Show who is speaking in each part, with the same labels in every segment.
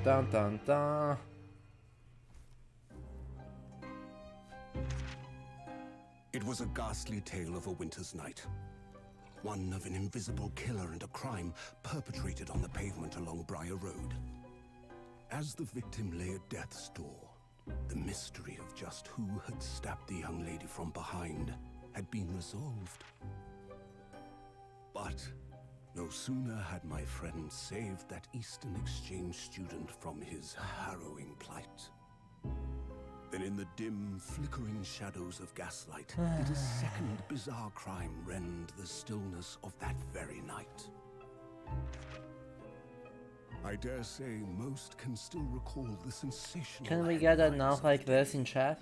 Speaker 1: Dun dun dun.
Speaker 2: It was a ghastly tale of a winter's night. One of an invisible killer and a crime perpetrated on the pavement along Briar Road. As the victim lay at death's door, the mystery of just who had stabbed the young lady from behind had been resolved. But no sooner had my friend saved that Eastern Exchange student from his harrowing plight, than in the dim, flickering shadows of gaslight did a second bizarre crime rend the stillness of that very night. I dare say most can still recall the sensational...
Speaker 1: Can we get a note like this in chat?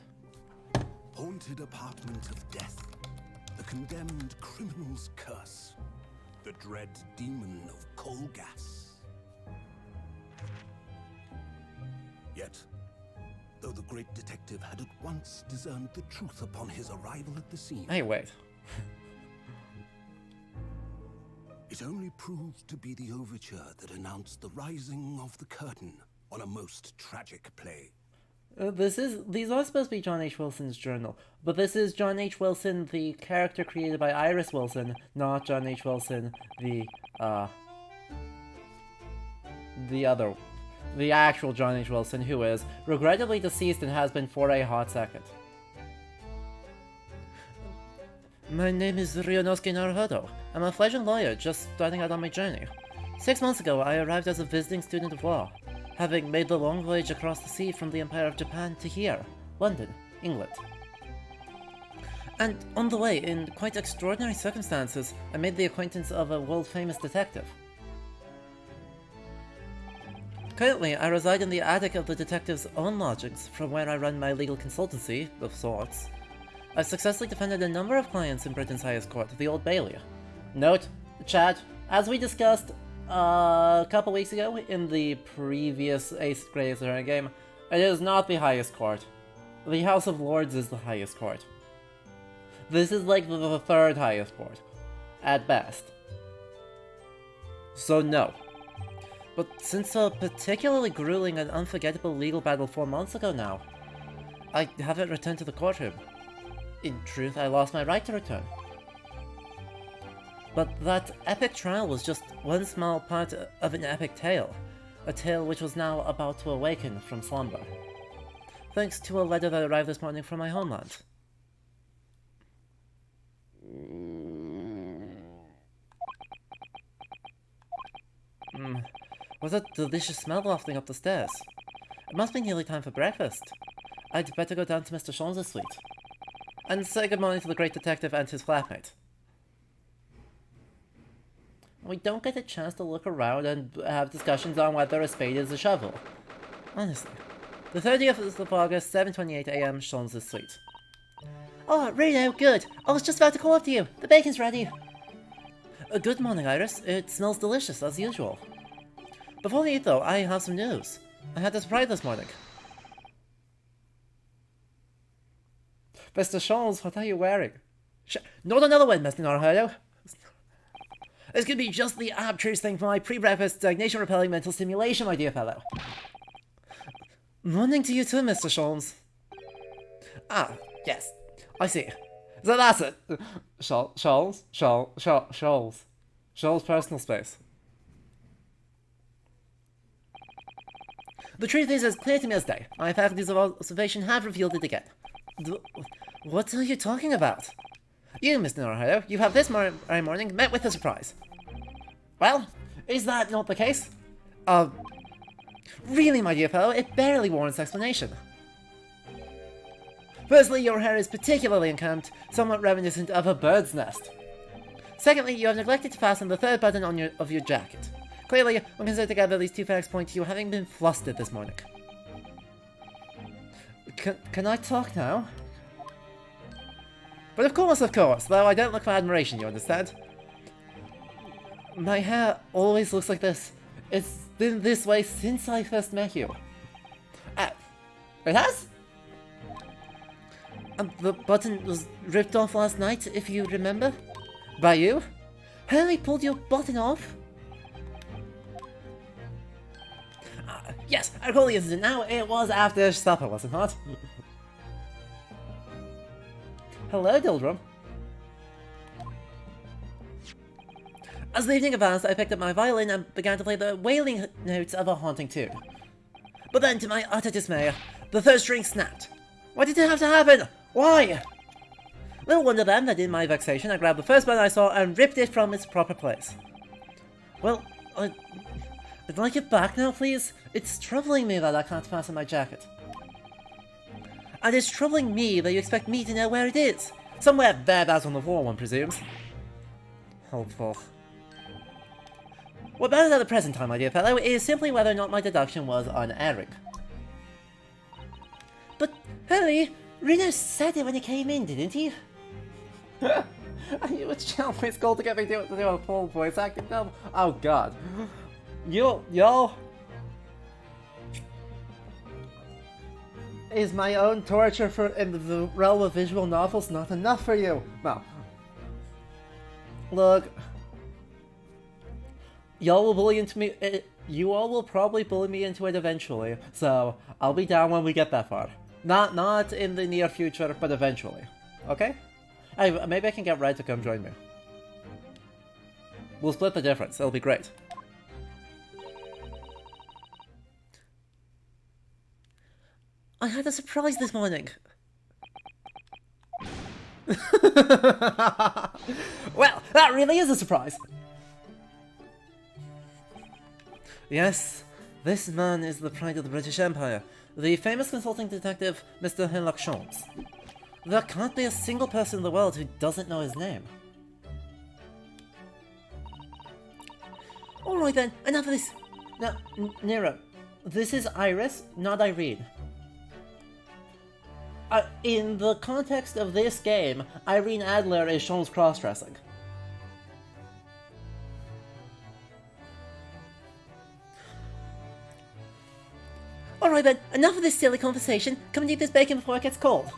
Speaker 2: Haunted apartment of death, the condemned criminal's curse, the dread demon of coal gas. Yet, though the great detective had at once discerned the truth upon his arrival at the scene...
Speaker 1: Hey, wait.
Speaker 2: It only proved to be the overture that announced the rising of the curtain on a most tragic play.
Speaker 1: These are supposed to be John H. Wilson's journal, but this is John H. Wilson, the character created by Iris Wilson, not John H. Wilson, the actual John H. Wilson, who is regrettably deceased and has been for a hot second. My name is Ryunosuke Naruhodo. I'm a fledgling lawyer just starting out on my journey. 6 months ago, I arrived as a visiting student of law, having made the long voyage across the sea from the Empire of Japan to here, London, England. And on the way, in quite extraordinary circumstances, I made the acquaintance of a world-famous detective. Currently, I reside in the attic of the detective's own lodgings, from where I run my legal consultancy, of sorts. I've successfully defended a number of clients in Britain's highest court, the Old Bailey. Note, chat, as we discussed a couple weeks ago in the previous Ace Greatest Attorney game, it is not the highest court. The House of Lords is the highest court. This is like the third highest court, at best. So no. But since a particularly grueling and unforgettable legal battle 4 months ago now, I haven't returned to the courtroom. In truth, I lost my right to return. But that epic trial was just one small part of an epic tale, a tale which was now about to awaken from slumber, thanks to a letter that arrived this morning from my homeland. What a delicious smell wafting up the stairs. It must be nearly time for breakfast. I'd better go down to Mr. Sholmes' suite and say good morning to the great detective and his flatmate. We don't get a chance to look around and have discussions on whether a spade is a shovel. Honestly. The 30th of August, 7:28 AM, Sholmes' suite. Oh, Rito, good. I was just about to call up to you. The bacon's ready. Good morning, Iris. It smells delicious, as usual. Before we eat, though, I have some news. I had a surprise this morning. Mr. Sholmes, what are you wearing? Not another one, Mr. Naruhodo. This could be just the abstruse thing for my pre-breakfast stagnation-repelling mental stimulation, my dear fellow. Morning to you too, Mr. Sholmes. Ah, yes. I see. So that's it. Sholmes? Sholmes' personal space. The truth is as clear to me as day. My faculties of observation have revealed it again. What are you talking about? You, Mr. Naruhodo, you have this very morning met with a surprise. Well, is that not the case? Really, my dear fellow, it barely warrants explanation. Firstly, your hair is particularly unkempt, somewhat reminiscent of a bird's nest. Secondly, you have neglected to fasten the third button on your jacket. Clearly, when considered together, these two facts point to you having been flustered this morning. Can I talk now? But of course, though I don't look for admiration, you understand? My hair always looks like this. It's been this way since I first met you. It has? The button was ripped off last night, if you remember. By you? Harry pulled your button off? Yes, I recall the incident now. It was after supper, was it not? Hello, Dildrum. As the evening advanced, I picked up my violin and began to play the wailing notes of a haunting tune. But then, to my utter dismay, the third string snapped. Why did it have to happen? Why? Little wonder then that in my vexation I grabbed the first button I saw and ripped it from its proper place. Well, I'd like it back now, please. It's troubling me that I can't fasten my jacket. And it's troubling me that you expect me to know where it is. Somewhere thereabouts on the floor, one presumes. Helpful. What matters at the present time, my dear fellow, is simply whether or not my deduction was unerring. But, Harry, Reno said it when he came in, didn't he? I knew it's Shamspeare's goal to get me to do a full voice acting film. Oh god. Yo. Is my own torture in the realm of visual novels not enough for you? No. Look. Y'all will bully into me. You all will probably bully me into it eventually. So I'll be down when we get that far. Not in the near future, but eventually. Okay? Hey, maybe I can get Red to come join me. We'll split the difference. It'll be great. I had a surprise this morning. Well, that really is a surprise. Yes, this man is the pride of the British Empire, the famous consulting detective, Mr. Sherlock Holmes. There can't be a single person in the world who doesn't know his name. Alright then, enough of this. Now, Nero, this is Iris, not Irene. In the context of this game, Irene Adler is Sean's cross-dressing. Alright then, enough of this silly conversation. Come and eat this bacon before it gets cold.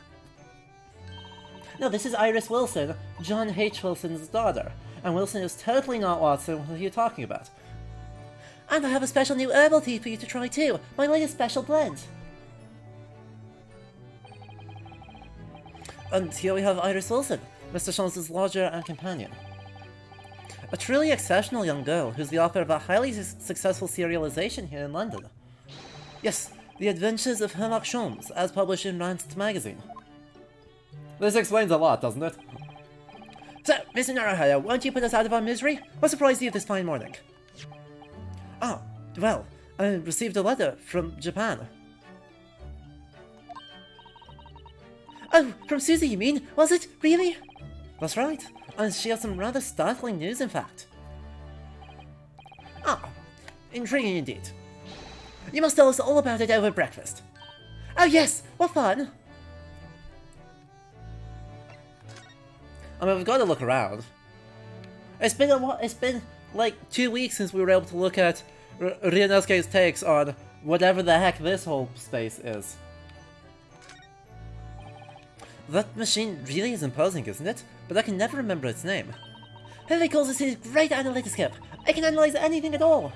Speaker 1: No, this is Iris Wilson, John H. Wilson's daughter. And Wilson is totally not Watson, what are you talking about? And I have a special new herbal tea for you to try too, my latest special blend. And here we have Iris Wilson, Mr. Sean's lodger and companion. A truly exceptional young girl who's the author of a highly successful serialization here in London. Yes, The Adventures of Sherlock Holmes, as published in Rand's magazine. This explains a lot, doesn't it? So, Mr. Naruhaya, won't you put us out of our misery? What surprised you this fine morning? Ah, well, I received a letter from Japan. Oh, from Susie you mean? Was it? Really? That's right. And she has some rather startling news, in fact. Ah, intriguing indeed. You must tell us all about it over breakfast. Oh yes, what fun! I mean, we've got to look around. It's been like 2 weeks since we were able to look at Ryunosuke's takes on whatever the heck this whole space is. That machine really is imposing, isn't it? But I can never remember its name. Henry calls this his great analytoscope. I can analyze anything at all.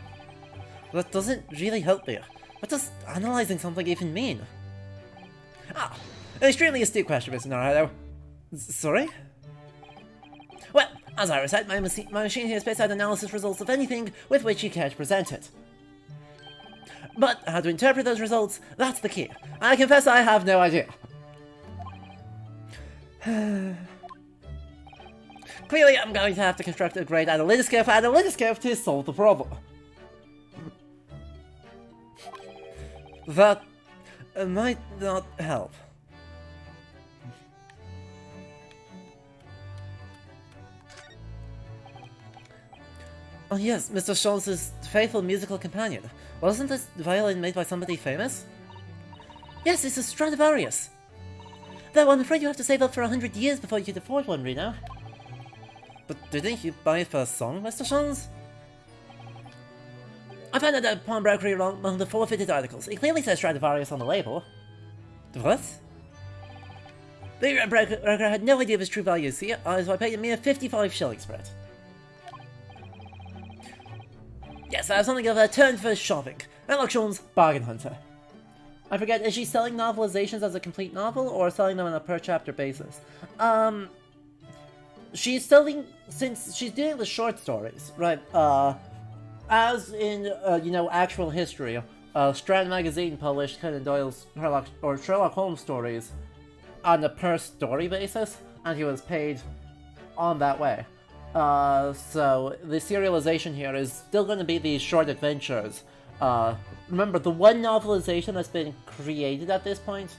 Speaker 1: That doesn't really help me. What does analyzing something even mean? Ah, an extremely astute question, Mr. Naruto. Sorry? Well, as I said, my machine here spits out analysis results of anything with which you care to present it. But how to interpret those results, that's the key. I confess I have no idea. Clearly, I'm going to have to construct a great analytoscope to solve the problem. That might not help. Oh yes, Mr. Schultz's faithful musical companion. Wasn't this violin made by somebody famous? Yes, it's a Stradivarius. Though I'm afraid you have to save up for 100 years before you can afford one, Reno. But didn't you buy it for a song, Mr. Schultz? I found it at a pawnbroker among the forfeited articles. It clearly says Stradivarius on the label. What? The broker had no idea of its true value, see, so I paid a mere 55 shillings for it. Yes, I have something of a turn for shopping. Sherlock Holmes, bargain hunter. I forget, is she selling novelizations as a complete novel, or selling them on a per-chapter basis? She's selling, since she's doing the short stories, right, as in, actual history, Strand Magazine published Conan Doyle's Sherlock Holmes stories on a per-story basis, and he was paid on that way. So the serialization here is still going to be these short adventures. Remember, the one novelization that's been created at this point,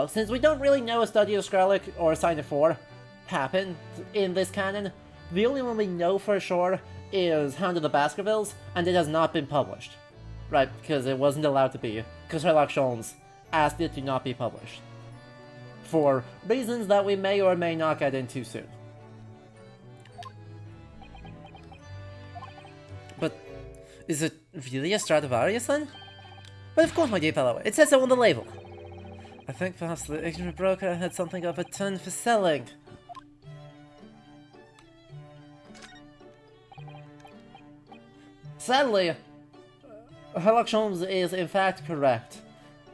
Speaker 1: since we don't really know a Study of Scarlet or a Sign of Four happened in this canon, the only one we know for sure is Hound of the Baskervilles, and it has not been published. Right, because it wasn't allowed to be, because Sherlock Holmes asked it to not be published. For reasons that we may or may not get into soon. But is it really a Stradivarius then? But of course, my dear fellow, it says so on the label. I think perhaps the ignorant broker had something of a turn for selling. Sadly, Sherlock Holmes is in fact correct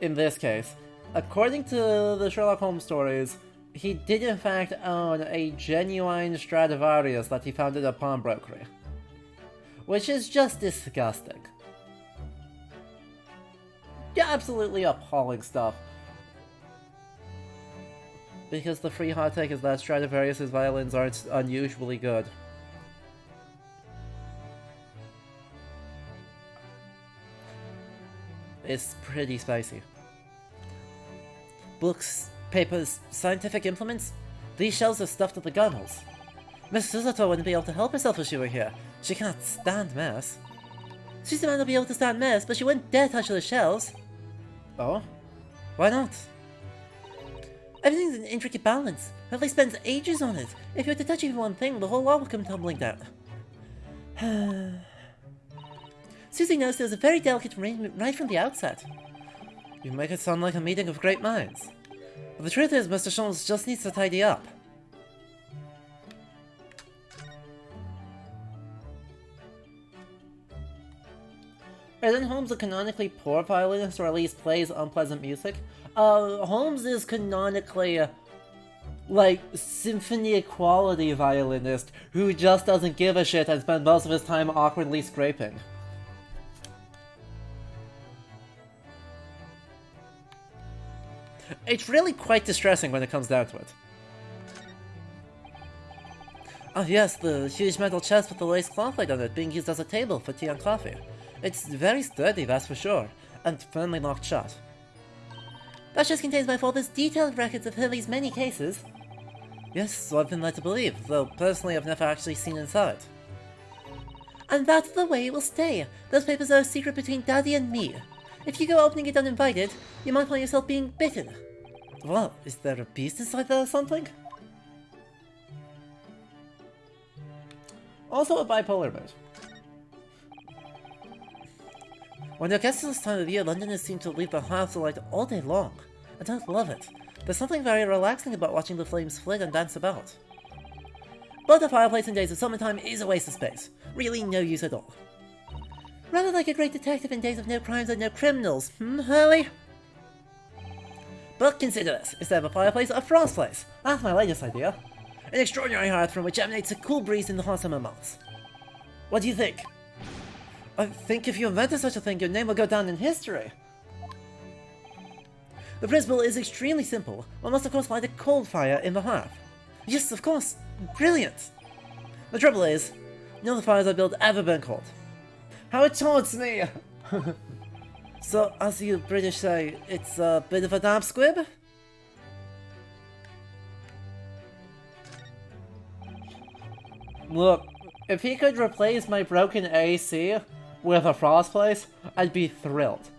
Speaker 1: in this case. According to the Sherlock Holmes stories, he did in fact own a genuine Stradivarius that he found at a pawnbrokery. Which is just disgusting. Yeah, absolutely appalling stuff. Because the free hot take is that Stradivarius' violins aren't unusually good. It's pretty spicy. Books, papers, scientific implements? These shelves are stuffed to the gunwales. Miss Susato wouldn't be able to help herself if she were here. She cannot stand mess. She's the man to be able to stand mess, but she wouldn't dare touch the shelves. Oh? Why not? Everything's in intricate balance. Riley spends ages on it. If you were to touch even one thing, the whole wall would come tumbling down. Susie noticed there was a very delicate arrangement right from the outset. You make it sound like a meeting of great minds. But the truth is, Mr. Holmes just needs to tidy up. Isn't Holmes a canonically poor violinist, or at least plays unpleasant music? Holmes is canonically, symphony quality violinist who just doesn't give a shit and spends most of his time awkwardly scraping. It's really quite distressing when it comes down to it. Oh yes, the huge metal chest with the lace clothlight on it being used as a table for tea and coffee. It's very sturdy, that's for sure, and firmly locked shut. That chest contains my father's detailed records of Hurley's many cases. Yes, so I've been led to believe, though personally I've never actually seen inside. And that's the way it will stay. Those papers are a secret between Daddy and me. If you go opening it uninvited, you might find yourself being bitten. Well, is there a beast inside there or something? Also a bipolar mood. When it gets to this time of year, Londoners seem to leave the house alight all day long. I don't love it. There's something very relaxing about watching the flames flit and dance about. But a fireplace in days of summertime is a waste of space. Really no use at all. Rather like a great detective in days of no crimes and no criminals, Hurley? But consider this, instead of a fireplace, a frost place. That's my latest idea. An extraordinary hearth from which emanates a cool breeze in the hot summer months. What do you think? I think if you invented such a thing, your name will go down in history. The principle is extremely simple. One must of course light a cold fire in the hearth. Yes, of course. Brilliant. The trouble is, none of the fires I built ever burn cold. How it taunts me! So, as you British say, it's a bit of a damp squib? Look, if he could replace my broken AC with a frost place, I'd be thrilled.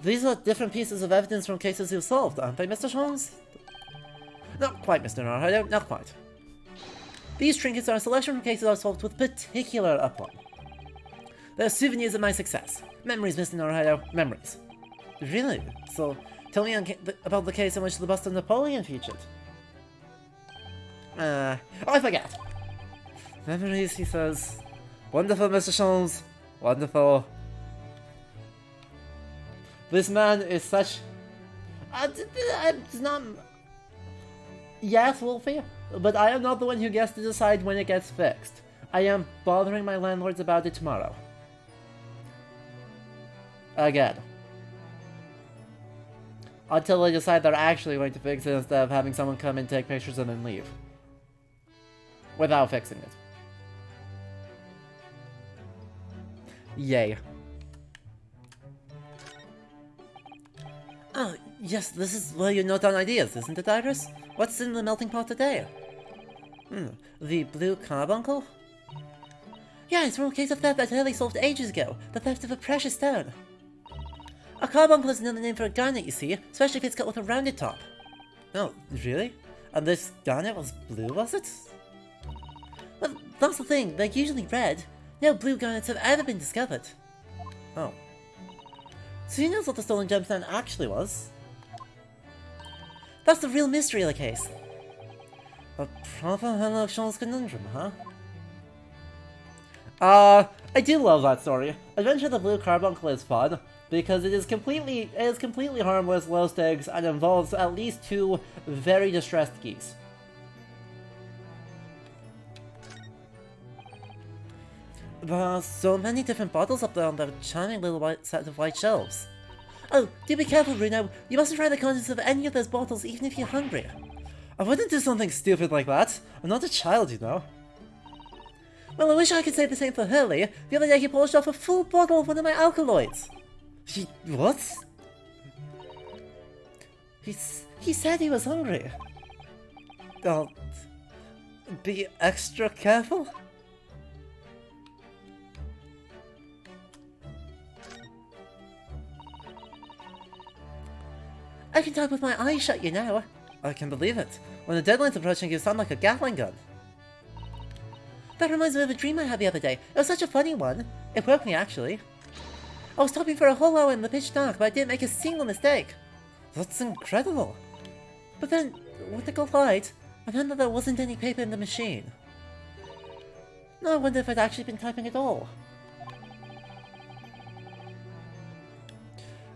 Speaker 1: These are different pieces of evidence from cases you've solved, aren't they, Mr. Holmes? Not quite, Mr. Narhado, not quite. These trinkets are a selection from cases I've solved with particular aplomb. They're souvenirs of my success. Memories, Mr. Narhado, memories. Really? So, tell me about the case in which the bust of Napoleon featured. Oh, I forget. Memories, he says. Wonderful, Mr. Sholmes. Wonderful. This man is such... it's not... Yes, Wolfie, but I am not the one who gets to decide when it gets fixed. I am bothering my landlords about it tomorrow. Again. Until they decide they're actually going to fix it instead of having someone come and take pictures and then leave. Without fixing it. Yay. Oh, yes, this is where you note down ideas, isn't it, Iris? What's in the melting pot today? The blue carbuncle? Yeah, it's from a case of theft that Hurley solved ages ago. The theft of a precious stone. A carbuncle is another name for a garnet, you see, especially if it's cut with a rounded top. Oh, really? And this garnet was blue, was it? Well, that's the thing, they're usually red. No blue garnets have ever been discovered. Oh. So who knows what the stolen gemstone actually was? That's the real mystery of the case. A proper Sherlock Holmes conundrum, huh? I do love that story. Adventure of the Blue Carbuncle is fun, because it is completely harmless, low stakes, and involves at least 2 very distressed geese. There are so many different bottles up there on their charming little set of white shelves. Oh, do be careful, Bruno. You mustn't try the contents of any of those bottles even if you're hungry. I wouldn't do something stupid like that. I'm not a child, you know. Well, I wish I could say the same for Hurley. The other day he polished off a full bottle of one of my alkaloids. What? He said he was hungry. I'll be extra careful. I can type with my eyes shut, you know. I can believe it. When the deadline's approaching, you sound like a Gatling gun. That reminds me of a dream I had the other day. It was such a funny one. It woke me, actually. I was typing for a whole hour in the pitch dark, but I didn't make a single mistake. That's incredible. But then, with the gold light, I found that there wasn't any paper in the machine. Now I wonder if I'd actually been typing at all.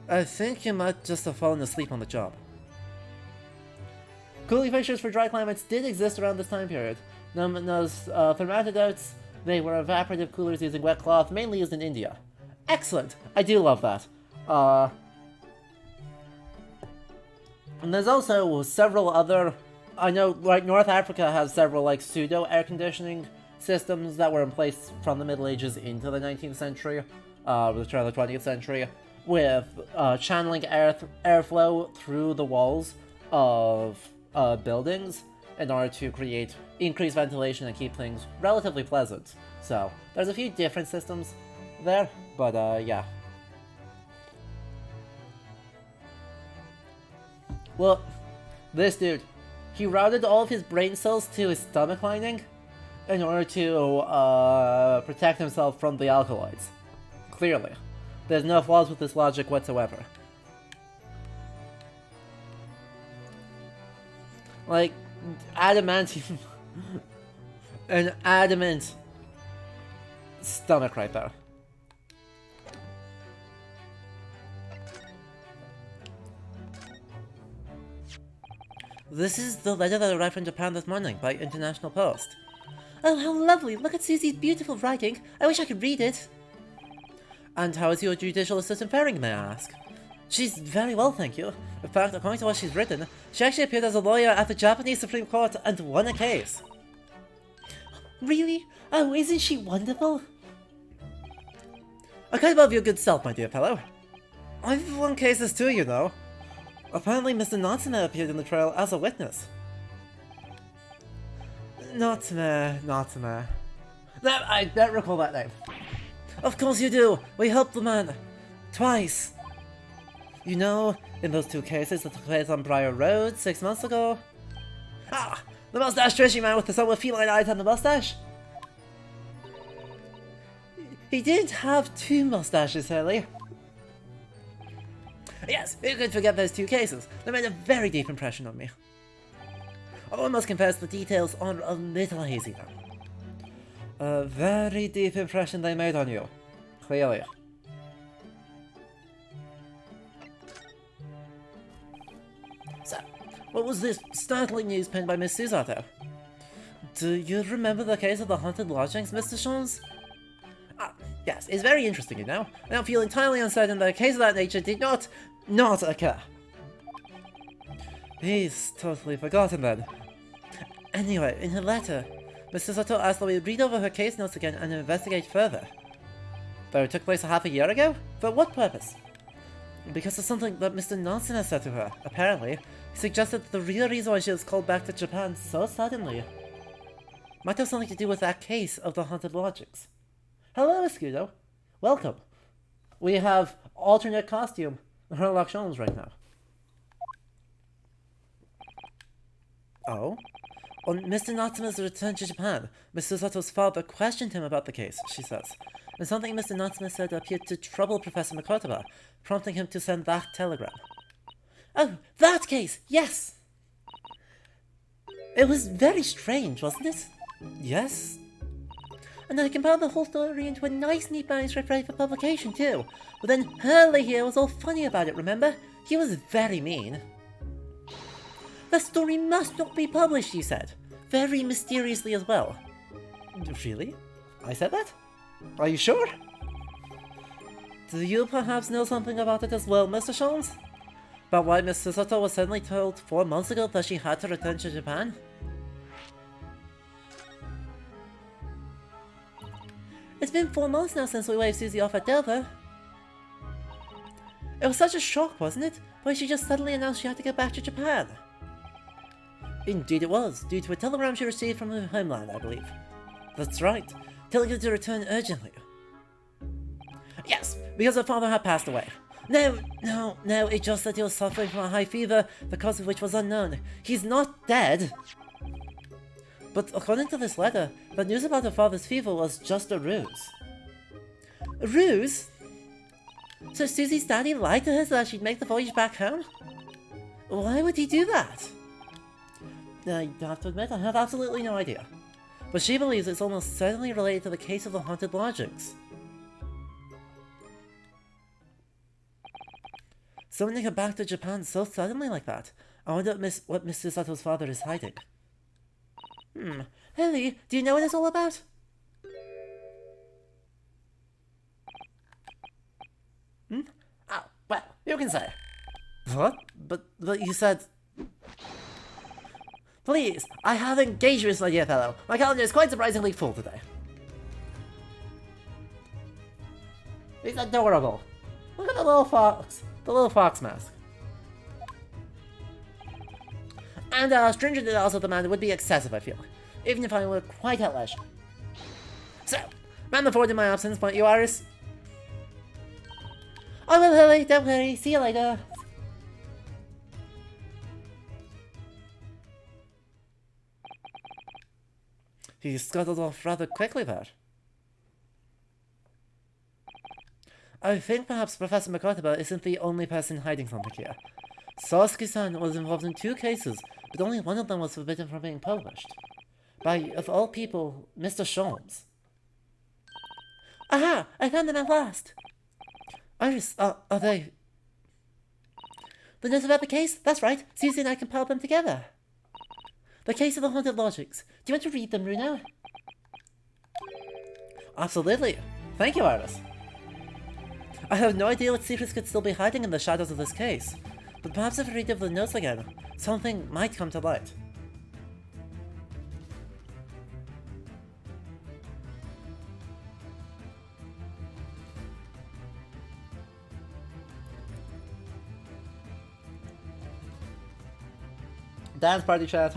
Speaker 1: I think you might just have fallen asleep on the job. Cooling fixtures for dry climates did exist around this time period. Known as thermatodotes, they were evaporative coolers using wet cloth, mainly used in India. Excellent! I do love that. And there's also several other... I know, like, North Africa has several, like, pseudo-air conditioning systems that were in place from the Middle Ages into the 19th century, the turn of the 20th century, with channeling airflow through the walls of buildings in order to create increased ventilation and keep things relatively pleasant. So, there's a few different systems there, but yeah. Well, this dude, he routed all of his brain cells to his stomach lining in order to protect himself from the alkaloids. Clearly. There's no flaws with this logic whatsoever. Like, adamantium. An adamant stomach right there. This is the letter that arrived from Japan this morning by International Post. Oh, how lovely! Look at Susie's beautiful writing. I wish I could read it. And how is your judicial assistant faring, may I ask? She's very well, thank you. In fact, according to what she's written, she actually appeared as a lawyer at the Japanese Supreme Court and won a case. Really? Oh, isn't she wonderful? I can't love your good self, my dear fellow. I've won cases too, you know. Apparently, Mr. Natsume appeared in the trial as a witness. Natsume. I don't recall that name. Of course you do! We helped the man! Twice! You know, in those 2 cases that took place on Briar Road 6 months ago? Ah! The mustache trashy man with the somewhat feline eyes and the mustache? He didn't have 2 mustaches, Hurley. Yes, who could forget those 2 cases? They made a very deep impression on me. Although I must confess the details are a little hazy now. A very deep impression they made on you. Clearly. So, what was this startling news penned by Miss Susato? Do you remember the case of the haunted lodgings, Mr. Shons? Ah, yes, it's very interesting, you know. I don't feel entirely uncertain that a case of that nature did not occur. He's totally forgotten then. Anyway, in her letter, Mr. Sato asked that we read over her case notes again and investigate further. Though it took place a half a year ago? For what purpose? Because of something that Mr. Nansen has said to her. Apparently, he suggested that the real reason why she was called back to Japan so suddenly might have something to do with that case of the haunted lodgings. Hello, Escudo. Welcome. We have alternate costume Sherlock Holmes right now. Oh? On Mr. Natsuma's return to Japan, Mr. Sato's father questioned him about the case, she says, and something Mr. Natsuma said appeared to trouble Professor Makotoba, prompting him to send that telegram. Oh, that case! Yes! It was very strange, wasn't it? Yes. And I compiled the whole story into a nice, neat manuscript ready for publication, too. But then Hurley here was all funny about it, remember? He was very mean. The story must not be published, he said. Very mysteriously as well. Really? I said that? Are you sure? Do you perhaps know something about it as well, Mr. Shons? About why Miss Susato was suddenly told 4 months ago that she had to return to Japan? It's been 4 months now since we waved Susie off at Dover. It was such a shock, wasn't it? Why she just suddenly announced she had to get back to Japan. Indeed it was, due to a telegram she received from her homeland, I believe. That's right, telling her to return urgently. Yes, because her father had passed away. No, it's just that he was suffering from a high fever, the cause of which was unknown. He's not dead! But according to this letter, the news about her father's fever was just a ruse. A ruse? So Susie's daddy lied to her so that she'd make the voyage back home? Why would he do that? I have to admit, I have absolutely no idea. But she believes it's almost certainly related to the case of the haunted lodgings. Summoning her back to Japan so suddenly like that. I wonder what Mr. Sato's father is hiding. Ellie, do you know what it's all about? Oh, well, you can say. What? But you said... Please, I have engagements, my dear fellow. My calendar is quite surprisingly full today. He's adorable. Look at the little fox mask. And stringent also demand would be excessive, I feel, even if I were quite at leisure. So, round the fort in my absence, won't you, Iris? I will, Lily, don't worry, see you later. He scuttled off rather quickly there. I think perhaps Professor Makotoba isn't the only person hiding something here. Sasuke-san was involved in 2 cases, but only one of them was forbidden from being published. By, of all people, Mr. Shons. Aha! I found them at last! Iris, are they... The news about the case? That's right, Susie and I compiled them together. The case of the haunted lodgings. Do you want to read them, Bruno? Absolutely. Thank you, Iris. I have no idea what secrets could still be hiding in the shadows of this case, but perhaps if I read over the notes again, something might come to light. Dance party chat.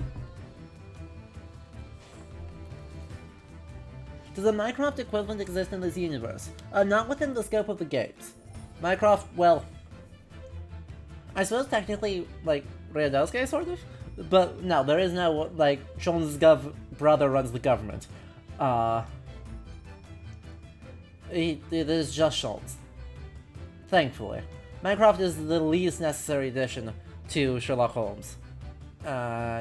Speaker 1: Does a Minecraft equivalent exist in this universe? Not within the scope of the games. Minecraft, well... I suppose technically, like, Ryodousuke, sort of? But no, there is no, like, Shon's brother runs the government. It is just Shon's. Thankfully. Minecraft is the least necessary addition to Sherlock Holmes.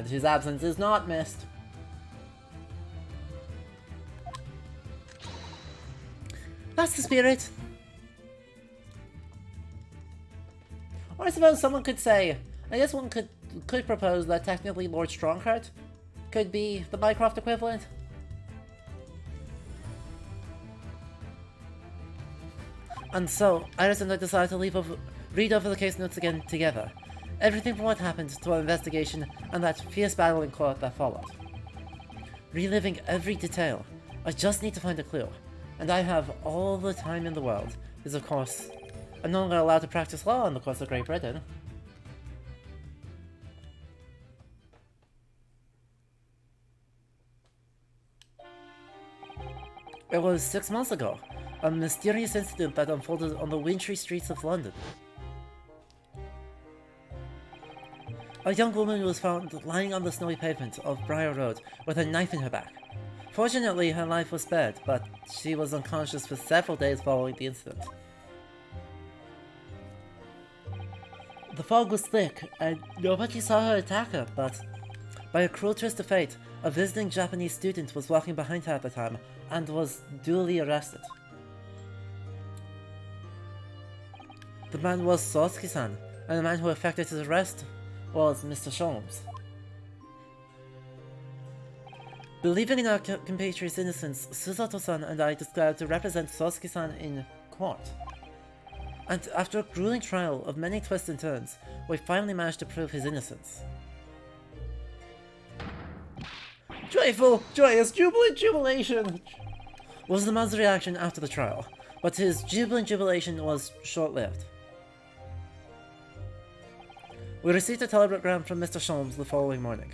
Speaker 1: His absence is not missed. That's the spirit! Or I suppose someone could say, I guess one could propose that technically Lord Strongheart could be the Mycroft equivalent. And so, Iris and I decided to read over the case notes again together. Everything from what happened to our investigation and that fierce battle in court that followed. Reliving every detail, I just need to find a clue. And I have all the time in the world, because of course, I'm no longer allowed to practice law in the courts of Great Britain. It was 6 months ago, a mysterious incident that unfolded on the wintry streets of London. A young woman was found lying on the snowy pavement of Briar Road with a knife in her back. Fortunately, her life was spared, but she was unconscious for several days following the incident. The fog was thick, and nobody saw her attacker, but by a cruel twist of fate, a visiting Japanese student was walking behind her at the time and was duly arrested. The man was Soseki-san, and the man who effected his arrest was Mr. Sholmes. Believing in our compatriot's innocence, Susato-san and I decided to represent Soseki-san in court. And after a grueling trial of many twists and turns, we finally managed to prove his innocence. Joyful, joyous, jubilant jubilation! Was the man's reaction after the trial, but his jubilant jubilation was short-lived. We received a telegram from Mr. Sholmes the following morning.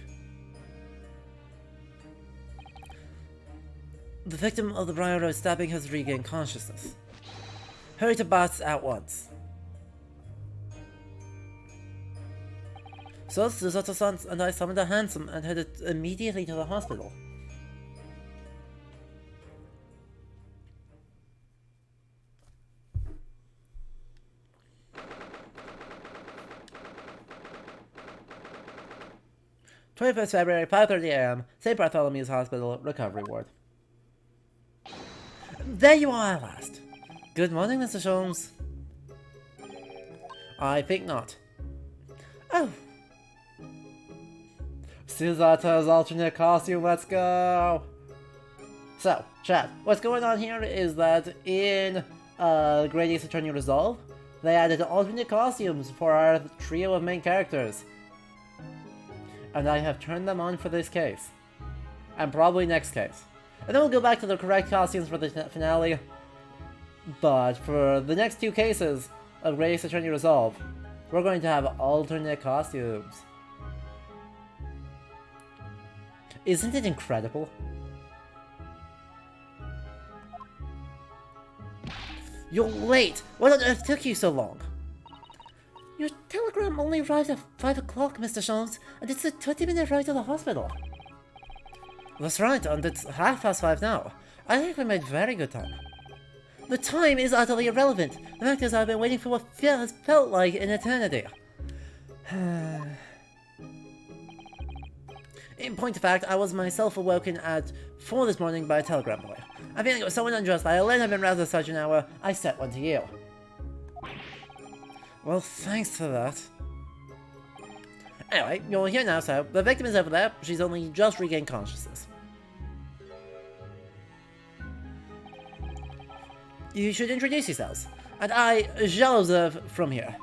Speaker 1: The victim of the Briar Road stabbing has regained consciousness. Hurry to Baths at once. So Susato-san and I summoned a hansom and headed immediately to the hospital. February, 5:30 AM, St. Bartholomew's Hospital, Recovery Ward. There you are at last! Good morning, Mr. Sholmes. I think not. Oh! Susato's alternate costume, let's go! So, chat, what's going on here is that in Great Ace Attorney Resolve, they added alternate costumes for our trio of main characters. And I have turned them on for this case. And probably next case. And then we'll go back to the correct costumes for the finale. But for the next two cases of Great Ace Attorney Resolve, we're going to have alternate costumes. Isn't it incredible? You're late! What on earth took you so long? Your telegram only arrived at 5 o'clock, Mr. Sholmes, and it's a 20-minute ride to the hospital. That's right, and it's 5:30 now. I think we made very good time. The time is utterly irrelevant. The fact is I've been waiting for what has felt like an eternity. In point of fact, I was myself awoken at 4 this morning by a telegram boy. I'm feeling it was so unjust by a line I've been rather such an hour, I sent one to you. Well, thanks for that. Anyway, you're here now, so the victim is over there. She's only just regained consciousness. You should introduce yourselves, and I shall observe from here.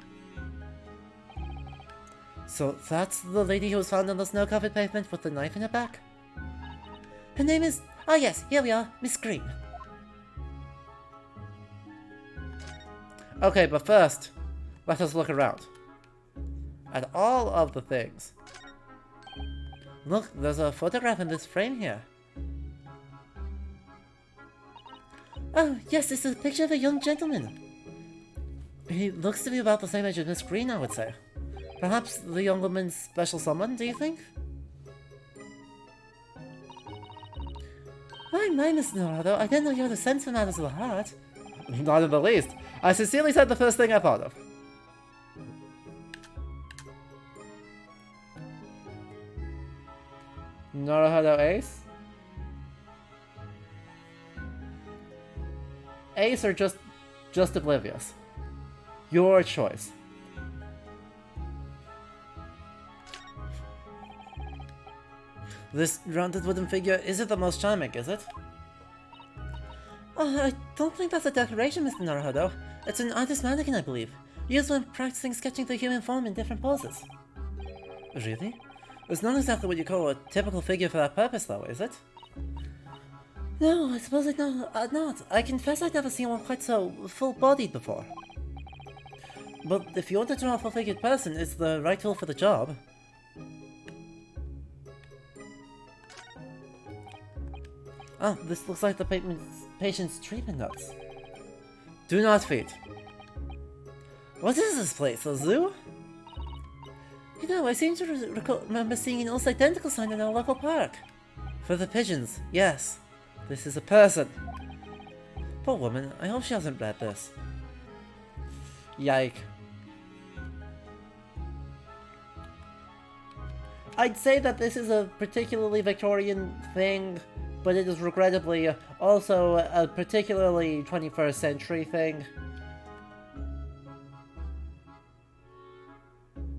Speaker 1: So that's the lady who was found on the snow-covered pavement with the knife in her back? Her name is... Ah yes, here we are, Miss Green. Okay, but first, let us look around. At all of the things. Look, there's a photograph in this frame here. Oh, yes, it's a picture of a young gentleman. He looks to be about the same age as Miss Green, I would say. Perhaps the young woman's special someone, do you think? My Miss Nora, though, I didn't know you had a sense for matters of the heart. Not in the least. I sincerely said the first thing I thought of. Naruhodo Ace? Ace or just oblivious. Your choice. This rounded wooden figure isn't the most charming, is it? I don't think that's a decoration, Mr. Naruhodo. It's an artist mannequin, I believe. Used when practicing sketching the human form in different poses. Really? It's not exactly what you call a typical figure for that purpose, though, is it? No, I suppose not. I confess I've never seen one quite so full-bodied before. But if you want to draw a full-figured person, it's the right tool for the job. Oh, this looks like the patient's treatment notes. Do not feed. What is this place, a zoo? You know, I seem to remember seeing an almost identical sign in our local park. For the pigeons, yes. This is a person. Poor woman, I hope she hasn't read this. Yike. I'd say that this is a particularly Victorian thing, but it is regrettably also a particularly 21st century thing.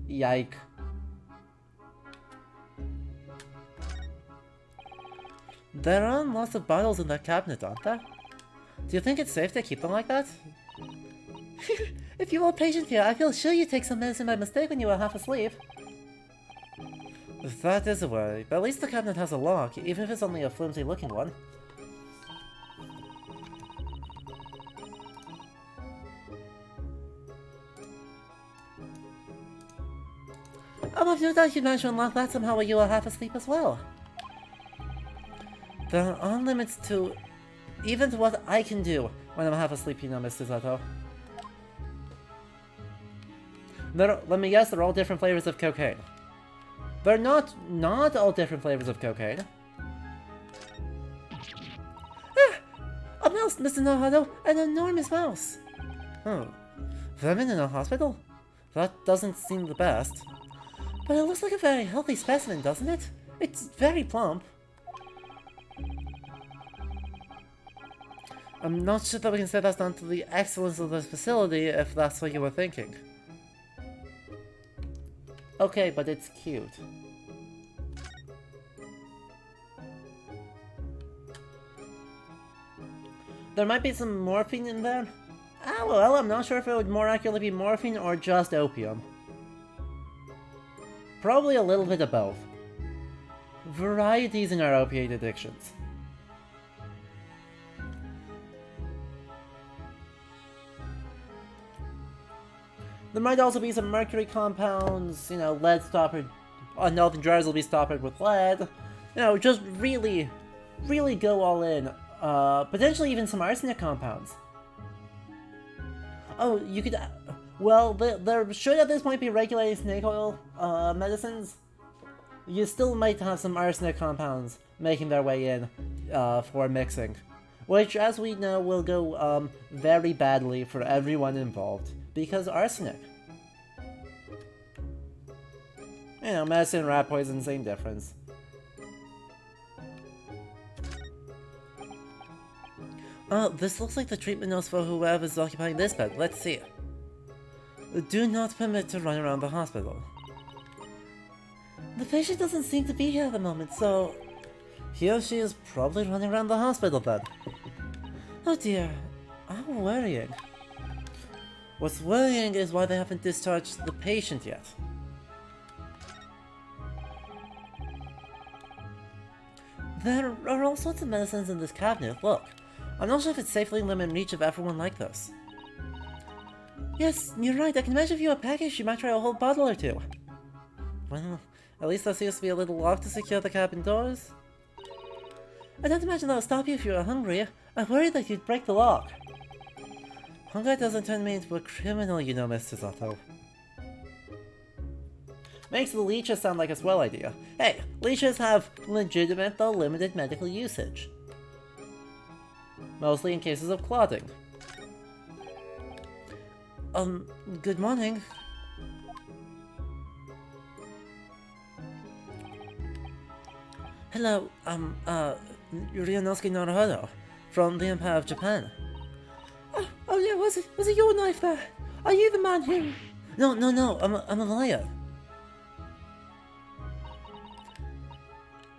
Speaker 1: Yike. There are lots of bottles in that cabinet, aren't there? Do you think it's safe to keep them like that? If you were patient here, I feel sure you take some medicine by mistake when you were half asleep. That is a worry, but at least the cabinet has a lock, even if it's only a flimsy-looking one. I've no doubt you'd manage to unlock that somehow while you were half asleep as well. There are limits to even to what I can do when I'm half asleep, you know, Mr. Zato. Let me guess, they're all different flavors of cocaine. They're not all different flavors of cocaine. Ah! A mouse, Mr. Naruhodo! An enormous mouse! Oh. Vermin in a hospital? That doesn't seem the best. But it looks like a very healthy specimen, doesn't it? It's very plump. I'm not sure that we can say that's down to the excellence of this facility, if that's what you were thinking. Okay, but it's cute. There might be some morphine in there. Ah, well, I'm not sure if it would more accurately be morphine or just opium. Probably a little bit of both. Varieties in our opiate addictions. There might also be some mercury compounds, you know, lead stoppered. Nothing jars will be stoppered with lead. You know, just really go all in. Potentially even some arsenic compounds. Oh, you could... Well, there should at this point be regulated snake oil medicines. You still might have some arsenic compounds making their way in for mixing. Which, as we know, will go very badly for everyone involved. Because arsenic. You know, medicine and rat poison, same difference. Oh, this looks like the treatment notes for whoever's occupying this bed. Let's see. Do not permit to run around the hospital. The patient doesn't seem to be here at the moment, so... he or she is probably running around the hospital then. Oh dear, how worrying. What's worrying is why they haven't discharged the patient yet. There are all sorts of medicines in this cabinet, look. I'm not sure if it's safely within reach of everyone like this. Yes, you're right, I can imagine if you were packaged, you might try a whole bottle or two. Well, at least there seems to be a little lock to secure the cabin doors. I don't imagine that would stop you if you were hungry. I worry that you'd break the lock. Hunger doesn't turn me into a criminal, you know, Mr. Zato. Makes the leeches sound like a swell idea. Hey, leeches have legitimate though limited medical usage. Mostly in cases of clotting. Good morning. Hello, Ryunosuke Naruhodo, from the Empire of Japan. Oh yeah, was it your knife there? Are you the man who... No, I'm a liar.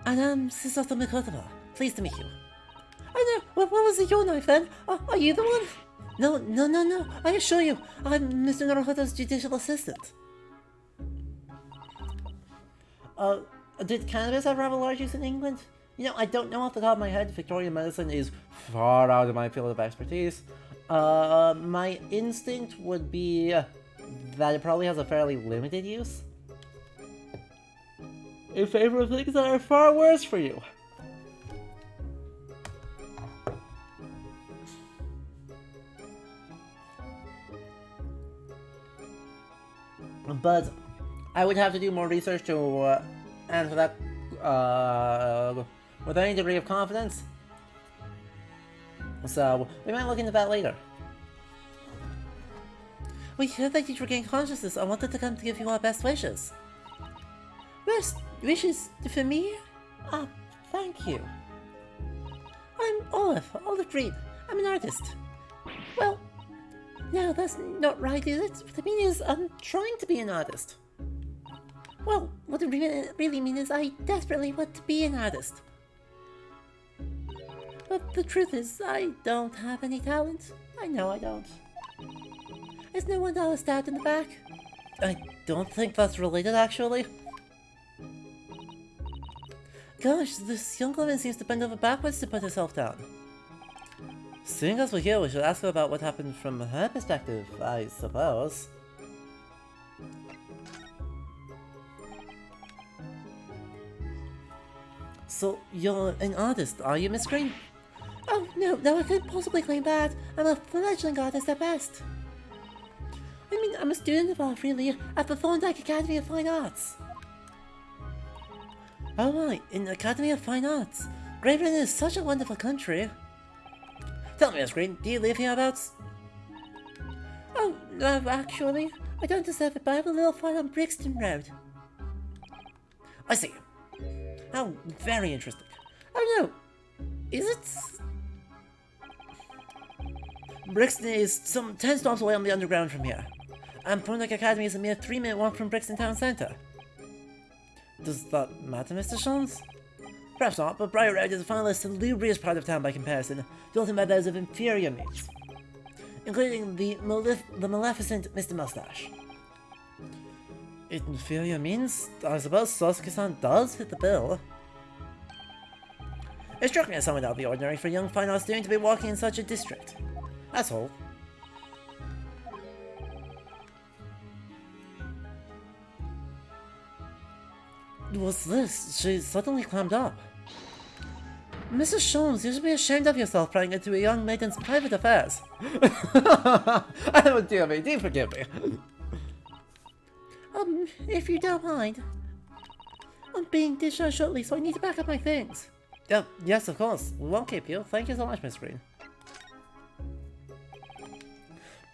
Speaker 1: And I'm Sister Mikotova. Pleased to meet you. I know, what was it your knife then? Are you the one? No, I assure you, I'm Mr. Naruhodo's judicial assistant. Did cannabis ever have a large use in England? You know, I don't know off the top of my head. Victorian medicine is far out of my field of expertise. My instinct would be that it probably has a fairly limited use. In favor of things that are far worse for you. But I would have to do more research to answer that with any degree of confidence. So we might look into that later. We heard that you'd regained consciousness. I wanted to come to give you our best wishes. Best wishes for me? Ah, thank you. I'm Olive Green. I'm an artist. Well, no, that's not right, is it? What I mean is, I'm trying to be an artist. Well, what I really mean is I desperately want to be an artist. But the truth is, I don't have any talent. I know I don't. Is no $1 stabbed in the back? I don't think that's related, actually. Gosh, this young woman seems to bend over backwards to put herself down. Seeing as we're here, we should ask her about what happened from her perspective, I suppose. So, you're an artist, are you, Miss Green? Oh, no, I couldn't possibly claim that. I'm a fledgling artist at best. I mean, I'm a student of art, really, at the Thorndike Academy of Fine Arts. Oh my, in the Academy of Fine Arts. Great Britain is such a wonderful country. Tell me, Miss Green, do you live hereabouts? Oh, no, actually, I don't deserve it, but I have a little flat on Brixton Road. I see. How very interesting. Oh no, is it? Brixton is some 10 stops away on the underground from here. And Thorndike Academy is a mere 3-minute walk from Brixton Town Centre. Does that matter, Mr. Sholmes? Perhaps not, but Briar Road is a far less salubrious part of town by comparison, built in by those of inferior means, including the maleficent Mr. Mustache. Inferior means? I suppose Sosuke-san does fit the bill. It struck me as somewhat out of the ordinary for a young fine arts student to be walking in such a district. That's all. What's this? She suddenly clammed up. Mrs. Sholmes, you should be ashamed of yourself prying into a young maiden's private affairs. Oh dear me, do forgive me. If you don't mind. I'm being discharged shortly, so I need to pack up my things. Yes, of course. We won't keep you. Thank you so much, Miss Green.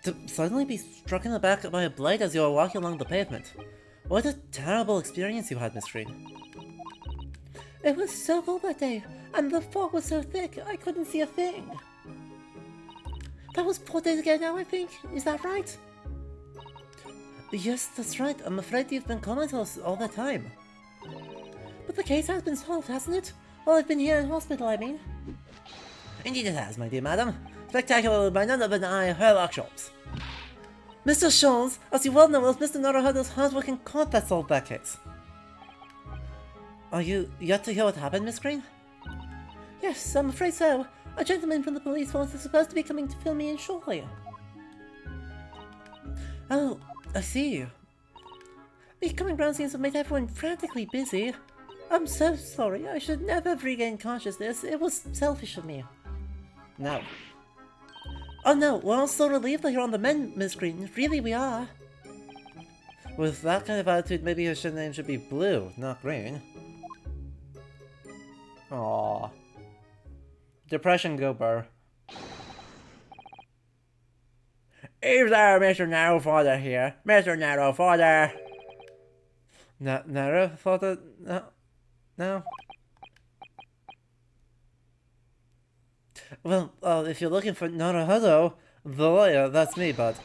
Speaker 1: To suddenly be struck in the back by a blade as you were walking along the pavement. What a terrible experience you had, Miss Green. It was so cold that day, and the fog was so thick, I couldn't see a thing. That was 4 days ago now, I think. Is that right? Yes, that's right. I'm afraid you've been comatose all the time. But the case has been solved, hasn't it? While I've been here in hospital, I mean. Indeed it has, my dear madam. Spectacularly by none other than I, Sherlock Sholmes. Mr. Sholmes, as you well know, it was Mr. Naruhodo's hard-working court that solved that case. Are you yet to hear what happened, Miss Green? Yes, I'm afraid so. A gentleman from the police force is supposed to be coming to fill me in shortly. Oh, I see. The coming round seems to have made everyone frantically busy. I'm so sorry. I should never have regained consciousness. It was selfish of me. No. Oh no, we're all so relieved that you're on the mend, Miss Green. Really, we are. With that kind of attitude, maybe her name should be Blue, not Green. Aww. Depression go burr. Is there Mr. Narrowfather here? Mr. Narrowfather! Narrowfather? No? Well, if you're looking for Naruhodo, The lawyer, that's me, bud.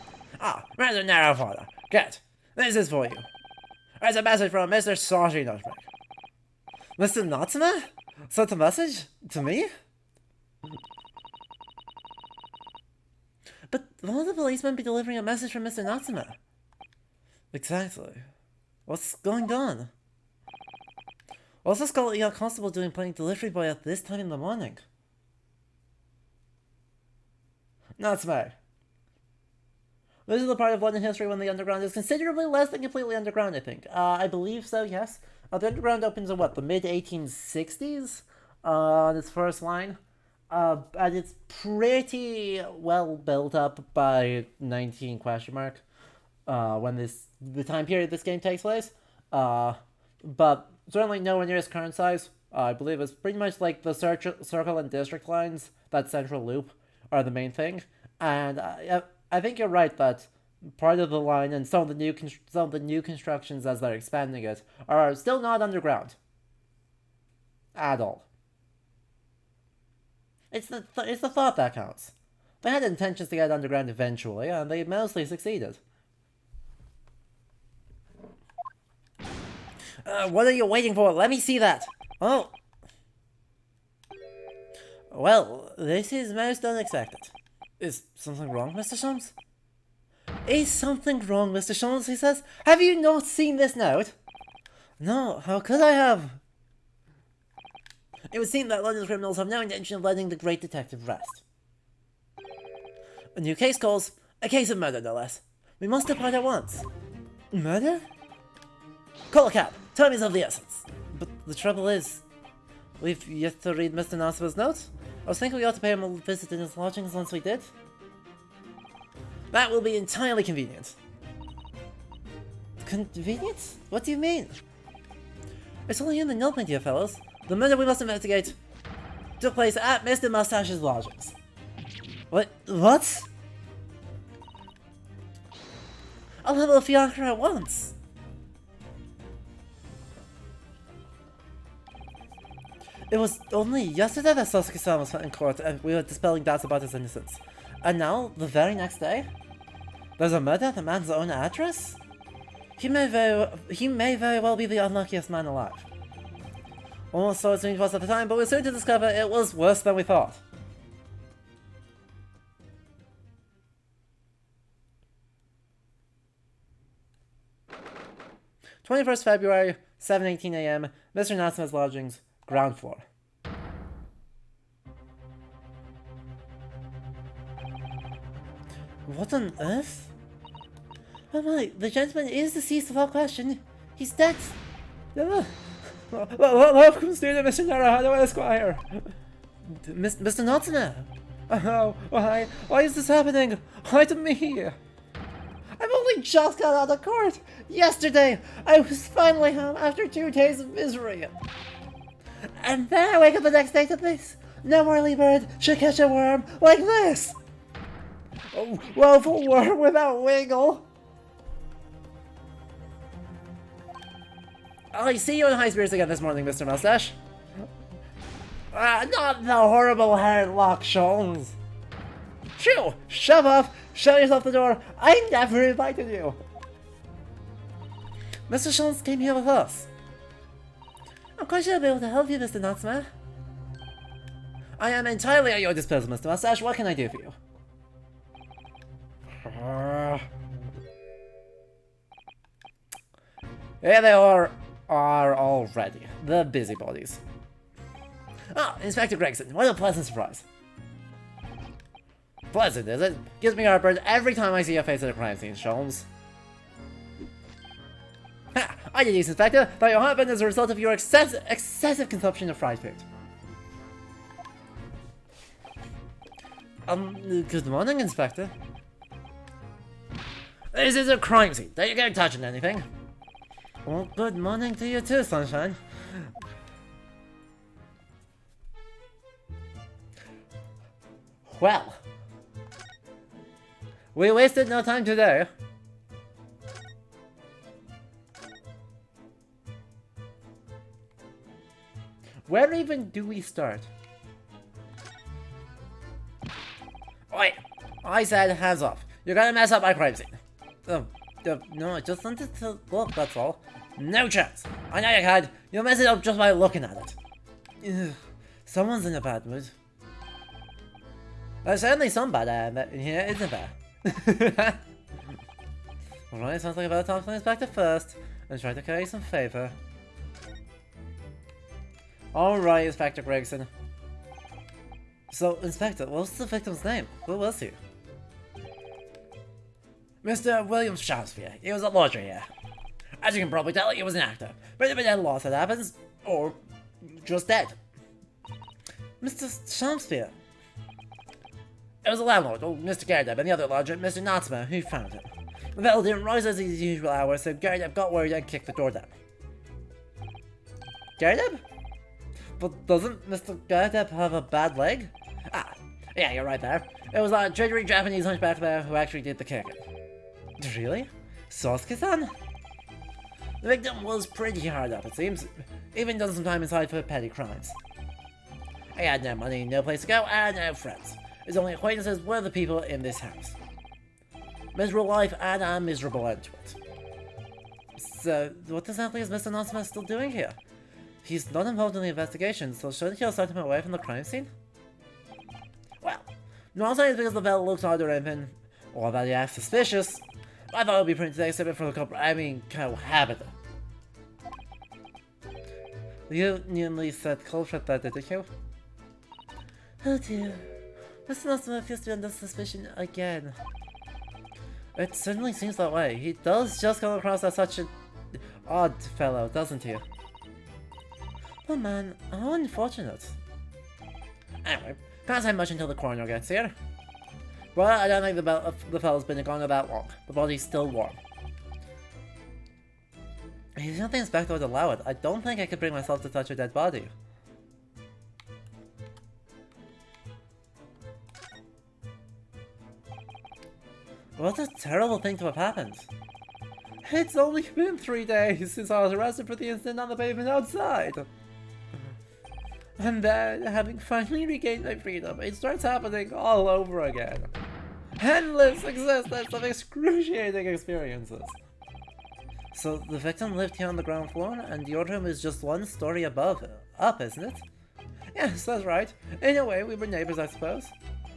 Speaker 1: Ah, Mr. Narrowfather. Get. This is for you. There's a message from Mr. Saucy Nutmeg. Mr. Natsume? Sent a message? To me? But won't the policeman be delivering a message from Mr. Natsume? Exactly. What's going on? What's the Scotland Yard constable doing playing delivery boy at this time in the morning? Natsume. This is the part of London history when the underground is considerably less than completely underground, I think. I believe so, yes. The underground opens in what, the mid-1860s? On its first line. And it's pretty well built up by 19 question mark. When the time period this game takes place. But certainly nowhere near its current size. I believe it's pretty much like the circle and district lines, that central loop, are the main thing. And I think you're right that part of the line and some of the new constructions as they're expanding it are still not underground at all. It's the thought that counts. They had intentions to get underground eventually, and they mostly succeeded. What are you waiting for? Let me see that. Oh. Well, this is most unexpected. Is something wrong, Mr. Shams? Is something wrong, Mr. Shams, he says? Have you not seen this note? No, how could I have? It would seem that London's criminals have no intention of letting the great detective rest. A new case calls. A case of murder, no less. We must depart at once. Murder? Call a cab. Time is of the essence. But the trouble is, we've yet to read Mr. Natsume's note. I was thinking we ought to pay him a visit in his lodgings once we did. That will be entirely convenient. Convenient? What do you mean? It's only in the note, my dear fellows. The murder we must investigate took place at Mr. Mustache's lodgings. What? What? I'll have a fiacre at once. It was only yesterday that Sasuke-san was in court and we were dispelling doubts about his innocence. And now, the very next day, there's a murder at the man's own address? He may very well be the unluckiest man alive. Almost so it seemed to us at the time, but we're soon to discover it was worse than we thought. February 21st, 7:18 AM, Mr. Natsume's lodgings, ground floor. What on earth? Oh my, the gentleman is deceased without question. He's dead. Welcome, student, Mr. Naruhado Esquire. Mr. Natsume. Oh, why is this happening? Why to me? I've only just got out of court. Yesterday, I was finally home after 2 days of misery. And then I wake up the next day to this. No early bird should catch a worm like this. Oh, woeful worm without wiggle. I see you in high spirits again this morning, Mr. Mustache. Not the horrible haired lock, Sholmes. Shoo! Shove off! Show yourself the door! I never invited you! Mr. Sholmes came here with us. I'm quite sure I'll be able to help you, Mr. Natsume. I am entirely at your disposal, Mr. Mustache. What can I do for you? Here they are already. The busybodies. Ah, Inspector Gregson, what a pleasant surprise. Pleasant, is it? Gives me heartburn every time I see your face at a crime scene, Sholmes. Ha! I deduce, Inspector, that your heartburn is a result of your excessive consumption of fried food. Good morning, Inspector. This is a crime scene. Don't you get touching anything? Well, good morning to you too, Sunshine. Well, we wasted no time today. Where even do we start? Wait, I said hands off. You're gonna mess up my crime scene. No, I just wanted to look, that's all. No chance. I know you can. You'll mess it up just by looking at it. Ugh. Someone's in a bad mood. There's certainly some bad in here, isn't there? Alright, sounds like about time to Inspector first, and try to carry some favor. Alright, Inspector Gregson. So, Inspector, what was the victim's name? Who was he? Mr. William Shamspeare. He was a lodger here. As you can probably tell, he was an actor. But if a loss that happens, or just dead. Mr. Shamspeare. It was the landlord, Mr. Gardeb, and the other lodger, Mr. Knotsmer, who found him. The bell didn't rise as his usual hour, so Gardeb got worried and kicked the door down. Gardeb? But doesn't Mr. Gardeb have a bad leg? Ah, yeah, you're right there. It was a jittery Japanese hunchback there who actually did the kicking. Really? Sosuke-san? The victim was pretty hard up, it seems. Even done some time inside for petty crimes. He had no money, no place to go, and no friends. His only acquaintances were the people in this house. Miserable life and a miserable end to it. So, what exactly is Mr. Knotsman still doing here? He's not involved in the investigation, so shouldn't you have sent him away from the crime scene? Well, not saying it's because the bell looks odd or anything, or that he acts suspicious. I thought it would be pretty exhibit for the cohabitor. You nearly said culprit there, didn't you? Oh dear. Mr. Knotsman appears to be under suspicion again. It certainly seems that way. He does just come across as such an odd fellow, doesn't he? Oh man, how unfortunate. Anyway, can't say much until the coroner gets here. But I don't think the fellow's been gone that long. The body's still warm. If the inspector would allow it, I don't think I could bring myself to touch a dead body. What a terrible thing to have happened. It's only been 3 days since I was arrested for the incident on the pavement outside. And then, having finally regained my freedom, it starts happening all over again. Endless existence of excruciating experiences. So the victim lived here on the ground floor, and your room is just one story up, isn't it? Yes, that's right. In a way, we were neighbors, I suppose.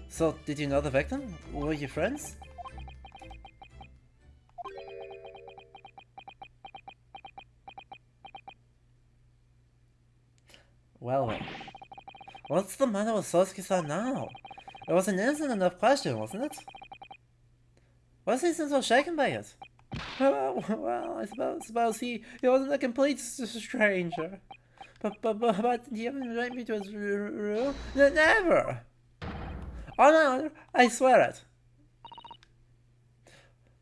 Speaker 1: So, did you know the victim? Were you friends? Well. What's the matter with Sosuke-san now? It was an innocent enough question, wasn't it? Why does he seem so shaken by it? Well, I suppose he wasn't a complete stranger. But he ever invite me to his room? Never! On my honor, I swear it.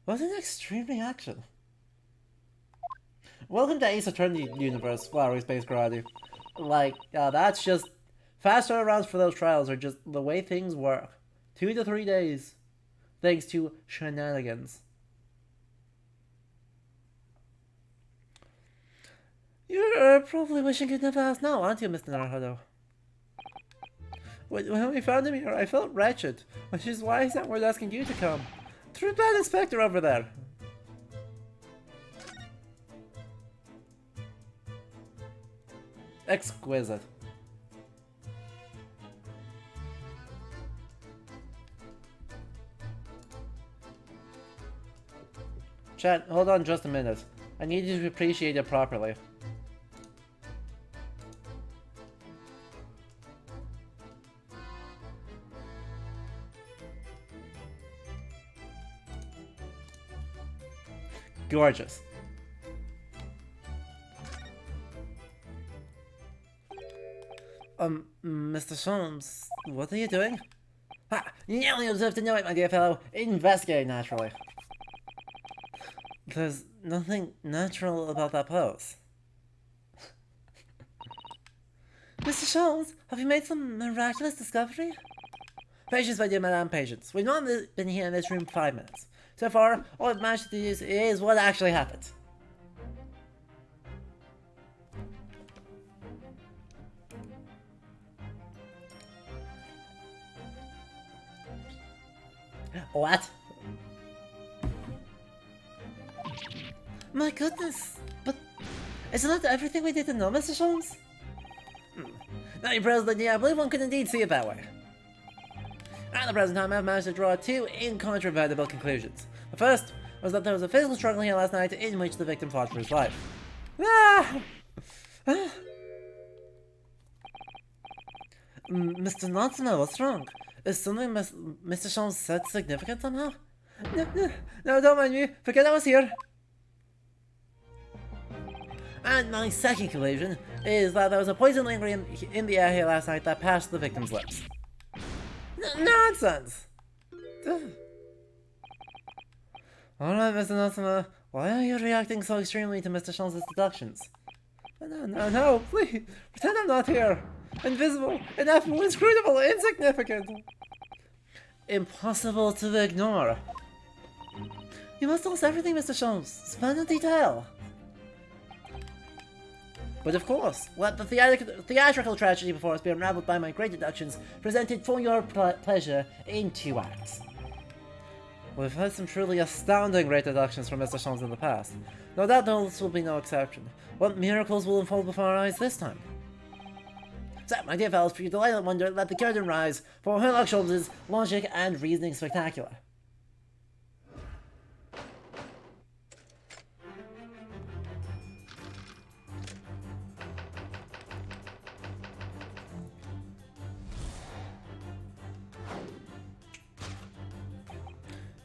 Speaker 1: What an extreme reaction. Welcome to Ace Attorney Universe, Flowery Space Karate. Like, that's just... Fast turnarounds for those trials are just the way things work. 2 to 3 days. Thanks to shenanigans. You're probably wishing you'd never asked now, aren't you, Mr. Naruto? When we found him here, I felt wretched, which is why I sent word asking you to come. Through that inspector over there. Exquisite. Chat, hold on just a minute. I need you to appreciate it properly. Gorgeous. Mr. Sholmes, what are you doing? Ha! You only deserve to know it, my dear fellow. Investigate, naturally. There's nothing natural about that pose. Mr. Sholmes, have you made some miraculous discovery? Patience, my dear madame, patience. We've not been here in this room 5 minutes. So far, all I've managed to deduce is what actually happened. What? My goodness, but isn't that everything we need to know, Mr. Sholmes? Now you're present, yeah, I believe one could indeed see it that way. At the present time, I've managed to draw two incontrovertible conclusions. The first was that there was a physical struggle here last night in which the victim fought for his life. Ah! Mr. Natsuma, what's wrong? Is something Mr. Sholmes said significant somehow? No, don't mind me. Forget I was here. And my second conclusion is that there was a poison lingering in the air here last night that passed the victim's lips. Nonsense! Alright, Mr. Natsuma, why are you reacting so extremely to Mr. Sholmes' deductions? No, please, pretend I'm not here. Invisible, ineffable, inscrutable, insignificant. Impossible to ignore. You must tell us everything, Mr. Sholmes. Spend in detail. But of course, let the theatrical tragedy before us be unraveled by my great deductions, presented for your pleasure in 2 acts. We've had some truly astounding great deductions from Mr. Sholmes in the past. No doubt this will be no exception. What miracles will unfold before our eyes this time? So, my dear fellows, for your delight and wonder, let the curtain rise for Sherlock Holmes' logic and reasoning spectacular.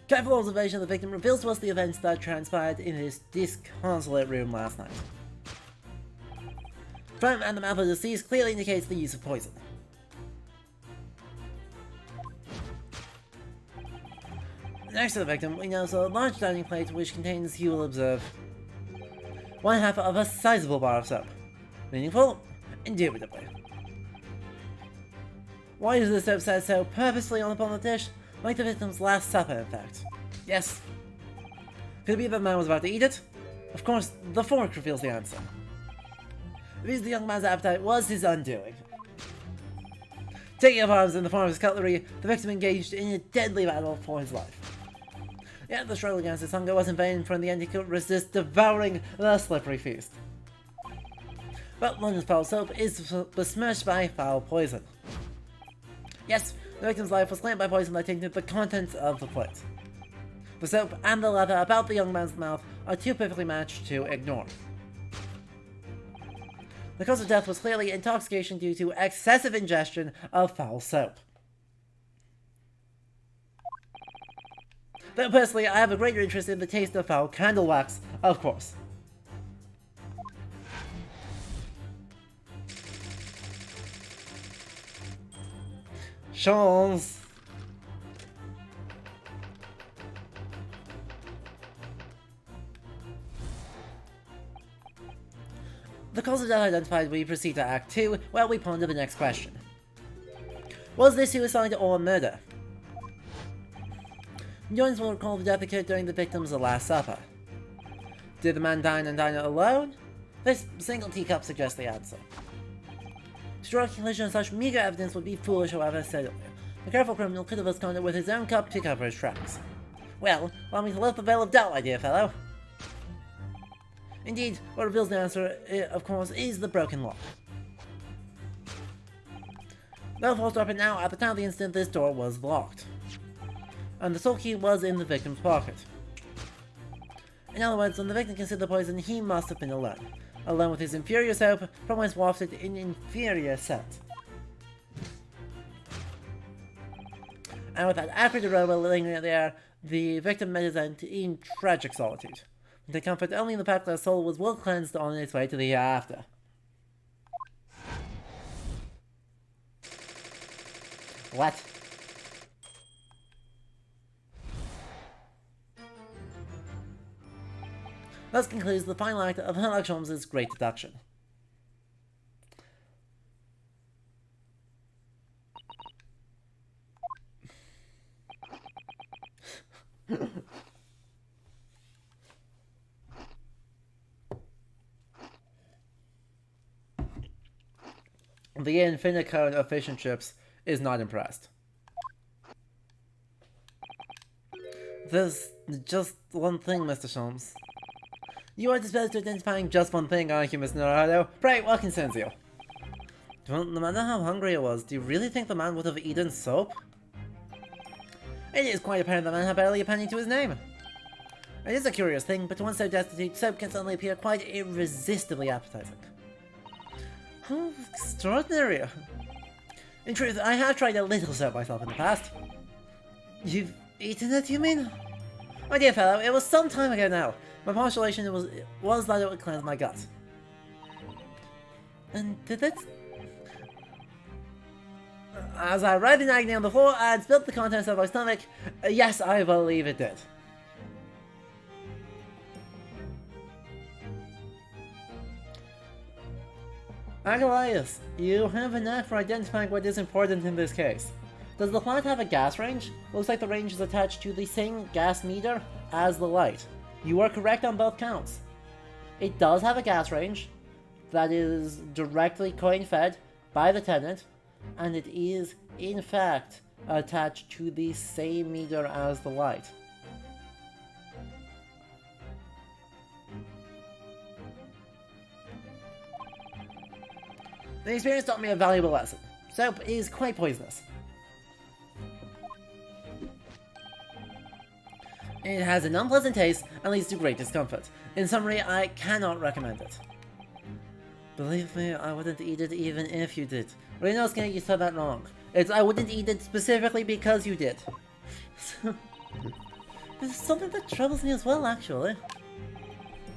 Speaker 1: Careful observation of the victim reveals to us the events that transpired in his disconsolate room last night. Foam and the mouth of the deceased clearly indicates the use of poison. Next to the victim, we notice a large dining plate which contains, you will observe, 1/2 of a sizable bar of soap. Meaningful? Indubitably. Why is the soap set so purposefully on the bottom of the dish? Like the victim's last supper, in fact. Yes. Could it be that the man was about to eat it? Of course, the fork reveals the answer. Because the young man's appetite was his undoing. Taking up arms in the form of his cutlery, the victim engaged in a deadly battle for his life. Yet the struggle against his hunger was in vain, for in the end he could resist devouring the slippery feast. But London's foul soap is besmirched by foul poison. Yes, the victim's life was claimed by poison that tainted the contents of the plate. The soap and the leather about the young man's mouth are too perfectly matched to ignore. The cause of death was clearly intoxication due to excessive ingestion of foul soap. Though personally, I have a greater interest in the taste of foul candle wax, of course. Sholmes. The cause of death identified, we proceed to Act 2, where we ponder the next question. Was this suicide or murder? Jones will recall the death occurred during the victim's Last Supper. Did the man dine and dine alone? This single teacup suggests the answer. To draw a conclusion on such meager evidence would be foolish, however, said earlier. The careful criminal could have absconded with his own cup to cover his tracks. Well, allow me to lift the veil of doubt, my dear fellow. Indeed, what reveals the answer, of course, is the broken lock. Though forced open now, at the time of the incident, this door was locked. And the sole key was in the victim's pocket. In other words, when the victim considered the poison, he must have been alone. Alone with his inferior soap, from whence wafted an inferior scent. And with that acrid aroma lingering in the air, the victim met his end in tragic solitude. To comfort only in the fact that his soul was well cleansed on its way to the hereafter. What? Thus concludes the final act of Sherlock Holmes' great deduction. The infinite cone of fish and chips is not impressed. There's just one thing, Mr. Sholmes. You are disposed to identifying just one thing, aren't you, Mr. Norado? Pray, what concerns you? Well, no matter how hungry he was, do you really think the man would have eaten soap? It is quite apparent the man had barely a penny to his name. It is a curious thing, but to one so destitute, soap can suddenly appear quite irresistibly appetizing. How extraordinary! In truth, I have tried a little soap myself in the past. You've eaten it, you mean? My dear fellow, it was some time ago now. My postulation was that it would cleanse my gut. And did it? As I writhed in agony on the floor and spilled the contents of my stomach, yes, I believe it did. Agalias, you have a knack for identifying what is important in this case. Does the planet have a gas range? Looks like the range is attached to the same gas meter as the light. You are correct on both counts. It does have a gas range that is directly coin-fed by the tenant, and it is, in fact, attached to the same meter as the light. The experience taught me a valuable lesson. Soap is quite poisonous. It has an unpleasant taste and leads to great discomfort. In summary, I cannot recommend it. Believe me, I wouldn't eat it even if you did. Renosuke, you said that wrong. I wouldn't eat it specifically because you did. There's something that troubles me as well, actually.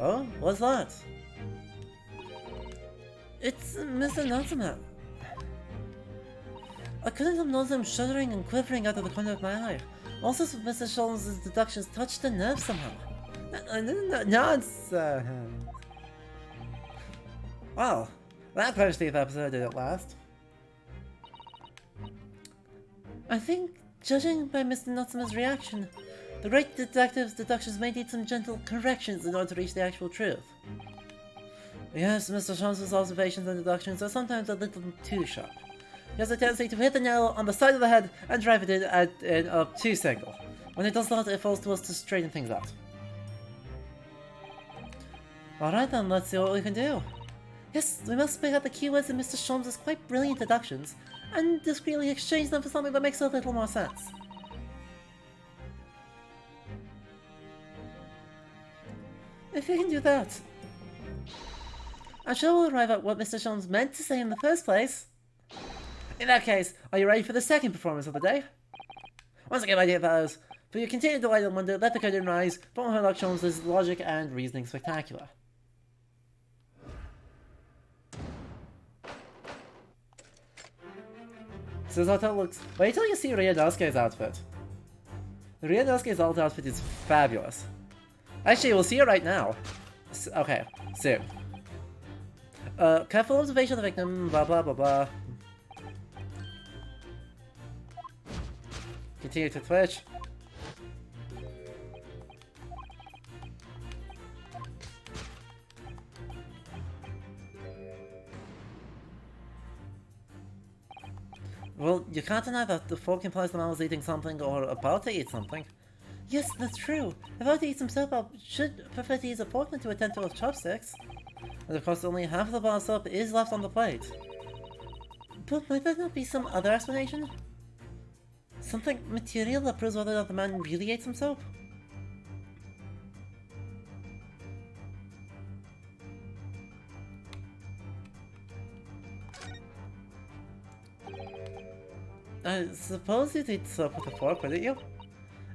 Speaker 1: Oh, what's that? It's Mr. Natsume. I couldn't help notice him shuddering and quivering out of the corner of my eye. Also, Mr. Sholmes' deductions touched the nerve somehow. Nonsense. Well, that close to the episode did at last. I think, judging by Mr. Natsume's reaction, the great detective's deductions may need some gentle corrections in order to reach the actual truth. Yes, Mr. Sholmes' observations and deductions are sometimes a little too sharp. He has a tendency to hit the nail on the side of the head and drive it in at an obtuse angle. When it does not, it falls to us to straighten things out. Alright then, let's see what we can do. Yes, we must pick out the keywords in Mr. Sholmes' quite brilliant deductions, and discreetly exchange them for something that makes a little more sense. If we can do that, I'm sure we'll arrive at what Mr. Sholmes meant to say in the first place. In that case, are you ready for the second performance of the day? Once again, my dear fellows, for your continued delight and wonder, let the curtain rise for Sherlock Sholmes' logic and reasoning spectacular. So this hotel looks... Wait till you see Ryunosuke's outfit. Ryunosuke's alt outfit is fabulous. Actually, we'll see it right now. Okay, soon. Careful observation of the victim, blah blah blah blah. Continue to twitch. Well, you can't deny that the fork implies the man was eating something or about to eat something. Yes, that's true. If I were to eat some soap, I should prefer to use a fork than to attempt to with chopsticks. And of course, only half of the bar of soap is left on the plate. But might there not be some other explanation? Something material that proves whether or not the man really ate some soap? I suppose you'd eat soap with a fork, wouldn't you?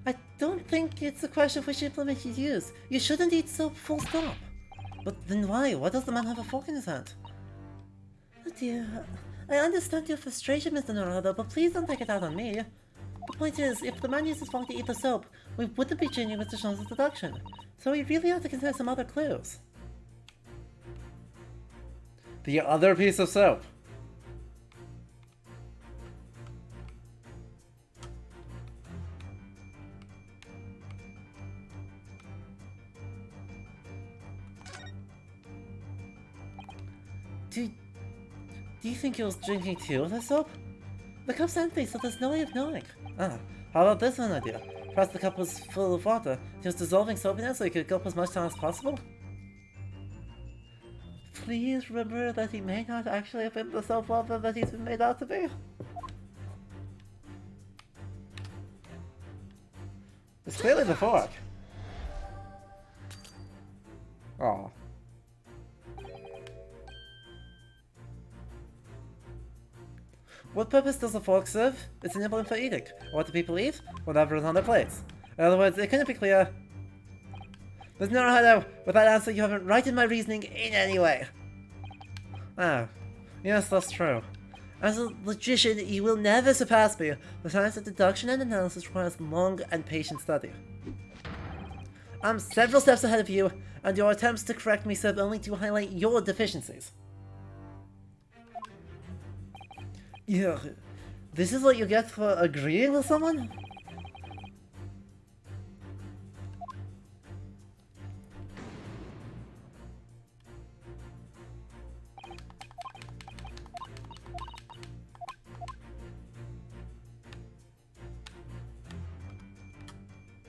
Speaker 1: I don't think it's a question of which implement you use. You shouldn't eat soap, full stop. But then why? Why does the man have a fork in his hand? Oh dear. I understand your frustration, Mr. Norado, but please don't take it out on me. The point is, if the man used his fork to eat the soap, we wouldn't be changing Mr. Sholmes' deduction. So we really have to consider some other clues. The other piece of soap. Do you think he was drinking tea with the soap? The cup's empty, so there's no way of knowing. Ah, how about this one idea? Perhaps the cup was full of water. He was dissolving soap in it so he could gulp as much time as possible? Please remember that he may not actually have been the soap water that he's been made out to be. It's clearly the fork. Aw. What purpose does a fork serve? It's an implement for eating. What do people eat? Whatever is on their plates. In other words, it couldn't be clear. There's no how. With that answer, you haven't righted my reasoning in any way. Ah, yes, that's true. As a logician, you will never surpass me. The science of deduction and analysis requires long and patient study. I'm several steps ahead of you, and your attempts to correct me serve only to highlight your deficiencies. Yeah, this is what you get for agreeing with someone?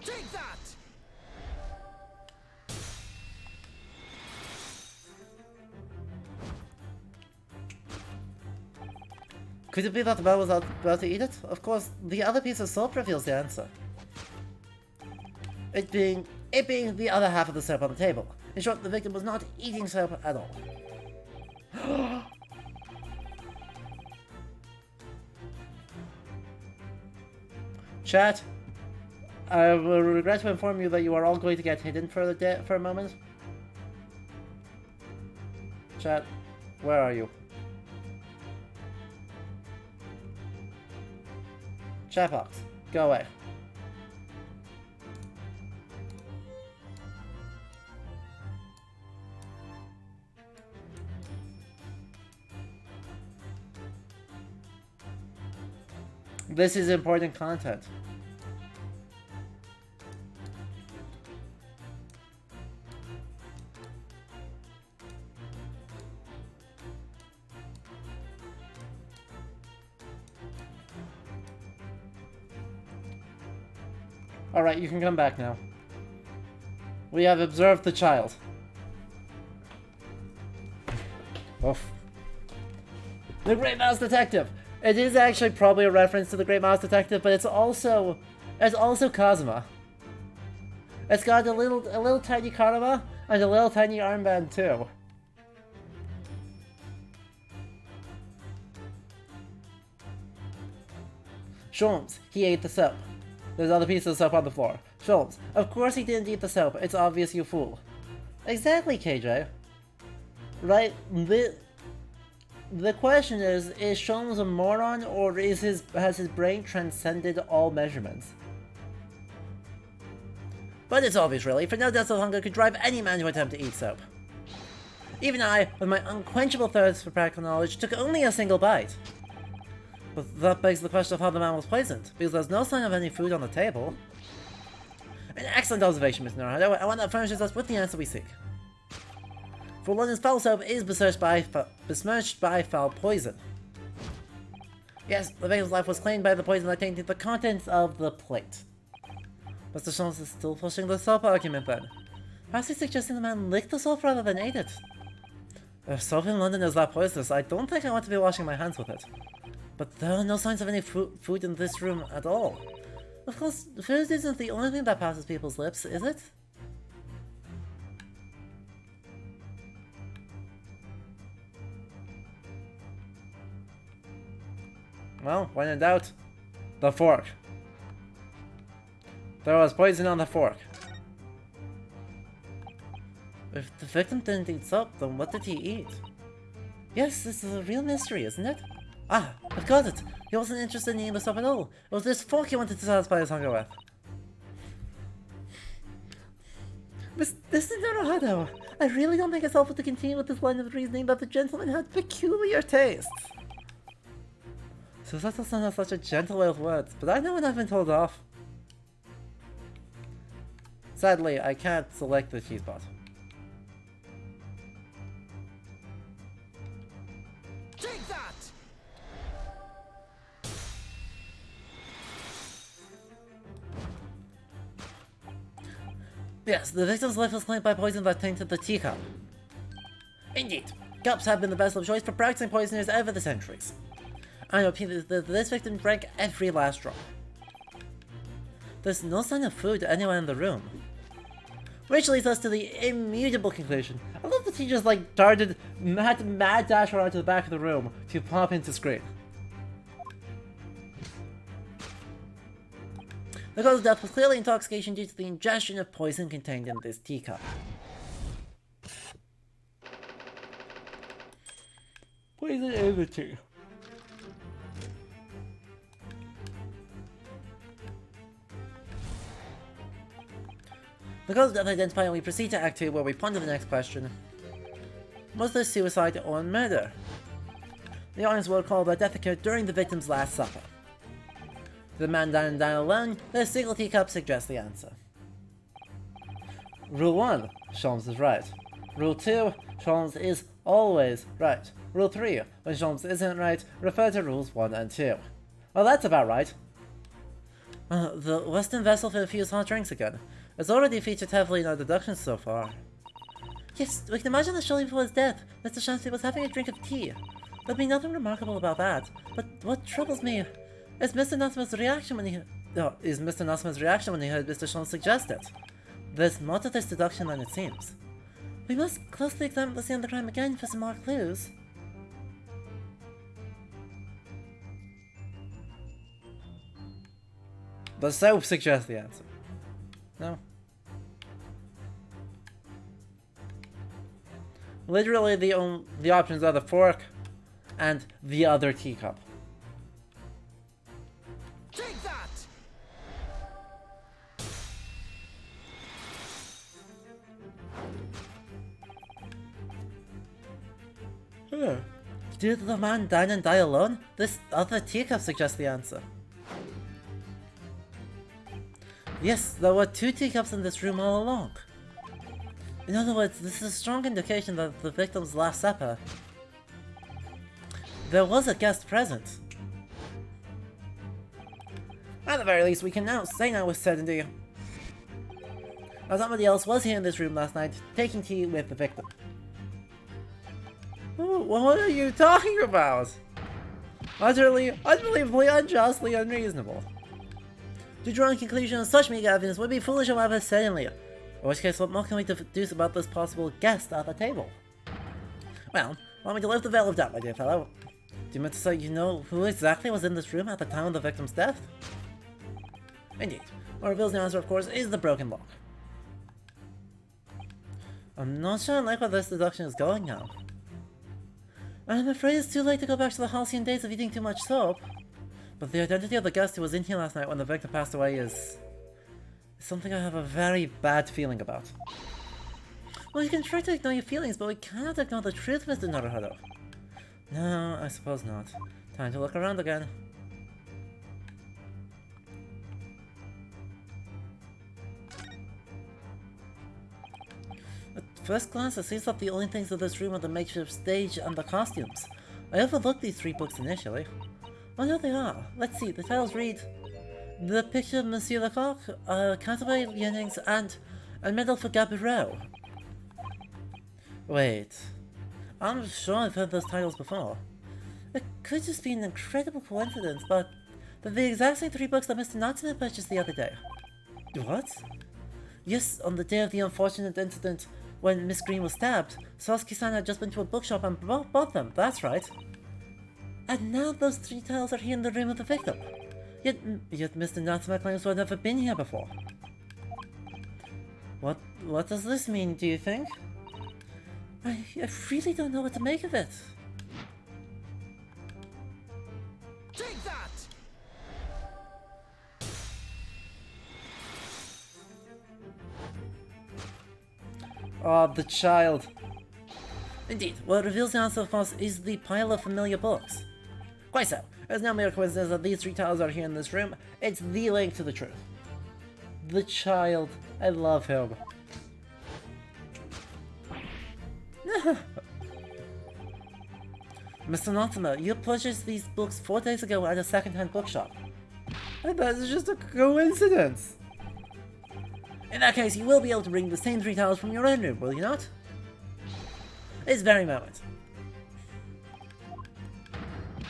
Speaker 2: Take that!
Speaker 1: Could it be that the bell was about to eat it? Of course, the other piece of soap reveals the answer. It being the other half of the soap on the table. In short, the victim was not eating soap at all. Chat, I will regret to inform you that you are all going to get hidden for a moment. Chat, where are you? Chat box, go away. This is important content. Alright, you can come back now. We have observed the child. Oof. The Great Mouse Detective! It is actually probably a reference to the Great Mouse Detective, but it's also Kazuma. It's got a little tiny Karama and a little tiny armband too. Sholmes, he ate the soap. There's other pieces of soap on the floor. Sholmes, of course he didn't eat the soap. It's obvious, you fool. Exactly, KJ. Right? The question is Sholmes a moron, or has his brain transcended all measurements? But it's obvious, really, for no death of hunger could drive any man to attempt to eat soap. Even I, with my unquenchable thirst for practical knowledge, took only a single bite. But that begs the question of how the man was poisoned, because there's no sign of any food on the table. An excellent observation, Mr. Naruto. I want that furnishes us with the answer we seek. For London's foul soap is besmirched by foul poison. Yes, the victim's life was claimed by the poison that tainted the contents of the plate. Mr. Sholmes is still pushing the soap argument then. Perhaps he's suggesting the man licked the soap rather than ate it. If soap in London is that poisonous, I don't think I want to be washing my hands with it. But there are no signs of any food in this room at all. Of course, food isn't the only thing that passes people's lips, is it? Well, when in doubt, the fork. There was poison on the fork. If the victim didn't eat soap, then what did he eat? Yes, this is a real mystery, isn't it? Ah, I've got it! He wasn't interested in eating the soap at all. It was this fork he wanted to satisfy his hunger with. Mr. Naruto, I really don't think it's helpful to continue with this line of reasoning that the gentleman had peculiar tastes. So that doesn't have such a gentle way with words, but I know when I've been told off. Sadly, I can't select the cheese bot.
Speaker 2: Take that!
Speaker 1: Yes, the victim's life was claimed by poison that tainted the teacup. Indeed, cups have been the best of choice for practicing poisoners over the centuries. I repeat that this victim drank every last drop. There's no sign of food anywhere in the room. Which leads us to the immutable conclusion. I love that he just like darted, had to mad dash around to the back of the room to pop into screen. The cause of death was clearly intoxication due to the ingestion of poison contained in this teacup. Poison in the tea. The cause of death identified, and we proceed to Act 2, where we ponder the next question. Was this suicide or murder? The audience will recall that death occurred during the victim's Last Supper. The man dine and dine alone, the single teacup suggests the answer. Rule 1. Sholmes is right. Rule 2. Sholmes is always right. Rule 3. When Sholmes isn't right, refer to rules 1 and 2. Well, that's about right. The Western vessel for the fused hot drinks again. It's already featured heavily in our deductions so far. Yes, we can imagine that shortly before his death, Mr. Shamspeare was having a drink of tea. There'd be nothing remarkable about that. But what troubles me is Mr. Nussman's reaction when he heard Mr. Sholmes suggest it. There's more to this deduction than it seems. We must closely examine the scene of the crime again for some more clues. The soap suggests the answer. No? Literally the options are the fork and the other teacup.
Speaker 2: Take that!
Speaker 1: Did the man dine and die alone? This other teacup suggests the answer. Yes, there were 2 teacups in this room all along. In other words, this is a strong indication that the victim's Last Supper, there was a guest present. At the very least, we can now say with certainty that somebody else was here in this room last night, taking tea with the victim. Ooh, what are you talking about? Utterly, unbelievably, unjustly unreasonable. To draw a conclusion on such meager evidence would be foolish, however, certainly. In which case, what more can we deduce about this possible guest at the table? Well, allow me to lift the veil of doubt, my dear fellow. Do you mean to say you know who exactly was in this room at the time of the victim's death? Indeed. What reveals the answer, of course, is the broken lock. I'm not sure I like where this deduction is going now. I'm afraid it's too late to go back to the halcyon days of eating too much soap. But the identity of the guest who was in here last night when the victim passed away is something I have a very bad feeling about. Well, you can try to ignore your feelings, but we cannot ignore the truth, Mr. Naruhodo. No, I suppose not. Time to look around again. At first glance, it seems that the only things in this room are the makeshift stage and the costumes. I overlooked these 3 books initially. Oh no, they are. Let's see, the titles read The Picture of Monsieur Lecoq, Canterbury Yearnings, and A Medal for Gabireau. Wait, I'm sure I've heard those titles before. It could just be an incredible coincidence, but they're the exact same 3 books that Mr. Natsume purchased the other day. What? Yes, on the day of the unfortunate incident when Miss Green was stabbed, Sasuke-san had just been to a bookshop and bought them, that's right. And now those 3 titles are here in the room of the victim. Yet Mr. Natsume claims to have never been here before. What does this mean, do you think? I really don't know what to make of it.
Speaker 2: Take that!
Speaker 1: Oh, the child. Indeed, what reveals the answer, of course, is the pile of familiar books. Quite so. It's no mere coincidence that these 3 titles are here in this room. It's the link to the truth. The child. I love him. Mr. Natsume, you purchased these books 4 days ago at a second-hand bookshop. I bet it's just a coincidence. In that case, you will be able to bring the same 3 tiles from your own room, will you not? This very moment.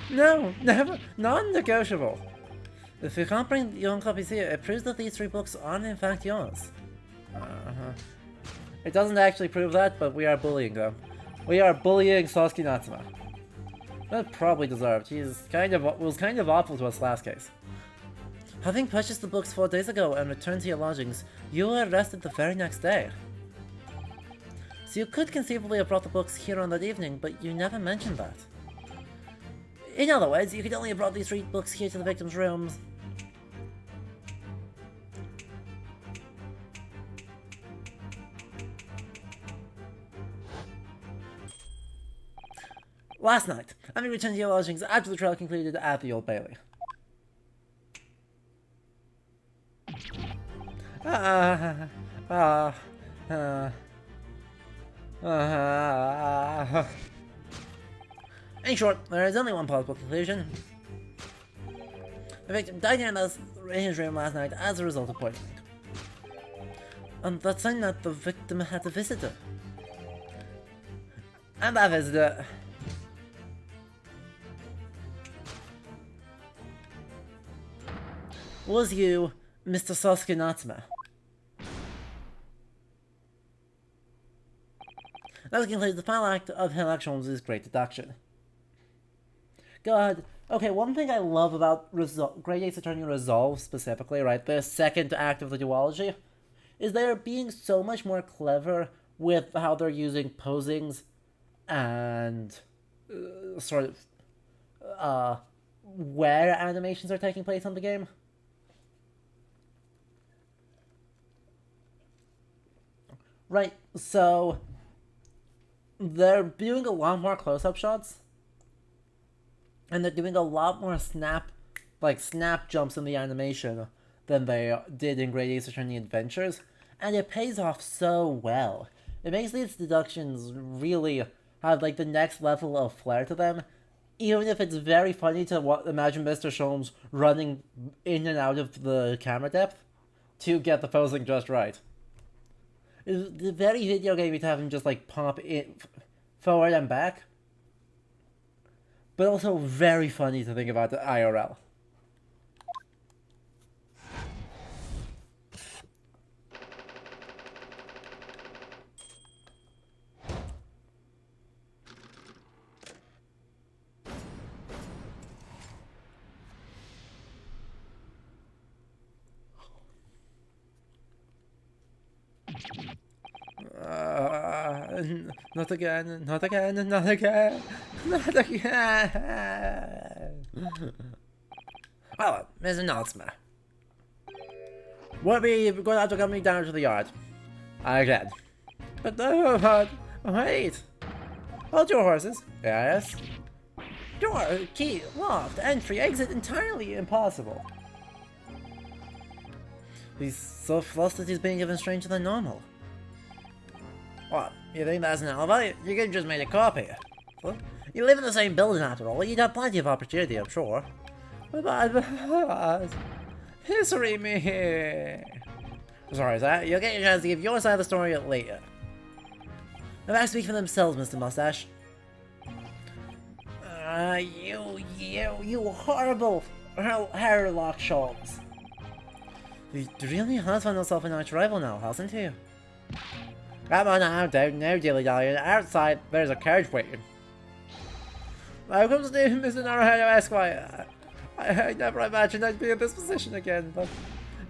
Speaker 1: No, never, non-negotiable. If you can't bring your own copies here, it proves that these 3 books aren't in fact yours. It doesn't actually prove that, but we are bullying them. We are bullying Sasuke Natsume. That probably deserved. He was kind of awful to us last case. Having purchased the books 4 days ago and returned to your lodgings, you were arrested the very next day. So you could conceivably have brought the books here on that evening, but you never mentioned that. In other words, you could only have brought these 3 books here to the victims' rooms. Last night, having returned to your lodgings after the trial concluded at the Old Bailey. In short, there is only one possible conclusion. The victim died in his room last night as a result of poisoning. And that same night, the victim had a visitor. And that visitor... was you, Mr. Sasuke Natsume. That concludes the final act of Sherlock Holmes' Great Deduction. God, okay, one thing I love about Great Ace Attorney Resolve specifically, right, the second act of the duology, is they're being so much more clever with how they're using posings and sort of where animations are taking place on the game. Right, so they're doing a lot more close-up shots, and they're doing a lot more snap jumps in the animation than they did in Great Ace Attorney Adventures, and it pays off so well. It makes these deductions really have like the next level of flair to them, even if it's very funny to imagine Mr. Sholmes running in and out of the camera depth to get the posing just right. It's very video gamey to have him just like pop in forward and back, but also very funny to think about the IRL. Not again, not again, not again, not again. Well, Mr. Natsume, we'll be going to have to come me down to the yard. Again. But no, wait. Hold your horses. Yes. Door, key, locked, entry, exit entirely impossible. He's so flustered he's being even stranger than normal. What, you think that's an alibi? You could just made a copy. What? You live in the same building after all, you'd have plenty of opportunity, I'm sure. But history me. Sorry, sir, you'll get your chance to give your side of the story later. The facts speak for themselves, Mr. Mustache. You horrible Sherlock Holmes. He really has found himself an arch rival now, hasn't he? Come on now, no dilly-dally. Outside, there's a carriage waiting. Welcome to Mr. Naruto Esquire. I never imagined I'd be in this position again, but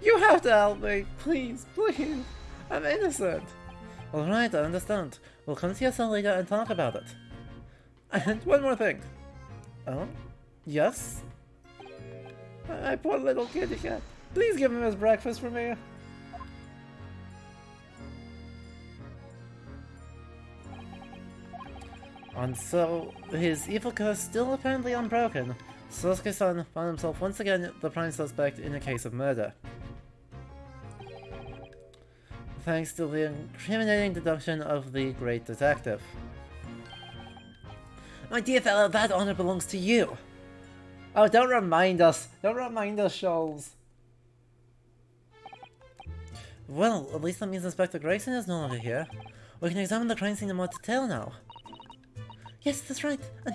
Speaker 1: you have to help me. Please, please. I'm innocent. Alright, I understand. We'll come to your cell later and talk about it. And one more thing. Oh? Yes? My poor little kitty cat. Please give him his breakfast for me. And so, his evil curse still apparently unbroken, Sasuke-san found himself once again the prime suspect in a case of murder. Thanks to the incriminating deduction of the great detective. My dear fellow, that honor belongs to you! Oh, don't remind us, Shoals! Well, at least that means Inspector Grayson is no longer here. We can examine the crime scene in more detail now. Yes, that's right. And,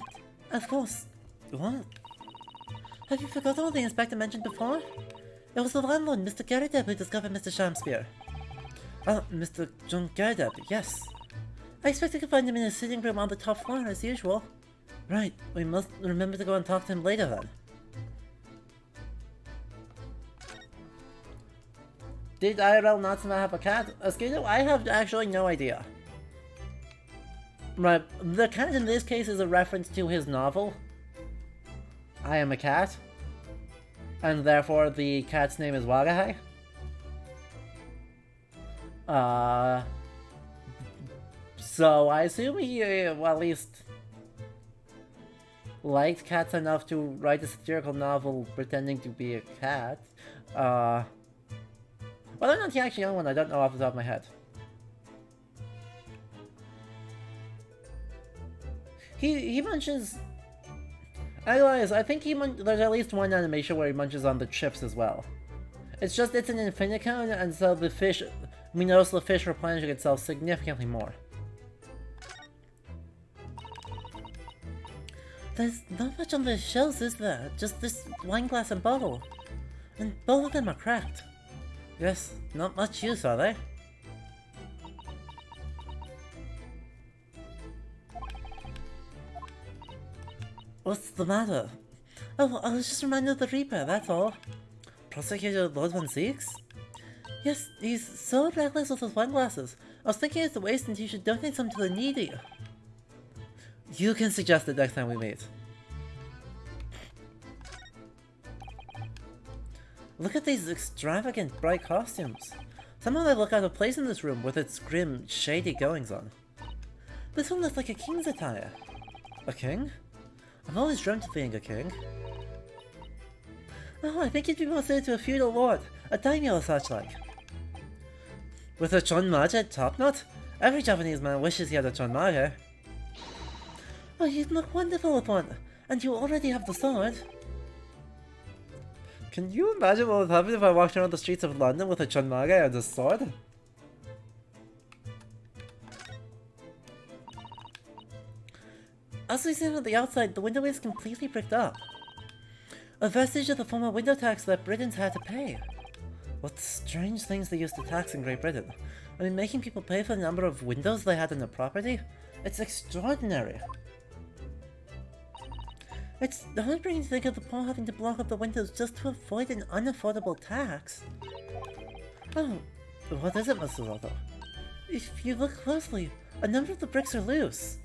Speaker 1: of course... What? Have you forgotten what the inspector mentioned before? It was the landlord, Mr. Garrideb, who discovered Mr. Shamspeare. Oh, Mr. John Garrideb, yes. I expect I can find him in his sitting room on the top floor, as usual. Right, we must remember to go and talk to him later then. Did IRL Natsuma have a cat? Askedo, I have actually no idea. Right, the cat in this case is a reference to his novel, I Am a Cat, and therefore the cat's name is Wagahai. So I assume he, well, at least liked cats enough to write a satirical novel pretending to be a cat. Whether or not he actually owned one, I don't know off the top of my head. He munches... Anyways, I think there's at least one animation where he munches on the chips as well. It's just, it's an Infinicone, and so the fish... We notice the fish replenishing itself significantly more. There's not much on the shelves, is there? Just this wine glass and bottle. And both of them are cracked. Yes, not much use, are they? What's the matter? Oh, I was just reminded of the Reaper, that's all. Prosecutor Lord Van Zeeks? Yes, he's so reckless with his wine glasses. I was thinking it's a waste and he should donate some to the needy. You can suggest it next time we meet. Look at these extravagant, bright costumes. Somehow they look out of place in this room with its grim, shady goings-on. This one looks like a king's attire. A king? I've always dreamt of being a king. Oh, I think you'd be more suited to a feudal lord, a daimyo or such like. With a chonmage top knot? Every Japanese man wishes he had a chonmage. Oh, you'd look wonderful with one, and you already have the sword. Can you imagine what would happen if I walked around the streets of London with a chonmage and a sword? As we see on the outside, the window is completely bricked up. A vestige of the former window tax that Britons had to pay. What strange things they used to tax in Great Britain. I mean, making people pay for the number of windows they had in their property? It's extraordinary. It's heartbreaking to think of the poor having to block up the windows just to avoid an unaffordable tax. Oh, what is it, Mr. Otto? If you look closely, a number of the bricks are loose.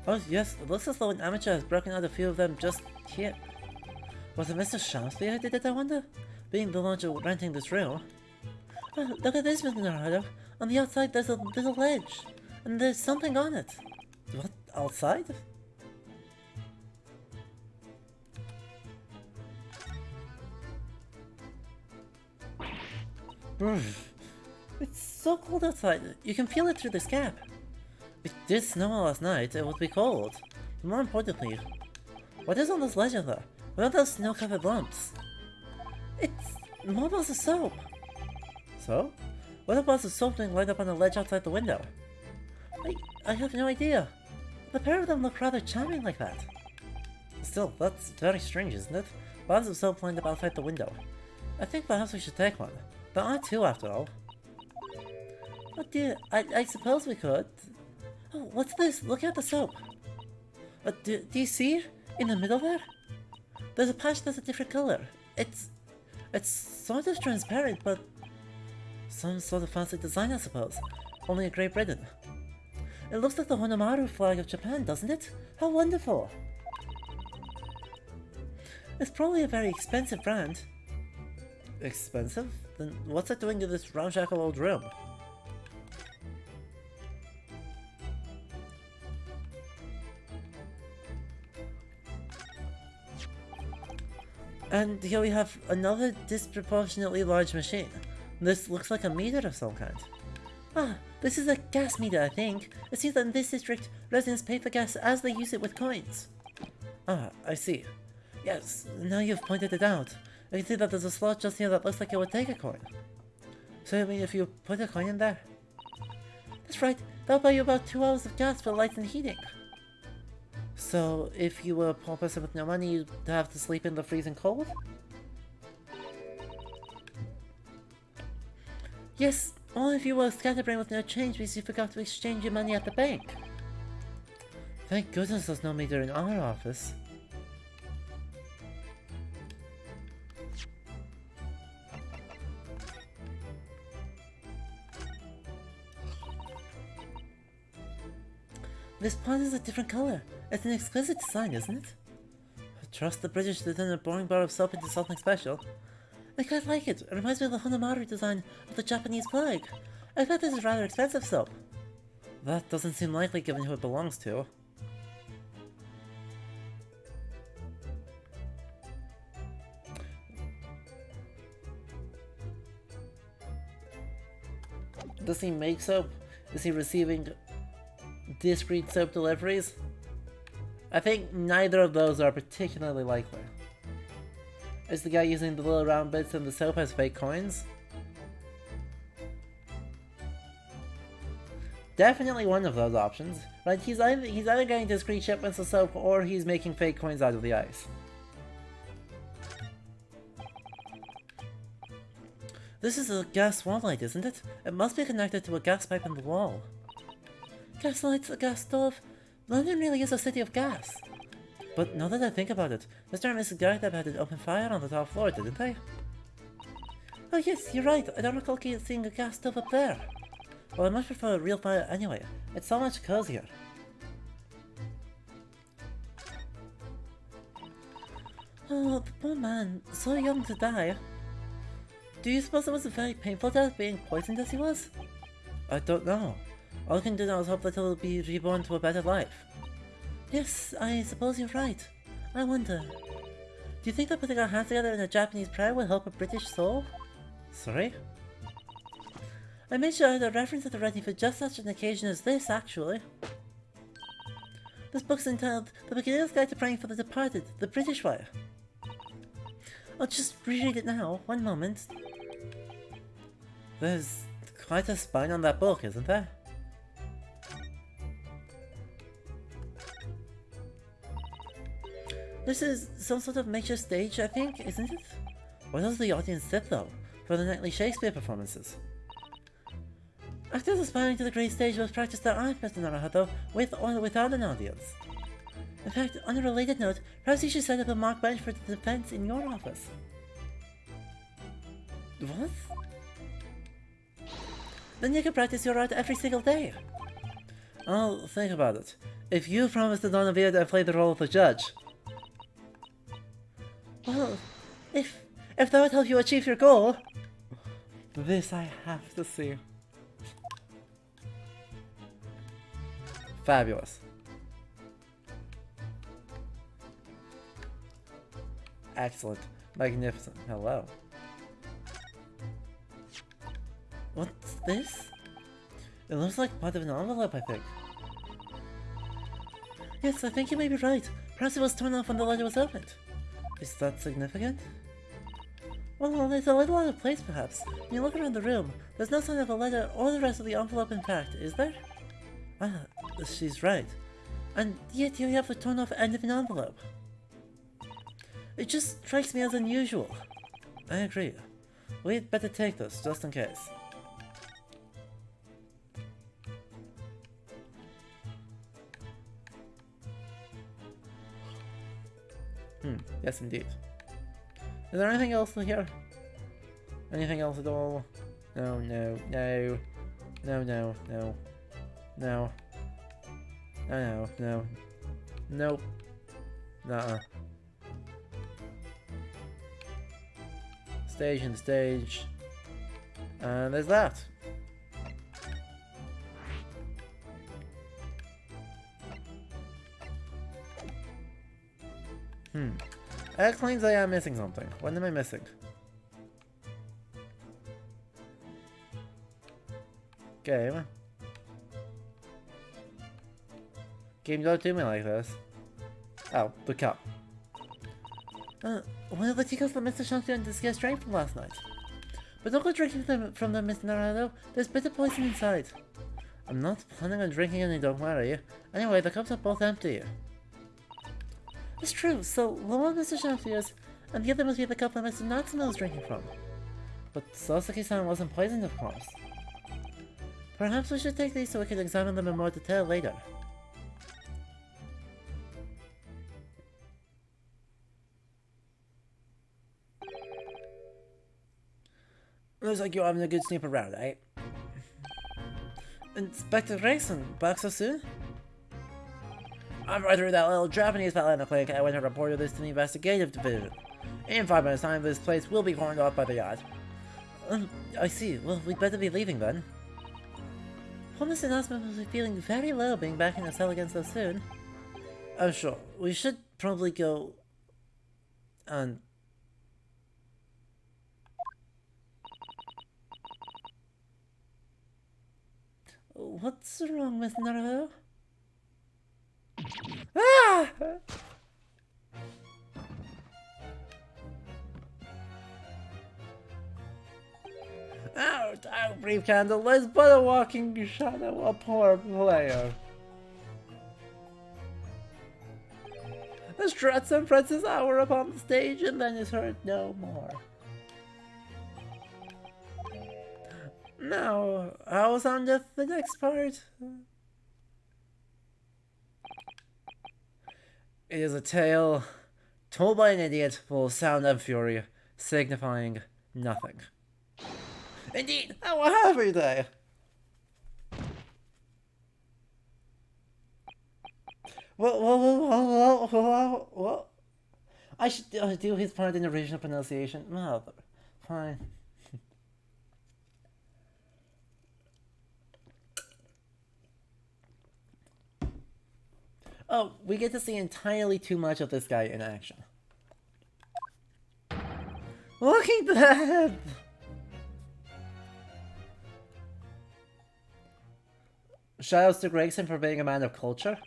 Speaker 1: Oh yes, it looks as though an amateur has broken out a few of them just here. Was it Mr. Shamspeare who did it, I wonder? Being the launcher renting this room. Oh, look at this, Mr. Naruto. On the outside there's a little ledge. And there's something on it. What? Outside? It's so cold outside. You can feel it through this gap. It did snow last night. It would be cold. But more importantly, what is on this ledge of there? What are those snow-covered lumps? It's more balls of soap. Soap? What are balls of soap doing right up on the ledge outside the window? I have no idea. The pair of them look rather charming like that. Still, that's very strange, isn't it? Balls of soap lined up outside the window. I think perhaps we should take one. There are two, after all. Oh dear, I suppose we could. Oh, what's this? Look at the soap. Do you see? In the middle there? There's a patch that's a different color. It's sort of transparent, but some sort of fancy design, I suppose. Only in Great Britain. It looks like the Honomaru flag of Japan, doesn't it? How wonderful! It's probably a very expensive brand. Expensive? Then what's it doing to this ramshackle old room? And here we have another disproportionately large machine. This looks like a meter of some kind. Ah, this is a gas meter, I think. It seems that in this district, residents pay for gas as they use it with coins. Ah, I see. Yes, now you've pointed it out. I can see that there's a slot just here that looks like it would take a coin. So you mean if you put a coin in there? That's right, that'll buy you about 2 hours of gas for lights and heating. So, if you were a poor person with no money, you'd have to sleep in the freezing cold? Yes, or if you were a scatterbrain with no change because you forgot to exchange your money at the bank. Thank goodness there's no meter in our office. This pot is a different color. It's an exquisite design, isn't it? I trust the British to turn a boring bar of soap into something special. I quite like it. It reminds me of the Hanamaru design of the Japanese flag. I bet this is rather expensive soap. That doesn't seem likely given who it belongs to. Does he make soap? Is he receiving discreet soap deliveries? I think neither of those are particularly likely. Is the guy using the little round bits in the soap as fake coins? Definitely one of those options. Right, he's either getting discreet shipments of soap or he's making fake coins out of the ice. This is a gas wall light, isn't it? It must be connected to a gas pipe in the wall. Gas lights, a gas stove. London really is a city of gas. But now that I think about it, Mr. and Mrs. Garthab had an open fire on the top floor, didn't they? Oh yes, you're right. I don't recall seeing a gas stove up there. Well, I much prefer a real fire anyway. It's so much cozier. Oh, the poor man. So young to die. Do you suppose it was a very painful death, being poisoned as he was? I don't know. All I can do now is hope that he'll be reborn to a better life. Yes, I suppose you're right. I wonder. Do you think that putting our hands together in a Japanese prayer will help a British soul? Sorry? I made sure I had a reference at the ready for just such an occasion as this, actually. This book's entitled The Beginner's Guide to Praying for the Departed, the British Way. I'll just reread it now, one moment. There's quite a spine on that book, isn't there? This is some sort of makeshift stage, I think, isn't it? Where does the audience sit, though, for the nightly Shakespeare performances? Actors aspiring to the great stage must practice their art, Mr. Naraha, though, with or without an audience. In fact, on a related note, perhaps you should set up a mock bench for the defense in your office. What? Then you can practice your art every single day. I'll think about it. If you promise to Don Avia to play the role of the judge. Well, if that would help you achieve your goal. This I have to see. Fabulous. Excellent. Magnificent. Hello. What's this? It looks like part of an envelope, I think. Yes, I think you may be right. Perhaps it was torn off when the letter was opened. Is that significant? Well, it's a little out of place, perhaps. When you look around the room, there's no sign of a letter or the rest of the envelope intact, is there? Ah, she's right. And yet here you have the torn off end of an envelope. It just strikes me as unusual. I agree. We'd better take this, just in case. Yes indeed. Is there anything else in here? Anything else at all? No, no, no. No, no, no. No. No, no, no. Nope. Nuh-uh. Stage and stage. And there's that. That claims I am missing something. What am I missing? Game. Game, don't do me like this. Oh, the cup. One of the teacups that Mr. Shamspeare and this guest drank from last night. But don't go drinking from them, Mr. Naruto. There's bitter poison inside. I'm not planning on drinking any, don't worry. Anyway, the cups are both empty. It's true, so one of Mr. Shampspeare's, and the other must be the cup that Mr. Natsume was drinking from. But Sasaki-san wasn't poisoned, of course. Perhaps we should take these so we can examine them in more detail later. Looks like you're having a good snoop around, eh? Inspector Grayson, back so soon? I'm right through that little Japanese fella in the clinic. I went to report this to the investigative division. In 5 minutes time, this place will be cordoned off by the yard. I see. Well, we'd better be leaving then. Poor Mr. Natsume must be feeling very low being back in the cell again so soon. I'm sure. We should probably go... and... What's wrong with Naruto? Ah! Out, out, brief candle, let's but a walking shadow, a poor player. The struts and frets his hour upon the stage and then is heard no more. Now, how soundeth the next part? It is a tale told by an idiot full of sound and fury, signifying nothing. Indeed, how happy day! What? I should do his part in original pronunciation. Mother. Fine. Oh, we get to see entirely too much of this guy in action. Looking bad! Shoutouts to Gregson for being a man of culture.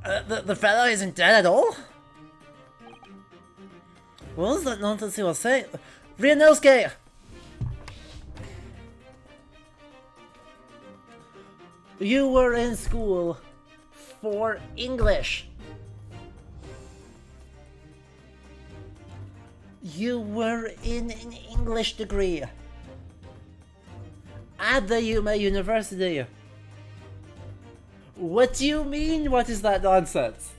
Speaker 1: The fellow isn't dead at all? What was that nonsense he was saying? Ryunosuke! You were in school for English. You were in an English degree at the Yume University. What do you mean? What is that nonsense?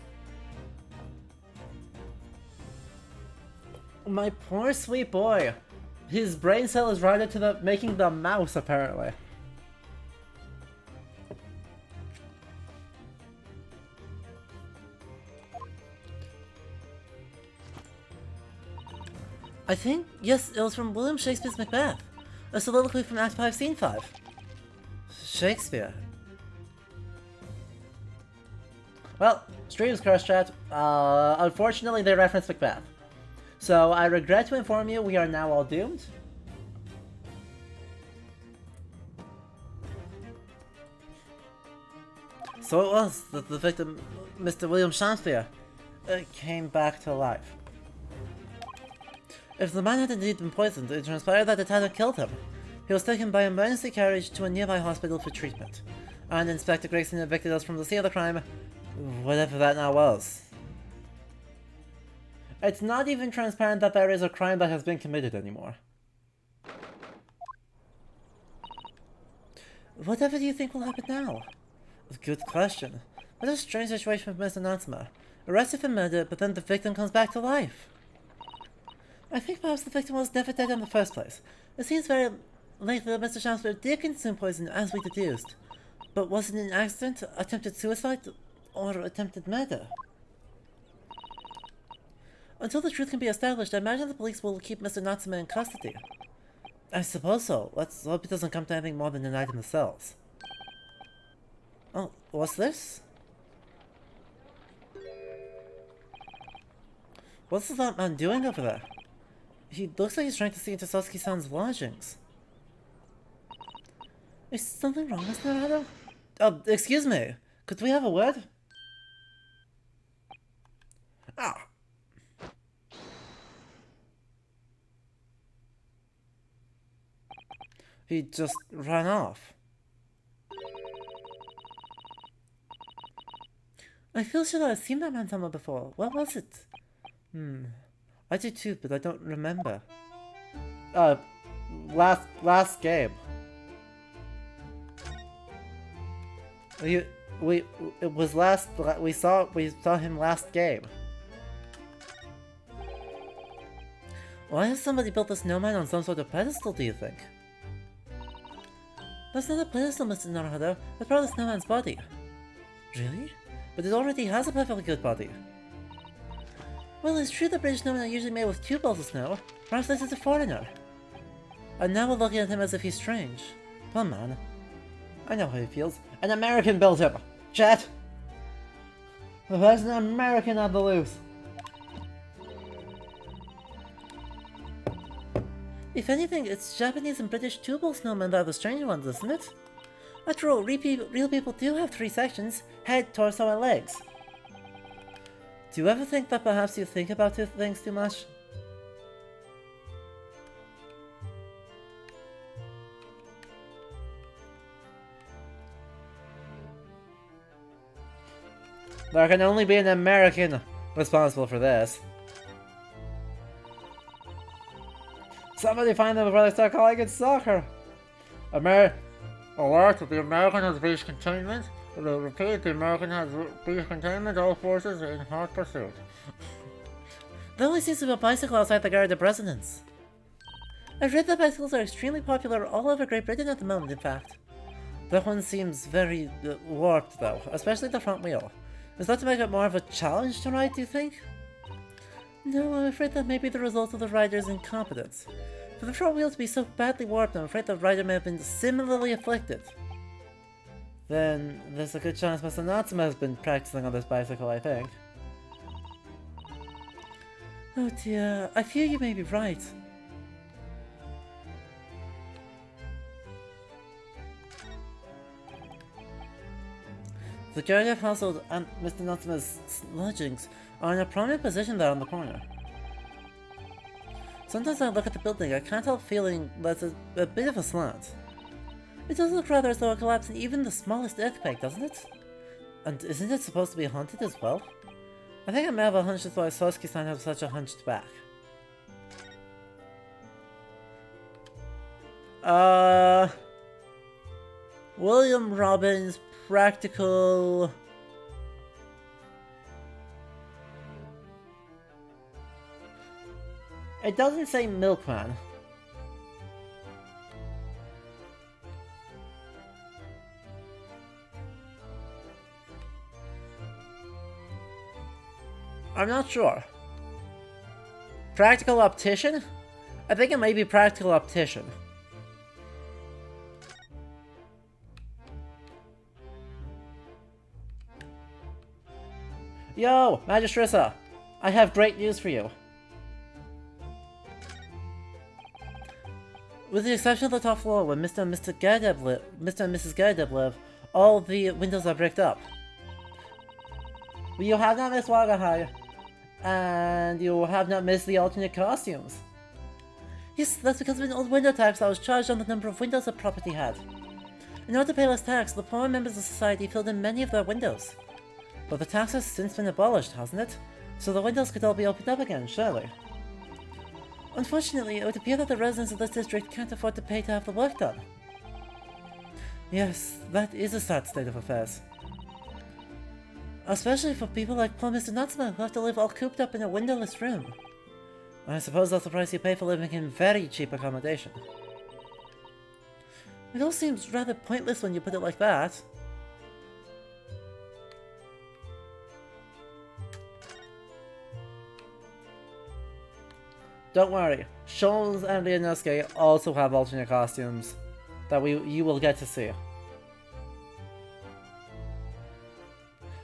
Speaker 1: My poor sweet boy. His brain cell is routed to making the mouse, apparently. I think, yes, it was from William Shakespeare's Macbeth. A soliloquy from Act 5, Scene 5. Shakespeare. Well, streams cursed, chat. Unfortunately, they reference Macbeth. So, I regret to inform you, we are now all doomed. So it was that the victim, Mr. William Shamspeare, came back to life. If the man had indeed been poisoned, it transpired that it hadn't killed him. He was taken by emergency carriage to a nearby hospital for treatment, and Inspector Gregson evicted us from the scene of the crime, whatever that now was. It's not even transparent that there is a crime that has been committed anymore. Whatever do you think will happen now? Good question. What a strange situation with Mr. Natsume. Arrested for murder, but then the victim comes back to life. I think perhaps the victim was never dead in the first place. It seems very likely that Mr. Shamspeare did consume poison as we deduced. But was it an accident, attempted suicide, or attempted murder? Until the truth can be established, I imagine the police will keep Mr. Natsume in custody. I suppose so. Let's hope it doesn't come to anything more than a night in the cells. Oh, what's this? What's that man doing over there? He looks like he's trying to see into Sasuke-san's lodgings. Is something wrong, Mr. Naruto? Excuse me. Could we have a word? Ah. He just ran off. I feel sure I've seen that man somewhere before. Where was it? I do too, but I don't remember. Last game. We saw him last game. Why has somebody built the snowman on some sort of pedestal, do you think? That's not a pedestal, Mr. Naruhodo. That's part of the snowman's body. Really? But it already has a perfectly good body. Well, it's true that British snowmen are usually made with 2 balls of snow. Perhaps this is a foreigner. And now we're looking at him as if he's strange. Come on. I know how he feels. An American built him! Chat! There's an American on the loose! If anything, it's Japanese and British 2-ball snowmen that are the strange ones, isn't it? After all, real people do have 3 sections: head, torso, and legs. Do you ever think that perhaps you think about things too much? There can only be an American responsible for this. Somebody find them before they start calling it soccer! Alert, the American has reached containment. Repeat, the American has reached containment, all forces in hot pursuit. There only seems to be a bicycle outside the Garden of Residence. I've read that bicycles are extremely popular all over Great Britain at the moment, in fact. That one seems very warped though, especially the front wheel. Is that to make it more of a challenge to ride, do you think? No, I'm afraid that may be the result of the rider's incompetence. For the front wheel to be so badly warped, I'm afraid the rider may have been similarly afflicted. Then, there's a good chance Mr. Natsume has been practicing on this bicycle, I think. Oh dear, I fear you may be right. The Gurdjieff household and Mr. Natsume's lodgings are in a prominent position there on the corner. Sometimes when I look at the building, I can't help feeling that it's a bit of a slant. It does look rather as though it collapsed in even the smallest earthquake, doesn't it? And isn't it supposed to be haunted as well? I think I may have a hunch that's why Sosuke-san has such a hunched back. William Robbins, practical... It doesn't say milkman. I'm not sure. Practical optician? I think it might be practical optician. Yo, Magistressa! I have great news for you. With the exception of the top floor where Mr. and Mrs. Gerdeb live, all the windows are bricked up. You have not missed Wagahai, and you have not missed the alternate costumes. Yes, that's because of an old window tax that was charged on the number of windows a property had. In order to pay less tax, the poorer members of society filled in many of their windows. But the tax has since been abolished, hasn't it? So the windows could all be opened up again, surely. Unfortunately, it would appear that the residents of this district can't afford to pay to have the work done. Yes, that is a sad state of affairs. Especially for people like poor Mr. Natsume who have to live all cooped up in a windowless room. I suppose that's the price you pay for living in very cheap accommodation. It all seems rather pointless when you put it like that. Don't worry, Shones and Ryunosuke also have alternate costumes that you will get to see.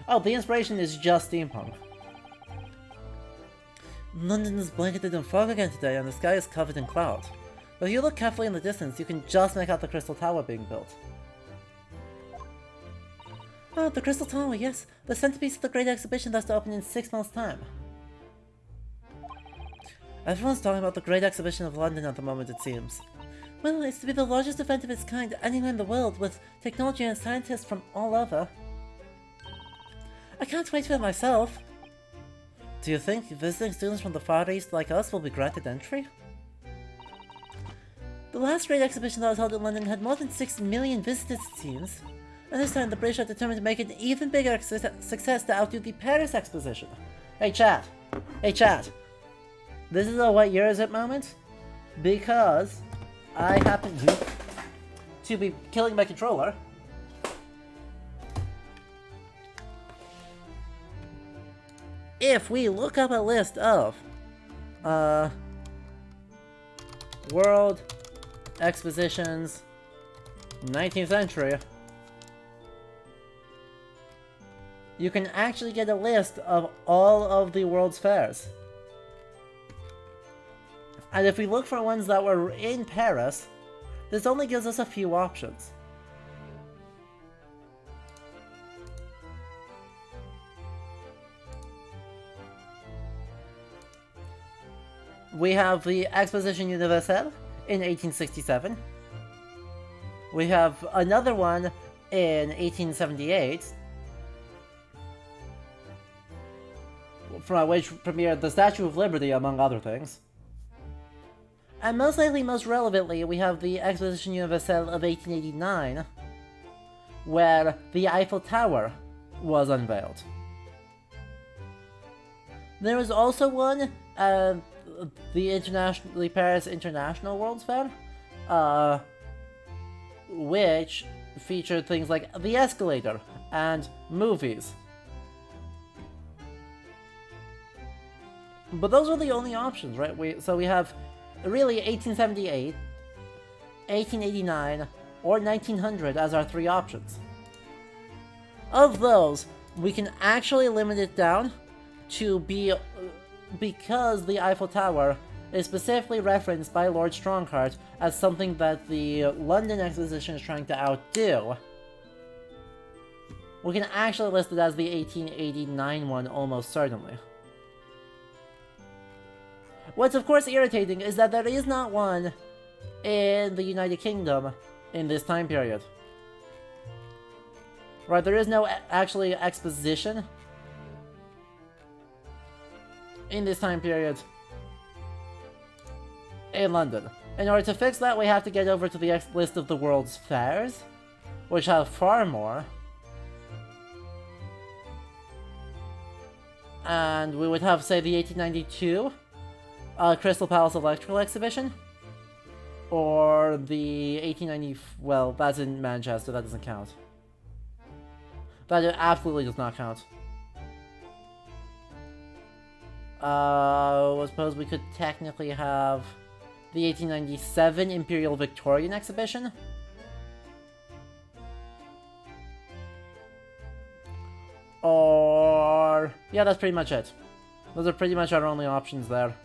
Speaker 1: Oh, the inspiration is just steampunk. London is blanketed in fog again today and the sky is covered in cloud. But if you look carefully in the distance, you can just make out the Crystal Tower being built. Oh, the Crystal Tower, yes. The centerpiece of the great exhibition that's to open in 6 months' time. Everyone's talking about the Great Exhibition of London at the moment, it seems. Well, it's to be the largest event of its kind anywhere in the world, with technology and scientists from all over. I can't wait for it myself. Do you think visiting students from the Far East like us will be granted entry? The last great exhibition that was held in London had more than 6 million visitors, it seems. And this time the British are determined to make it an even bigger success to outdo the Paris exposition. Hey chat! Hey chat! This is a what year is it moment? Because I happen to be killing my controller. If we look up a list of world expositions 19th century, you can actually get a list of all of the world's fairs. And if we look for ones that were in Paris, this only gives us a few options. We have the Exposition Universelle in 1867. We have another one in 1878, from which premiered the Statue of Liberty, among other things. And most likely, most relevantly, we have the Exposition Universelle of 1889, where the Eiffel Tower was unveiled. There was also one, the Paris International World's Fair, which featured things like the escalator and movies. But those are the only options, right? So we have really 1878, 1889, or 1900 as our three options. Of those, we can actually limit it down to be, because the Eiffel Tower is specifically referenced by Lord Strongheart as something that the London Exposition is trying to outdo. We can actually list it as the 1889 one almost certainly. What's of course irritating is that there is not one in the United Kingdom in this time period. Right, there is no actually exposition in this time period in London. In order to fix that, we have to get over to the list of the world's fairs, which have far more. And we would have, say, the 1892 Crystal Palace Electrical Exhibition, or the 1890, well, that's in Manchester, that doesn't count. That absolutely does not count. I suppose we could technically have the 1897 Imperial Victorian Exhibition. Or... yeah, that's pretty much it. Those are pretty much our only options there.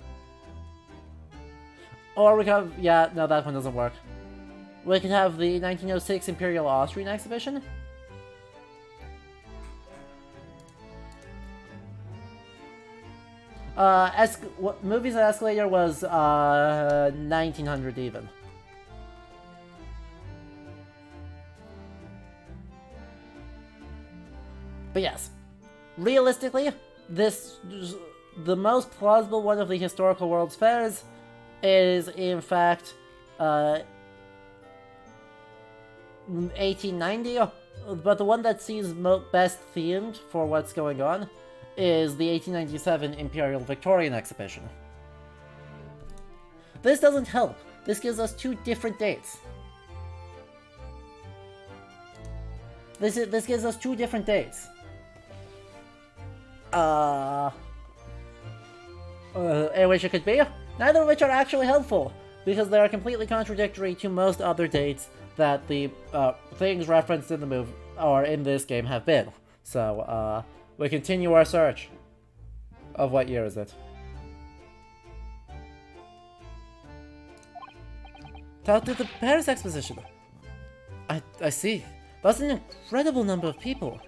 Speaker 1: Or we could have... yeah, no, that one doesn't work. We could have the 1906 Imperial Austrian Exhibition. Movies at Escalator was 1900 even. But yes, realistically, the most plausible one of the historical World's Fairs is in fact 1890, but the one that seems best themed for what's going on is the 1897 Imperial Victorian Exhibition. This doesn't help. This gives us two different dates. This gives us two different dates. In which it could be, neither of which are actually helpful, because they are completely contradictory to most other dates that the things referenced in the movie or in this game have been. So, we continue our search of what year is it. Out to the Paris Exposition. I see. That's an incredible number of people.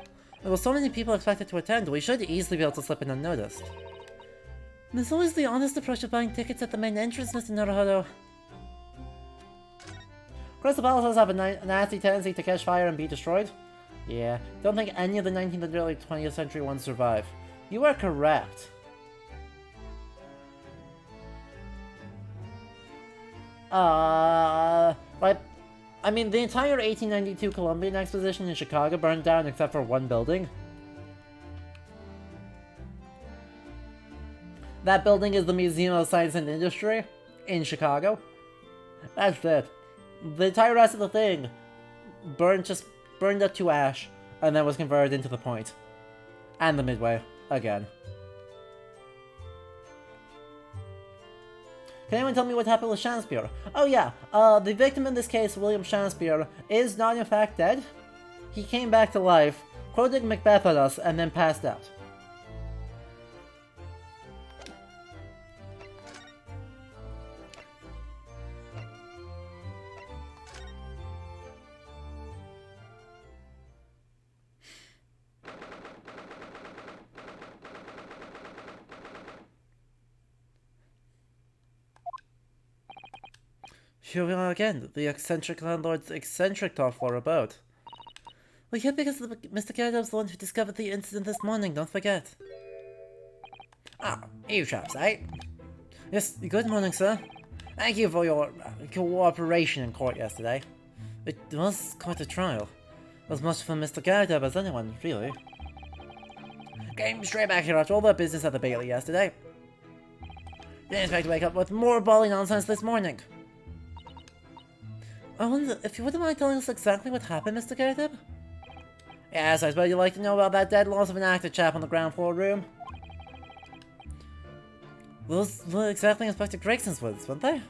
Speaker 1: There were so many people expected to attend, we should easily be able to slip in unnoticed. There's always the honest approach of buying tickets at the main entrance, Mr. Naruhodo. Crystal palaces have a nasty tendency to catch fire and be destroyed. Yeah, don't think any of the 19th and early 20th century ones survive. You are correct. Right. I mean, the entire 1892 Columbian Exposition in Chicago burned down except for one building. That building is the Museum of Science and Industry in Chicago. That's it. The entire rest of the thing burned up to ash and then was converted into the Point. And the Midway, again. Can anyone tell me what happened with Shamspeare? Oh yeah, the victim in this case, William Shamspeare, is not in fact dead. He came back to life, quoted Macbeth at us, and then passed out. Here we are again, the eccentric landlord's eccentric top floor abode. We're here because Mr. Garrett's the one who discovered the incident this morning, don't forget. Ah, you chaps, eh? Yes, good morning, sir. Thank you for your cooperation in court yesterday. It was quite a trial. As much for Mr. Garrett as anyone, really. Came straight back here after all that business at the Bailey yesterday. Didn't expect to wake up with more bally nonsense this morning. I wonder if you wouldn't mind telling us exactly what happened, Mr. Garrett? Yes, I suppose you'd like to know about that dead loss of an actor chap on the ground floor room. Those were exactly Inspector Gregson's words, weren't they?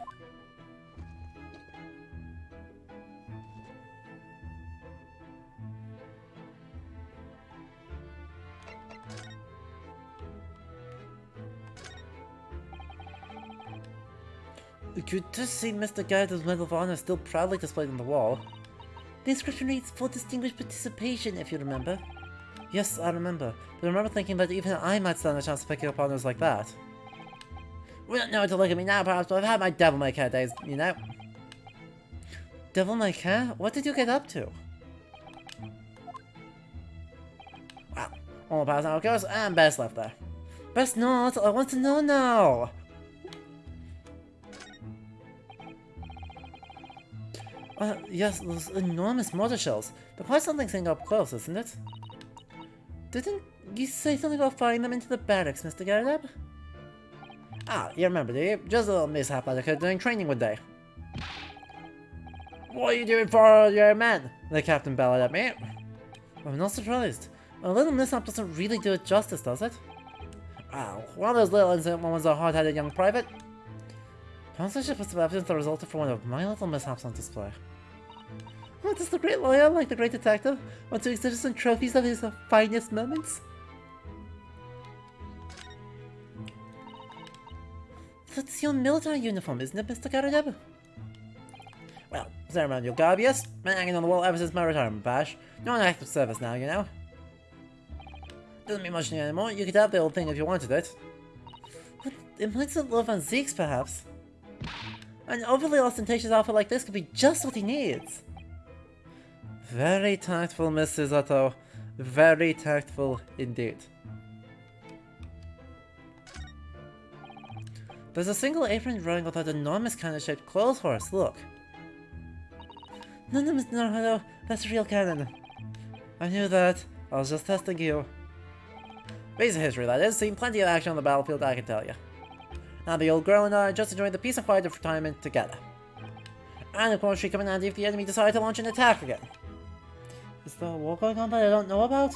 Speaker 1: Good to see Mr. Garrett's Medal of Honor still proudly displayed on the wall. The inscription reads for distinguished participation, if you remember. Yes, I remember. But I remember thinking that even I might stand a chance to pick up honors like that. We don't know to look at me now, perhaps, but I've had my devil-may-care days, you know. Devil-may-care? What did you get up to? Well, all the past now, of course, and best left there. Best not, I want to know now! Yes, those enormous mortar shells. They're quite something seeing up close, isn't it? Didn't you say something about firing them into the barracks, Mr. Garrett? Ah, you remember, do you? Just a little mishap that occurred during training one day. What are you doing for your men? The captain bellowed at me. I'm not surprised. A little mishap doesn't really do it justice, does it? Wow, one of those little incident moments a hard-headed young private. Sponsorship was evidence that resulted from one of my little mishaps on display. Oh, does the great lawyer, like the great detective, want to exhibit some trophies of his finest moments? That's your military uniform, isn't it, Mr. Garrett? Well, ceremonial garb, yes. Been hanging on the wall ever since my retirement bash. No one active service now, you know. Doesn't mean much to you anymore. You could have the old thing if you wanted it. But it might set low on Zeke's, perhaps. An overly ostentatious outfit like this could be just what he needs. Very tactful, Mrs. Otto. Very tactful indeed. There's a single apron drawing with that enormous cannon-shaped clothes horse, look. No, Mr. Naruto, that's a real cannon. I knew that. I was just testing you. Recent history, that is. Seen plenty of action on the battlefield, I can tell you. Now the old girl and I are just enjoying the peace and quiet of retirement together. And of course, she come in handy if the enemy decide to launch an attack again. Is there a war going on that I don't know about?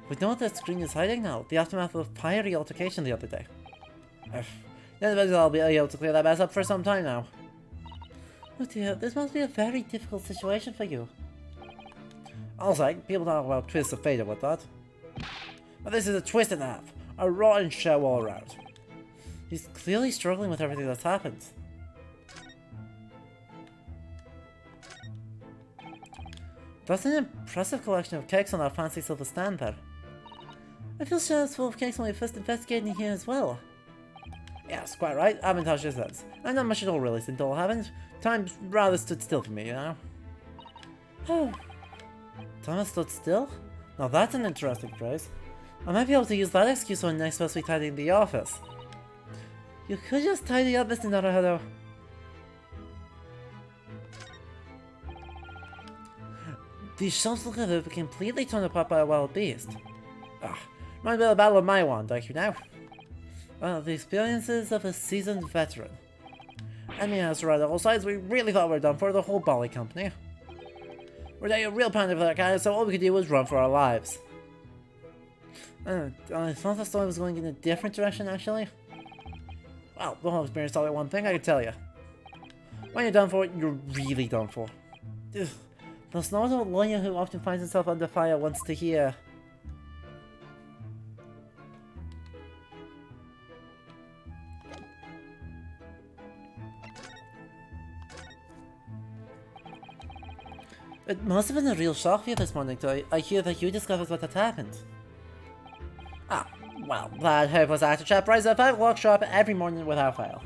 Speaker 1: We know what that screen is hiding now, the aftermath of a fiery altercation the other day. Then I'll be able to clear that mess up for some time now. Oh dear, this must be a very difficult situation for you. Also, people talk about twists of fate and whatnot. But this is a twist and a half. A rotten show all around. He's clearly struggling with everything that's happened. That's an impressive collection of cakes on that fancy silver stand there. I feel sure it's full of cakes when we first investigated in here as well. Yes, quite right. I haven't touched it since. And not much at all really since it all happened. Time rather stood still for me, you know? Oh. Time has stood still? Now that's an interesting phrase. I might be able to use that excuse when next supposed to be tidying the office. You could just tidy up, Mr. Naruhodo. These shelves look as if they've completely torn apart by a wild beast. Ah, reminds me of the Battle of Maiwan, don't you know? Well, the experiences of a seasoned veteran. I mean, as for all sides, we really thought we were done for the whole Bali company. We're taking a real panic for that guy, so all we could do was run for our lives. I thought the story was going in a different direction, actually. Well, the whole experience taught me one thing, I can tell you. When you're done for, you're really done for. Ugh. The snort old lawyer who often finds himself under fire wants to hear. It must have been a real shock for you this morning to I hear that you discovered what had happened. Ah, well, that hopeless actor chap rises at 5 o'clock sharp every morning without fail.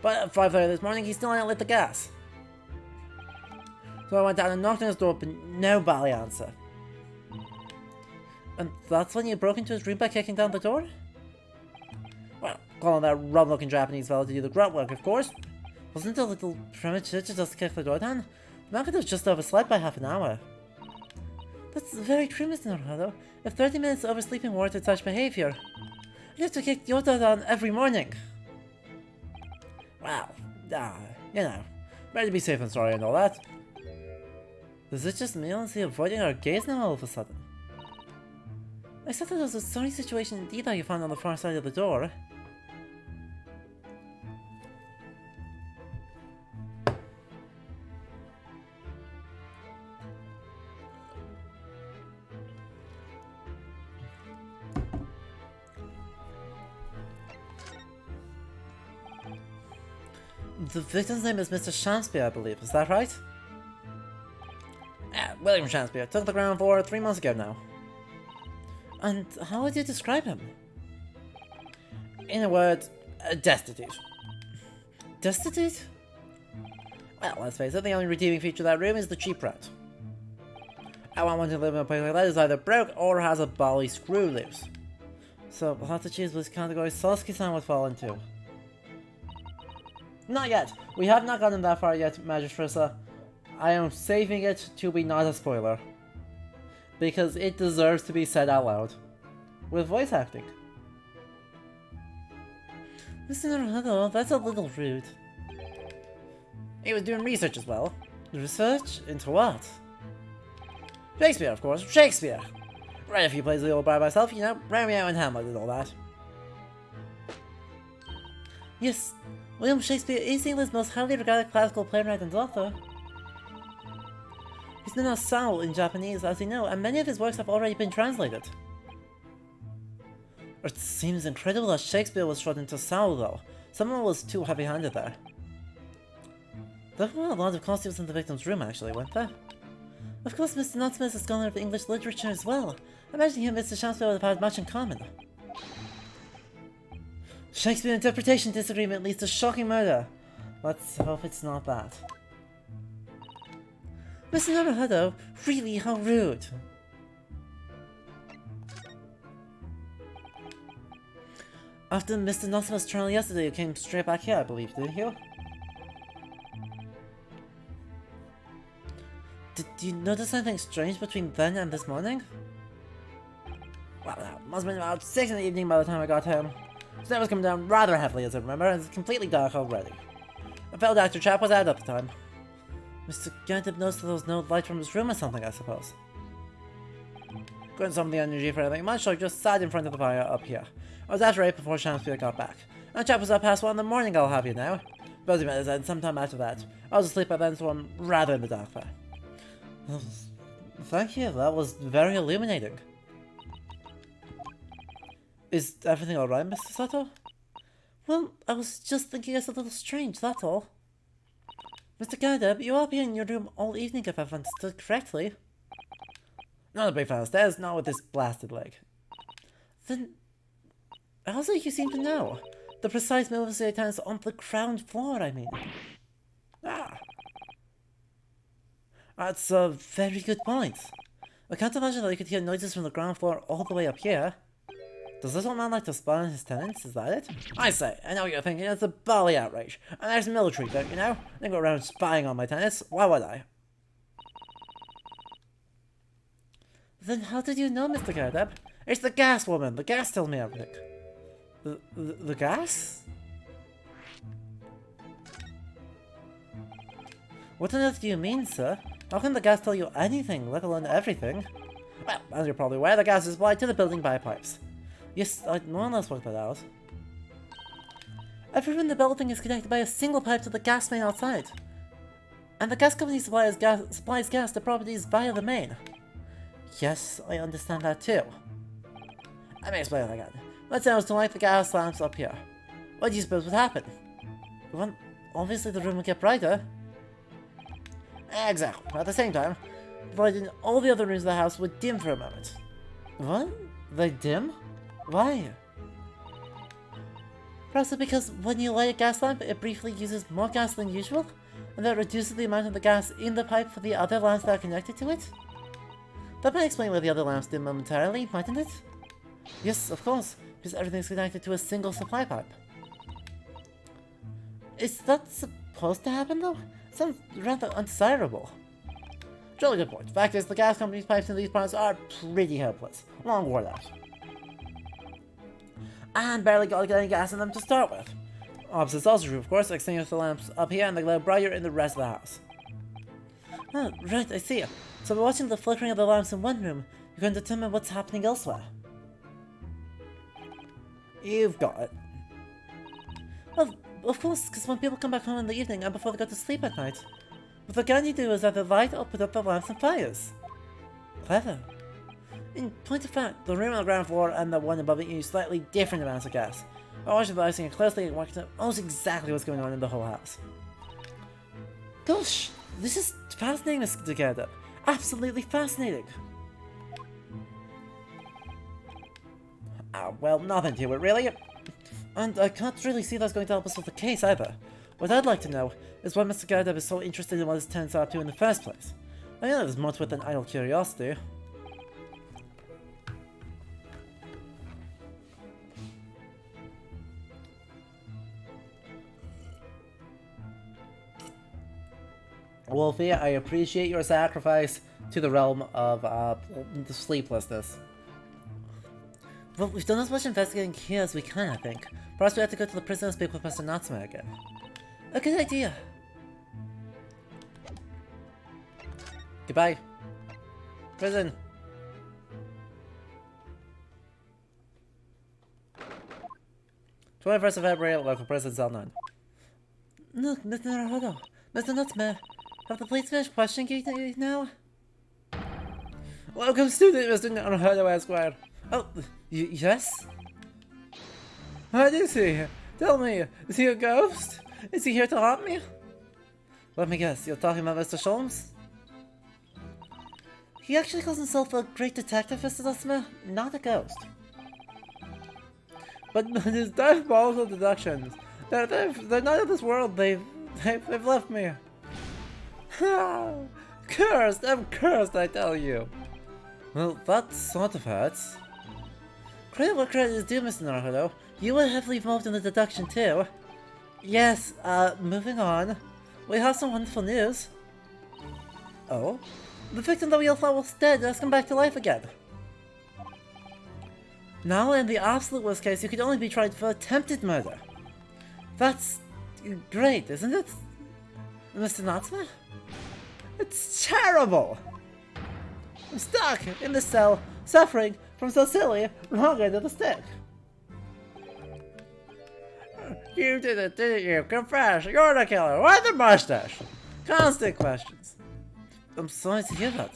Speaker 1: But at 5:30 this morning, he still hadn't lit the gas. So I went down and knocked on his door, but no Bali answer. And that's when you broke into his room by kicking down the door? Well, calling that rum-looking Japanese fellow to do the grunt work, of course. Wasn't it a little premature to just kick the door down? The man could have just overslept by half an hour. That's very true, Mr. Naruhodo. If 30 minutes oversleeping warranted such behavior, you have to kick your door down every morning. Well, you know, better be safe and sorry and all that. Is it just me or is he avoiding our gaze now all of a sudden? I thought that was a sorry situation indeed that you found on the far side of the door. The victim's name is Mr. Shamspeare, I believe. Is that right? William Shamspeare. Took the ground floor 3 months ago now. And how would you describe him? In a word, destitute. Destitute? Well, let's face it, the only redeeming feature of that room is the cheap rent. Anyone wanting to live in a place like that is either broke or has a bally screw loose. So we'll have to choose which category Sasuke-san would fall into. Not yet. We have not gotten that far yet, Magistressa. I am saving it to be not a spoiler. Because it deserves to be said out loud. With voice acting. Mr. Naruhodo, that's a little rude. He was doing research as well. Research? Into what? Shakespeare, of course. Shakespeare! Read a few plays of the old by myself, you know, Romeo and Hamlet and all that. Yes, William Shakespeare is England's most highly regarded classical playwright and author. He's known as Sao in Japanese, as you know, and many of his works have already been translated. It seems incredible that Shakespeare was shot into Sao, though. Someone was too heavy-handed there. There were a lot of costumes in the victim's room, actually, weren't there? Of course, Mr. Natsume is a scholar of English literature as well. I imagine he and Mr. Shamspeare would have had much in common. Shakespeare interpretation disagreement leads to shocking murder. Let's hope it's not that. Mr. Naruhodo, really, how rude. After Mr. Natsume's trial yesterday, you came straight back here, I believe, didn't you? Did you notice anything strange between then and this morning? Well, it must have been about 6 in the evening by the time I got home. Snow was coming down rather heavily, as I remember, and it's completely dark already. The fellow doctor chap was out at the time. Mr. Gantip noticed that there was no light from his room or something, I suppose. Couldn't summon the energy for anything much, so I just sat in front of the fire up here. I was after 8 before Shamspeare got back. And the chap was up past 1 in the morning, I'll have you now. 30 minutes and sometime after that. I was asleep by then, so I'm rather in the dark there. Well, thank you, that was very illuminating. Is everything alright, Mr. Sato? Well, I was just thinking it's a little strange, that's all. Mr. Gardeb, you will be in your room all evening if I've understood correctly. Not a big fan of stairs, not with this blasted leg. Then, Also, you seem to know. The precise moves of Satan's on the ground floor, I mean. Ah, that's a very good point. I can't imagine that you could hear noises from the ground floor all the way up here. Does this old man like to spy on his tenants? Is that it? I say, I know what you're thinking, it's a Bali outrage. And there's military there, you know? They go around spying on my tenants. Why would I? Then how did you know, Mr. Gardeb? It's the gas woman. The gas told me everything. The gas? What on earth do you mean, sir? How can the gas tell you anything, let alone everything? Well, as you're probably aware, the gas is supplied to the building by pipes. Yes, I more or less worked that out. Everyone in the building is connected by a single pipe to the gas main outside. And the gas company supplies gas to properties via the main. Yes, I understand that too. Let me explain that again. Let's say I was to light the gas lamps up here. What do you suppose would happen? Well, obviously the room would get brighter. Exactly. At the same time, the light in all the other rooms of the house would dim for a moment. What? They dim? Why? Perhaps because when you light a gas lamp, it briefly uses more gas than usual, and that reduces the amount of the gas in the pipe for the other lamps that are connected to it? That might explain why the other lamps dim momentarily, mightn't it? Yes, of course, because everything's connected to a single supply pipe. Is that supposed to happen, though? It sounds rather undesirable. Really good point. Fact is, the gas company's pipes in these parts are pretty helpless. Long wore out. And barely got any gas in them to start with. Opposite's also true, of course, extending the lamps up here and they glow brighter in the rest of the house. Oh, right, I see. So by watching the flickering of the lamps in one room, you can determine what's happening elsewhere. You've got it. Well, of course, because when people come back home in the evening and before they go to sleep at night, what they're going to do is either light or put up the lamps and fires. Clever. In point of fact, the room on the ground floor and the one above it use slightly different amounts of gas. By watching the lighting closely, it works out almost exactly what's going on in the whole house. Gosh, this is fascinating, Mr. Gardeb. Absolutely fascinating. Well, nothing to it, really. And I can't really see that's going to help us with the case either. What I'd like to know is why Mr. Gardeb is so interested in what his tenants are up to in the first place. I know there's more to it than idle curiosity. Wolfie, I appreciate your sacrifice to the realm of sleeplessness. Well, we've done as much investigating here as we can, I think. Perhaps we have to go to the prison and speak with Mr. Natsume again. A good idea. Goodbye. Prison. #21st of February, local prison, cell 9. Look, Mr. Naruhodo. Mr. Natsume. Have the police finished questioning you now? Welcome, student, Mr. Naruhodo, Esquire. Oh, yes? What is he? Tell me, is he a ghost? Is he here to haunt me? Let me guess, you're talking about Mr. Sholmes? He actually calls himself a great detective, Mr. Natsume, not a ghost. But his diabolical deductions, they're not of this world, they've left me. Cursed, I'm cursed, I tell you. Well, that sort of hurts. Credit what credit is due, Mr. Naruhodo. You were heavily involved in the deduction too. Yes, moving on. We have some wonderful news. Oh? The victim that we all thought was dead has come back to life again. Now, in the absolute worst case, you could only be tried for attempted murder. That's great, isn't it, Mr. Natsume? It's terrible! I'm stuck in the cell, suffering from so silly, wrong end of the stick. You did it, didn't you? Confess, you're the killer. Why the mustache? Constant questions. I'm sorry to hear that.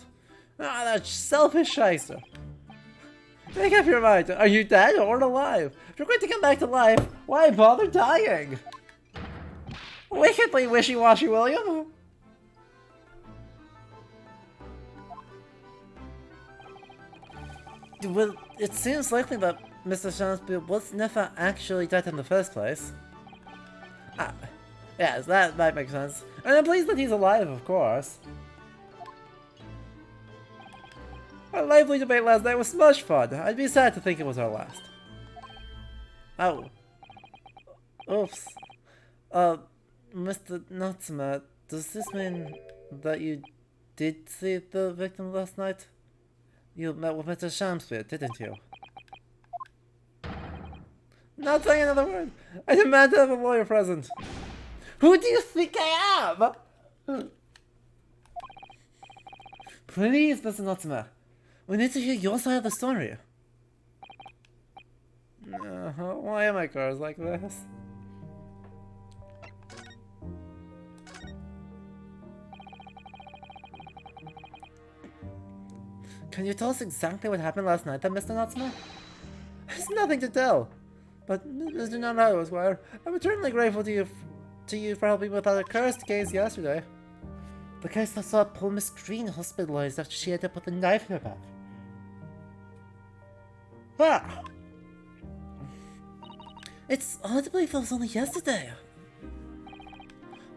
Speaker 1: Ah, that selfish shyster. Make up your mind. Are you dead or alive? If you're going to come back to life, why bother dying? Wickedly wishy-washy, William. Well, it seems likely that Mr. Shamspeare was never actually dead in the first place. Ah, yes, that might make sense. And I'm pleased that he's alive, of course. Our lively debate last night was much fun. I'd be sad to think it was our last. Oh. Oops. Mr. Natsume, does this mean that you did see the victim last night? You met with Mr. Shamspeare, didn't you? Not saying another word. I demand to have a lawyer present. Who do you think I am? Please, Mr. Natsume. We need to hear your side of the story. Why am I cursed like this? Can you tell us exactly what happened last night then, Mr. Natsume? There's nothing to tell. But, Mr. Nanao, Esquire, I'm eternally grateful to you for helping with that accursed case yesterday. The case that saw poor Miss Green hospitalized after she ended up with a knife in her back. Ah! It's hard to believe it was only yesterday.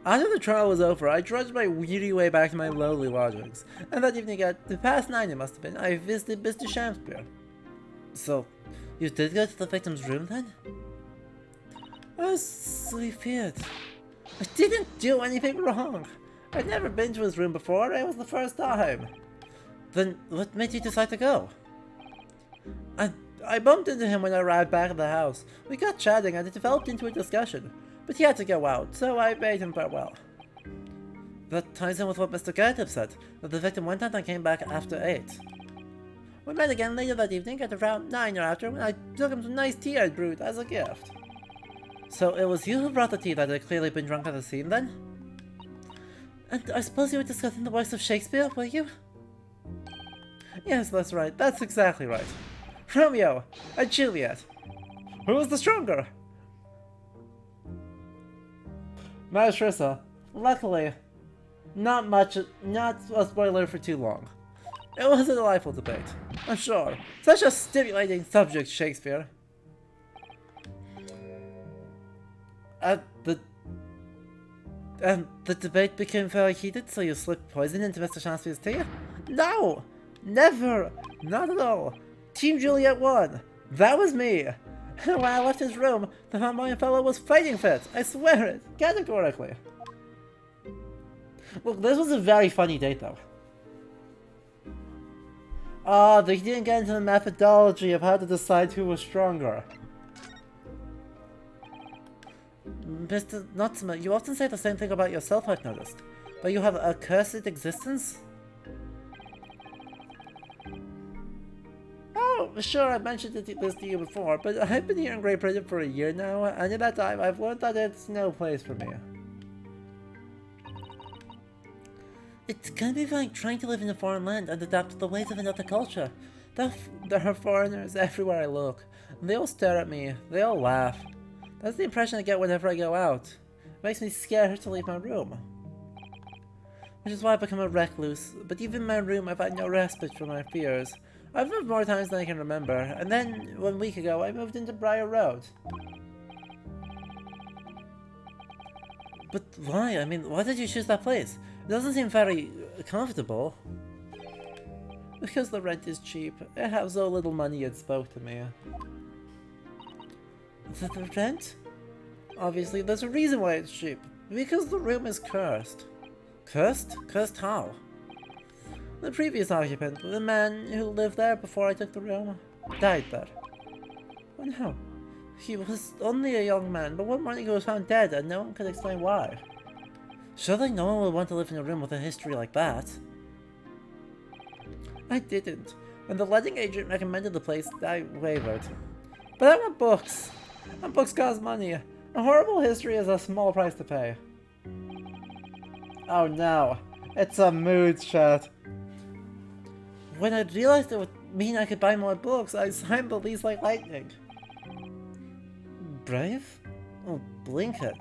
Speaker 1: After the trial was over, I trudged my weary way back to my lowly lodgings, and that evening at past 9 it must have been, I visited Mr. Shamspeare. So, you did go to the victim's room then? As we feared. I didn't do anything wrong. I'd never been to his room before, it was the first time. Then, what made you decide to go? I bumped into him when I arrived back at the house. We got chatting and it developed into a discussion. But he had to go out, so I bade him farewell. That ties in with what Mr. Gertrup said, that the victim went out and came back after 8. We met again later that evening at around 9 or after when I took him some nice tea I'd brewed as a gift. So it was you who brought the tea that had clearly been drunk at the scene then? And I suppose you were discussing the works of Shakespeare, were you? Yes, that's right, that's exactly right. Romeo and Juliet. Who was the stronger? Maestressa, luckily, not a spoiler for too long. It was a delightful debate, I'm sure. Such a stimulating subject, Shakespeare. The debate became very heated, so you slipped poison into Mr. Shamspeare's tea? No! Never! Not at all! Team Juliet won! That was me! When I left his room, the flamboyant fellow was fighting fit! I swear it! Categorically! Look, this was a very funny date, though. Ah, they didn't get into the methodology of how to decide who was stronger. Mr. Natsume, you often say the same thing about yourself, I've noticed. But you have a cursed existence? Oh, sure, I mentioned this to you before, but I've been here in Great Britain for a year now, and in that time I've learned that it's no place for me. It can be like trying to live in a foreign land and adapt to the ways of another culture. There are foreigners everywhere I look. They all stare at me, they all laugh. That's the impression I get whenever I go out. It makes me scared to leave my room. Which is why I've become a recluse, but even in my room I've had no respite from my fears. I've moved more times than I can remember, and then, 1 week ago, I moved into Briar Road. But why? I mean, why did you choose that place? It doesn't seem very comfortable. Because the rent is cheap. I have so little money it spoke to me. The rent? Obviously, there's a reason why it's cheap. Because the room is cursed. Cursed? Cursed how? The previous occupant, the man who lived there before I took the room, died there. Oh no. He was only a young man, but one morning he was found dead and no one could explain why. Surely no one would want to live in a room with a history like that. I didn't. When the letting agent recommended the place, I wavered. But I want books. And books cost money. A horrible history is a small price to pay. Oh no. It's a mood chat. When I realized it would mean I could buy more books, I signed the lease like lightning. Brave? Oh, blink it.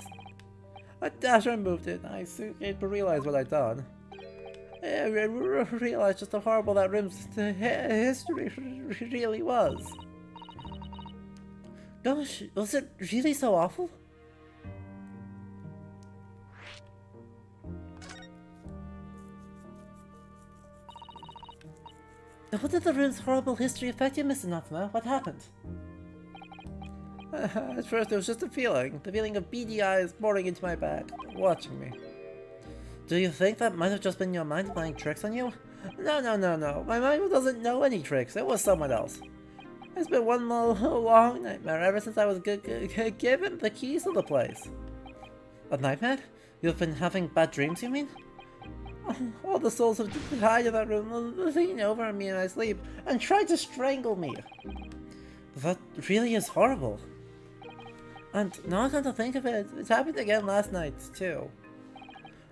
Speaker 1: After I moved in, I soon came to realize what I'd done. I realized just how horrible that room's history really was. Gosh, was it really so awful? How did the room's horrible history affect you, Mr. Natsuma? What happened? At first it was just a feeling. The feeling of beady eyes boring into my back, watching me. Do you think that might have just been your mind playing tricks on you? No. My mind doesn't know any tricks. It was someone else. It's been one long nightmare ever since I was given the keys to the place. A nightmare? You've been having bad dreams, you mean? All the souls have died in that room, leaning over me in my sleep and tried to strangle me. That really is horrible. And now I come to think of it, it happened again last night, too.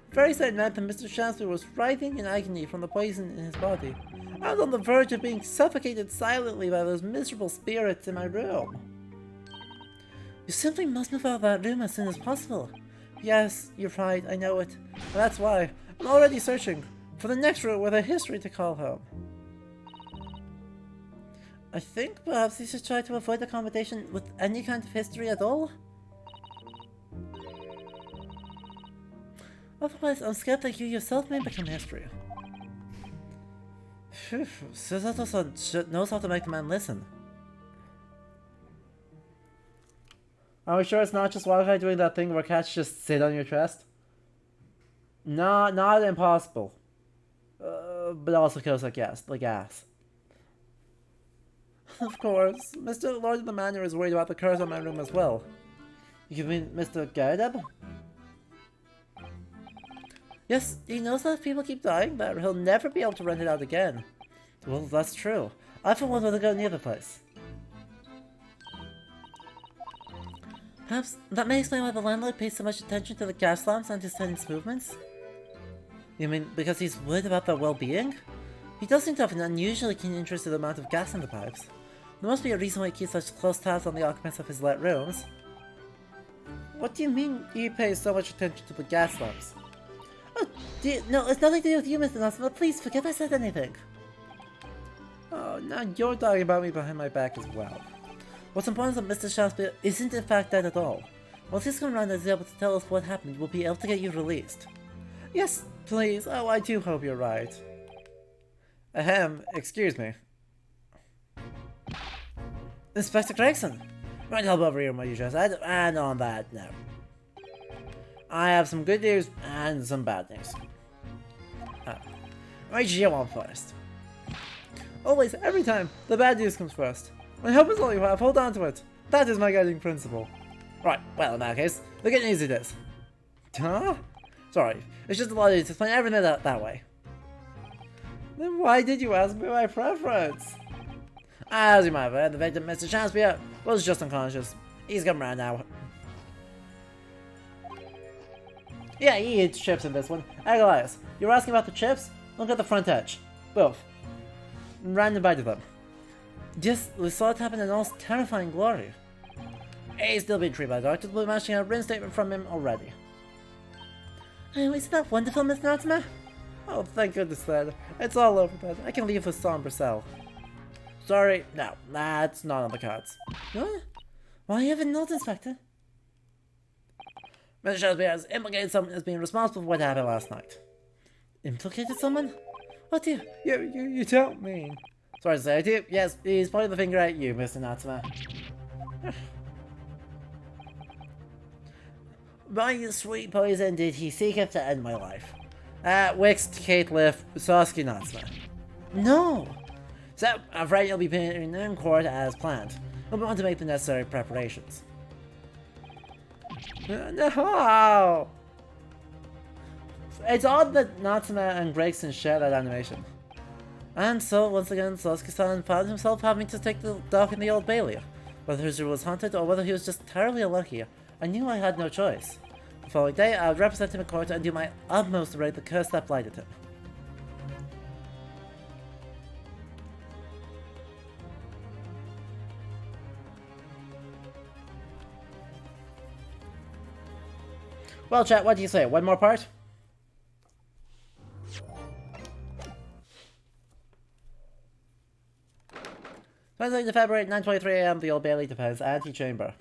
Speaker 1: Very sad night that Mr. Shamspeare was writhing in agony from the poison in his body. I was on the verge of being suffocated silently by those miserable spirits in my room. You simply must move out of that room as soon as possible. Yes, you're right, I know it. And that's why I'm already searching for the next room with a history to call home. I think perhaps you should try to avoid accommodation with any kind of history at all. Otherwise, I'm scared that you yourself may become history. Phew, Susato-san knows how to make the man listen. Are we sure it's not just Wildfire doing that thing where cats just sit on your chest? No, not impossible. But also kills like gas. Of course, Mr. Lord of the Manor is worried about the curse on my room as well. You mean Mr. Garadeb? Yes, he knows that if people keep dying, that he'll never be able to rent it out again. Well, that's true. I for one wouldn't go near the place. Perhaps that may explain why the landlord pays so much attention to the gas lamps and his tenants' movements? You mean because he's worried about their well-being? He does seem to have an unusually keen interest in the amount of gas in the pipes. There must be a reason why he keeps such close tabs on the occupants of his let rooms. What do you mean he pays so much attention to the gas lamps? Oh, no, it's nothing to do with you, Mr. Natsuma. Please, forget I said anything. Oh, now you're talking about me behind my back as well. What's important is that Mr. Shamspeare isn't in fact dead at all. Once he's come around and is able to tell us what happened, we'll be able to get you released. Yes, please. Oh, I do hope you're right. Ahem, excuse me. Inspector Gregson! Right help over here, what you just said, and on that note, I have some good news and some bad news. Which do you want first? Always, every time, the bad news comes first. When hope is all you have, hold on to it. That is my guiding principle. Right, well in that case, the good news it is. Huh? Sorry, it's just a lot easier to explain everything that way. Then why did you ask me my preference? As you might have heard, the victim, Mr. Shamspeare, was just unconscious. He's come around now. Yeah, he eats chips in this one. Hey Elias, you were asking about the chips? Look at the front edge. Both. Random bite of them. Yes, we saw it happen in almost terrifying glory. He's still being treated by doctors, but we managed to get a written statement from him already. Isn't that wonderful, Miss Natsuma? Oh, thank goodness then. It's all over then. I can leave with somber cell. Sorry, no, that's not on the cards. What? Why you haven't noticed, Inspector? Mr. Shamspeare has implicated someone as being responsible for what happened last night. Implicated someone? What do you don't mean? Sorry to say, I do. Yes, he's pointing the finger at you, Mr. Natsuma. By sweet poison did he seek to end my life. Wixt, Kate Liff, Sasuke Natsuma. No! So, I'm afraid you'll be appearing in court as planned. But we want to make the necessary preparations. No! It's odd that Natsuma and Gregson share that animation. And so, once again, Sasuke-san found himself having to take the dock in the Old Bailey. Whether his room was haunted or whether he was just terribly unlucky, I knew I had no choice. The following day, I would represent him in court and do my utmost to break the curse that blighted him. Well, chat, what do you say? One more part? 22nd of February, 9:23 AM, the Old Bailey depends. Antechamber.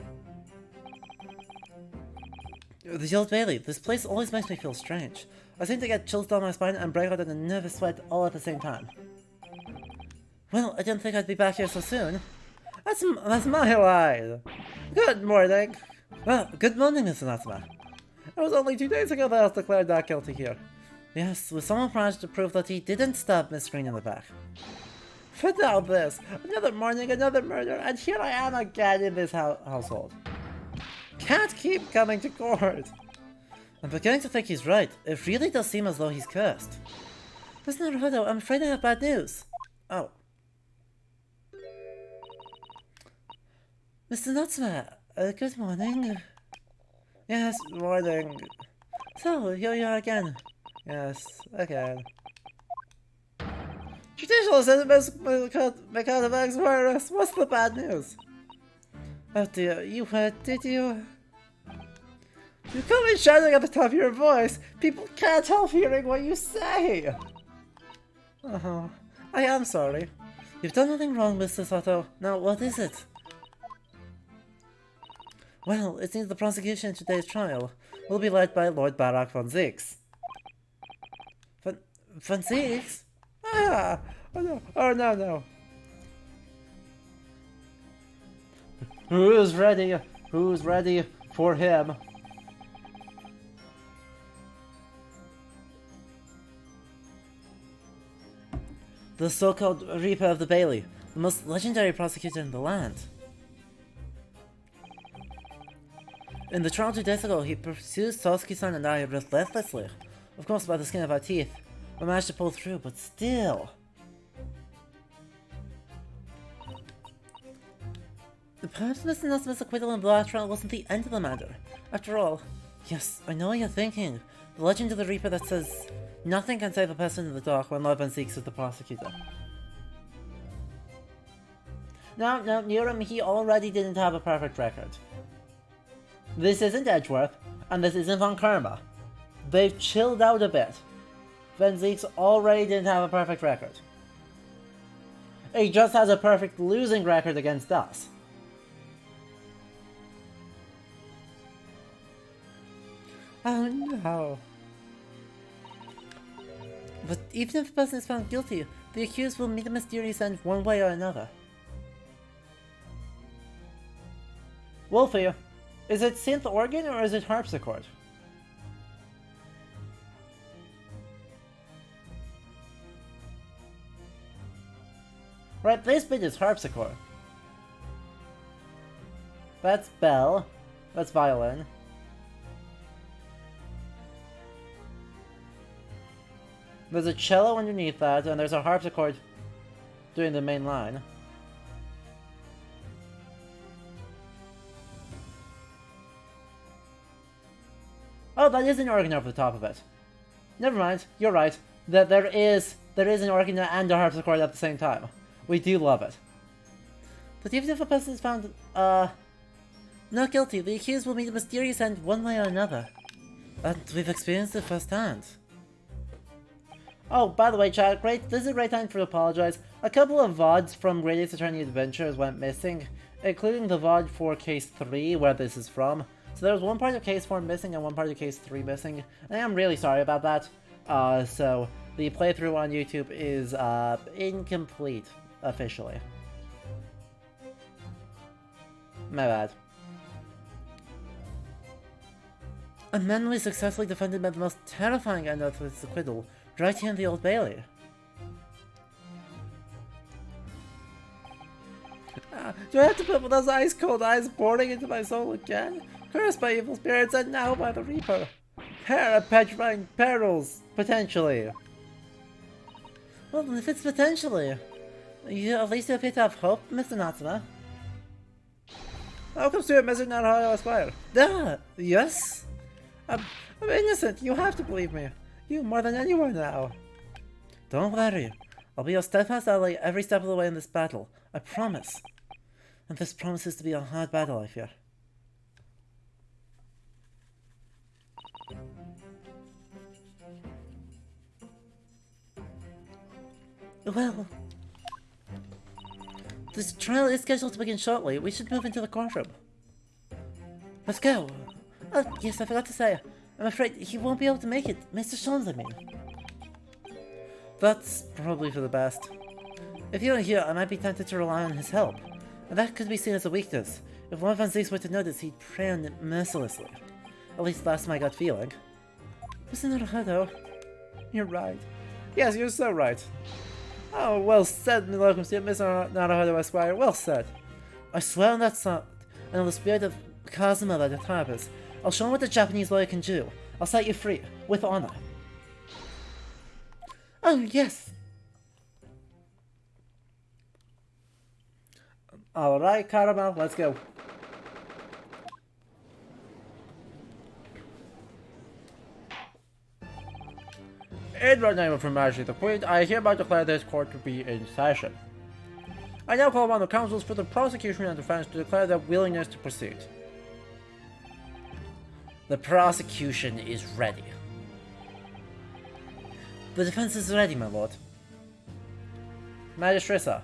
Speaker 1: The Old Bailey. This place always makes me feel strange. I seem to get chills down my spine and break out in a nervous sweat all at the same time. Well, I didn't think I'd be back here so soon. That's my line. Good morning. Well, good morning, Mr. Natsuma. It was only 2 days ago that I was declared not guilty here. Yes, with someone managed to prove that he didn't stab Miss Green in the back. But now this, another morning, another murder, and here I am again in this household. Can't keep coming to court. I'm beginning to think he's right. It really does seem as though he's cursed. Mr. Naruto, I'm afraid I have bad news. Oh. Mr. Natsume, good morning. Yes, morning. So, here you are again. Yes, again. Judicial assistant, Mikado Max Virus, what's the bad news? Oh dear, you heard, did you? You can't be shouting at the top of your voice! People can't help hearing what you say! Oh, I am sorry. You've done nothing wrong, Mr. Sato. Now, what is it? Well, it seems the prosecution in today's trial will be led by Lord Barak von Zieks. Von Zieks? Ah! Oh no, oh no, no. Who's ready? Who's ready for him? The so-called Reaper of the Bailey, the most legendary prosecutor in the land. In the trial 2 days ago, he pursued Sasuke-san and I relentlessly. Of course, by the skin of our teeth. We managed to pull through, but still. Perhaps Mr. Natsume's acquittal in Blood trial wasn't the end of the matter. After all, yes, I know what you're thinking. The legend of the Reaper that says nothing can save a person in the dark when Lord Van Zieks is the prosecutor. No, near him, he already didn't have a perfect record. This isn't Edgeworth, and this isn't Von Karma. They've chilled out a bit. Van Zieks already didn't have a perfect record. He just has a perfect losing record against us. Oh no. But even if the person is found guilty, the accused will meet a mysterious end one way or another. Wolfie, is it synth organ or is it harpsichord? Right, this bit is harpsichord. That's bell. That's violin. There's a cello underneath that, and there's a harpsichord doing the main line. Oh, that is an organ over the top of it. Never mind, you're right. That there is an organ and a harpsichord at the same time. We do love it. But even if a person is found, not guilty, the accused will meet a mysterious end one way or another. And we've experienced it firsthand. Oh, by the way, chat, this is a great time to apologize. A couple of VODs from Great Ace Attorney Adventures went missing, including the VOD for Case 3, where this is from. So there's one part of Case 4 missing and one part of Case 3 missing, and I'm really sorry about that. So the playthrough on YouTube is incomplete, officially. My bad. A man was successfully defended by the most terrifying end of his acquittal, right here in the Old Bailey. Do I have to put with those ice-cold eyes boring into my soul again? Cursed by evil spirits and now by the Reaper. Pair of petrifying perils, potentially. Well, if it's potentially, at least you appear to have hope, Mr. Natsume. Welcome to it, Mr. Naruto Esquire. Yes? I'm innocent, you have to believe me. You more than anyone now. Don't worry. I'll be your steadfast ally every step of the way in this battle. I promise. And this promises to be a hard battle, I fear. Well, This trial is scheduled to begin shortly. We should move into the courtroom. Let's go. Oh, yes, I forgot to say. I'm afraid he won't be able to make it. Mr. Sholmes, I mean. That's probably for the best. If you weren't here, I might be tempted to rely on his help. And that could be seen as a weakness. If Lord Van Zieks were to notice, he'd prey on it mercilessly. At least that's my gut feeling. Mr. Naruhodo, you're right. Yes, you're so right. Oh, well said, Mr. Naruhodo Esquire, well said. I swear on that sword, and on the spirit of Kazuma the therapist, I'll show him what the Japanese lawyer can do. I'll set you free, with honor. Oh, yes. Alright, Caramel, let's go. In the name of Her Majesty the Queen, I hereby declare this court to be in session. I now call upon the counsels for the prosecution and defense to declare their willingness to proceed. The prosecution is ready. The defense is ready, my lord. Magistressa,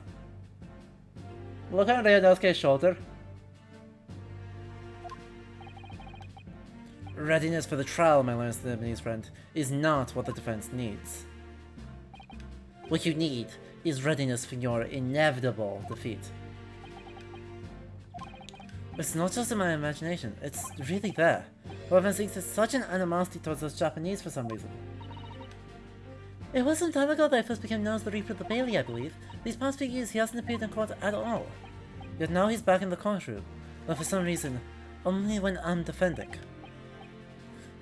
Speaker 1: look on Ryunosuke's shoulder. Readiness for the trial, my learned Japanese friend, is not what the defense needs. What you need is readiness for your inevitable defeat. It's not just in my imagination, it's really there. Lord Van Zieks has such an animosity towards us Japanese for some reason. It was some time ago that I first became known as the Reaper of the Bailey, I believe. These past few years he hasn't appeared in court at all. Yet now he's back in the courtroom, but for some reason, only when I'm defending.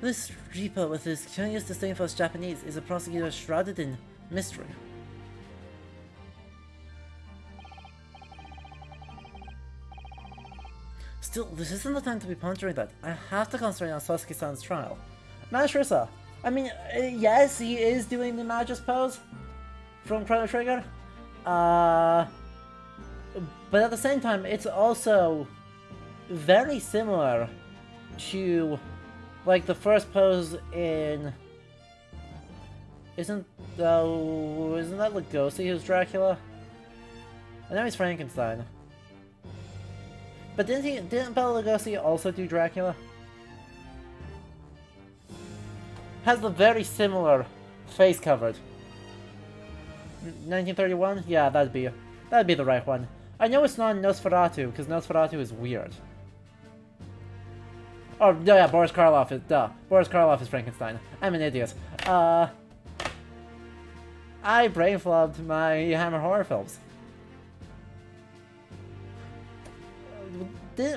Speaker 1: This Reaper with his curious disdain for us Japanese is a prosecutor shrouded in mystery. Still, this isn't the time to be pondering that. I have to concentrate on Sasuke-san's trial. Magistressa, I mean, yes, he is doing the Magus pose from Chrono Trigger. But at the same time, it's also very similar to, like, the first pose in... Isn't that Lugosi who's Dracula? I know he's Frankenstein. But didn't Bela Lugosi also do Dracula? Has the very similar face covered. 1931? Yeah, that'd be the right one. I know it's not Nosferatu, because Nosferatu is weird. Oh, no, yeah, Boris Karloff is, duh. Boris Karloff is Frankenstein. I'm an idiot. I brain flubbed my Hammer horror films.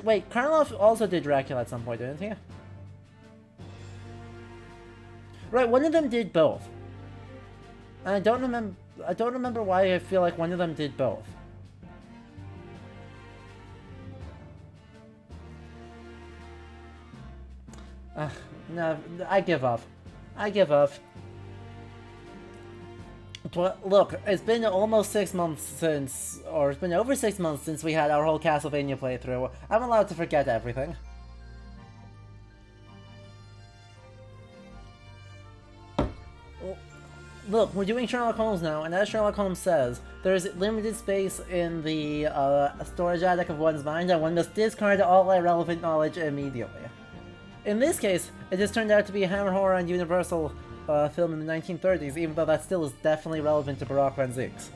Speaker 1: Wait, Karloff also did Dracula at some point, didn't he? Right, one of them did both. And I don't remember why I feel like one of them did both. No, I give up. But look, it's been almost 6 months since, or it's been over 6 months since we had our whole Castlevania playthrough. I'm allowed to forget everything. Look, we're doing Sherlock Holmes now, and as Sherlock Holmes says, there is limited space in the storage attic of one's mind, and one must discard all irrelevant knowledge immediately. In this case, it just turned out to be a Hammer horror and Universal film in the 1930s, even though that still is definitely relevant to Baroque Van Zieks.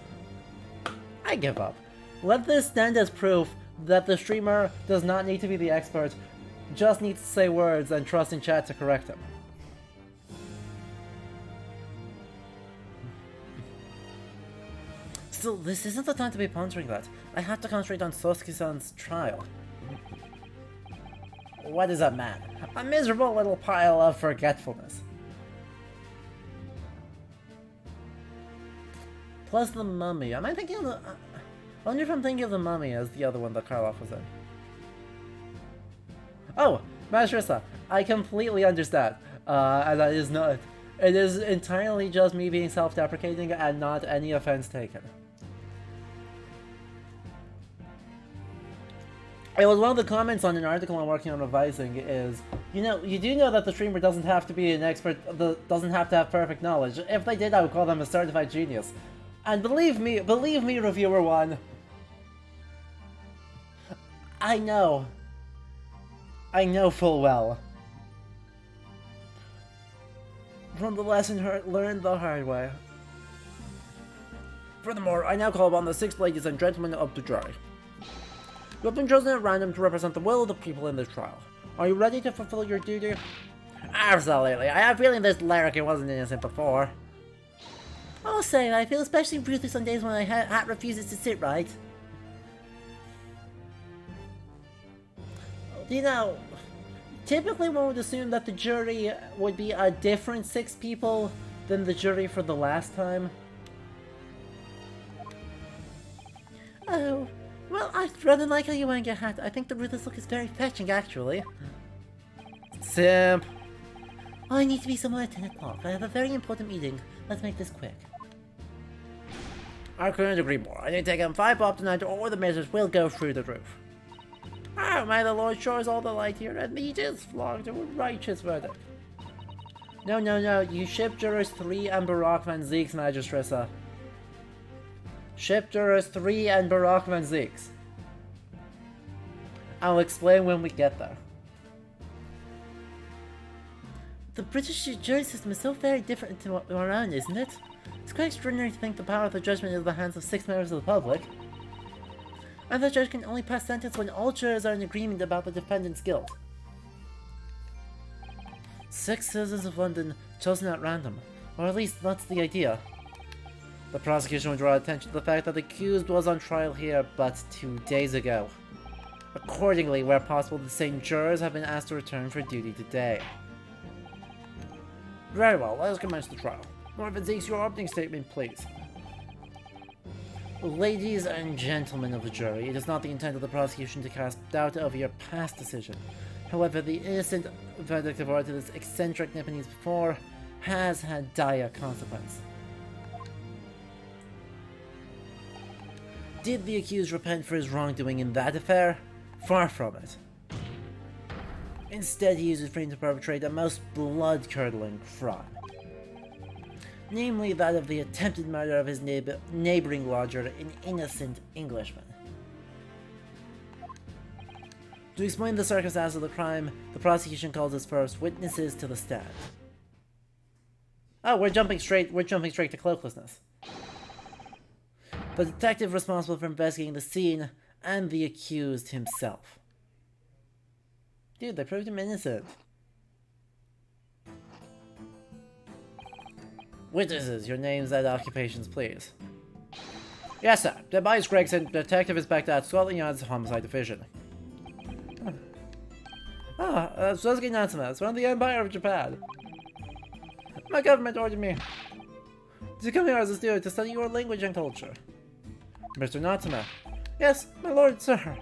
Speaker 1: I give up. Let this stand as proof that the streamer does not need to be the expert, just needs to say words and trust in chat to correct him. Still, this isn't the time to be pondering that. I have to concentrate on Sasuke-san's trial. What is a man? A miserable little pile of forgetfulness. Plus the Mummy. Am I thinking of the... I wonder if I'm thinking of the Mummy as the other one that Karloff was in. Oh! Magistressa, I completely understand. And that is not... It is entirely just me being self-deprecating and not any offense taken. It was one of the comments on an article I'm working on revising is, you know, you do know that the streamer doesn't have to be an expert, doesn't have to have perfect knowledge. If they did, I would call them a certified genius. And believe me, reviewer one, I know. I know full well. From the lesson learned the hard way. Furthermore, I now call upon the 6 ladies and gentlemen of the jury. You have been chosen at random to represent the will of the people in this trial. Are you ready to fulfill your duty? Absolutely. I have a feeling this larrikin wasn't innocent before. I'll say I feel especially ruthless on days when my hat refuses to sit right. You know, typically one would assume that the jury would be a different 6 people than the jury for the last time. Oh, well, I rather like how you're wearing your hat. I think the ruthless look is very fetching, actually. Simp. I need to be somewhere at 10 o'clock. I have a very important meeting. Let's make this quick. I couldn't agree more. I need to take him 5 up tonight or the measures will go through the roof. Oh, may the Lord show us all the light here and lead us flock to a righteous verdict. No, you ship jurors 3 and Barack Van Zeek's magistressa. Ship jurors 3 and Barack Van Zeek's. I'll explain when we get there. The British jury system is so very different to our own, isn't it? It's quite extraordinary to think the power of the judgment is in the hands of 6 members of the public. And the judge can only pass sentence when all jurors are in agreement about the defendant's guilt. 6 citizens of London chosen at random, or at least that's the idea. The prosecution would draw attention to the fact that the accused was on trial here but 2 days ago. Accordingly, where possible, the same jurors have been asked to return for duty today. Very well, let us commence the trial. Lord Van Zeeks, your opening statement, please. Ladies and gentlemen of the jury, it is not the intent of the prosecution to cast doubt over your past decision. However, the innocent verdict awarded to this eccentric Nipponese before has had dire consequence. Did the accused repent for his wrongdoing in that affair? Far from it. Instead, he used his freedom to perpetrate a most blood-curdling crime. Namely that of the attempted murder of his neighboring lodger, an innocent Englishman. To explain the circumstances of the crime, the prosecution calls its first witnesses to the stand. Oh, we're jumping straight to cloaklessness. The detective responsible for investigating the scene, and the accused himself. Dude, they proved him innocent. Witnesses, your names and occupations, please. Yes, sir. Tobias Gregson, Detective Inspector at Scotland Yard's Homicide Division. Suzuki Natsuma, from the Empire of Japan. My government ordered me to come here as a student to study your language and culture. Mr. Natsuma. Yes, my lord, sir.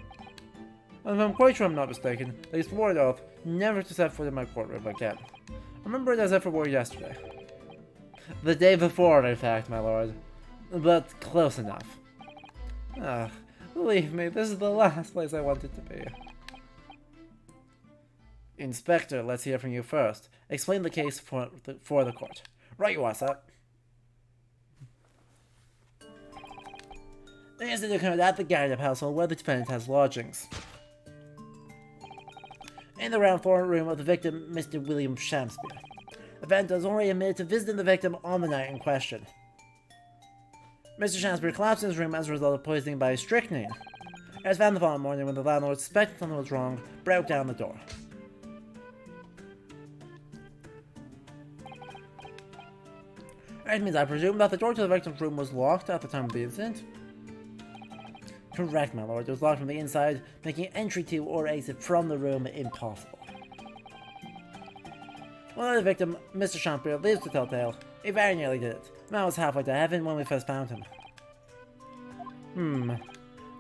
Speaker 1: And I'm quite sure I'm not mistaken, they swore it off never to set foot in my courtroom again. I remember it as if it were yesterday. The day before, in fact, my lord. But close enough. Believe me, this is the last place I wanted to be. Inspector, let's hear from you first. Explain the case for the court. Right you are, sir. The incident occurred at the Garrett household where the defendant has lodgings. In the ground floor room of the victim, Mr. William Shamspeare. The defendant has already admitted to visiting the victim on the night in question. Mr. Shamspeare collapsed in his room as a result of poisoning by strychnine. It was found the following morning when the landlord, suspecting something was wrong, broke down the door. It means I presume that the door to the victim's room was locked at the time of the incident? Correct, my lord. It was locked from the inside, making entry to or exit from the room impossible. Well, the victim, Mr. Shamspeare, lives to tell tale. He very nearly did it. The man was halfway to heaven when we first found him.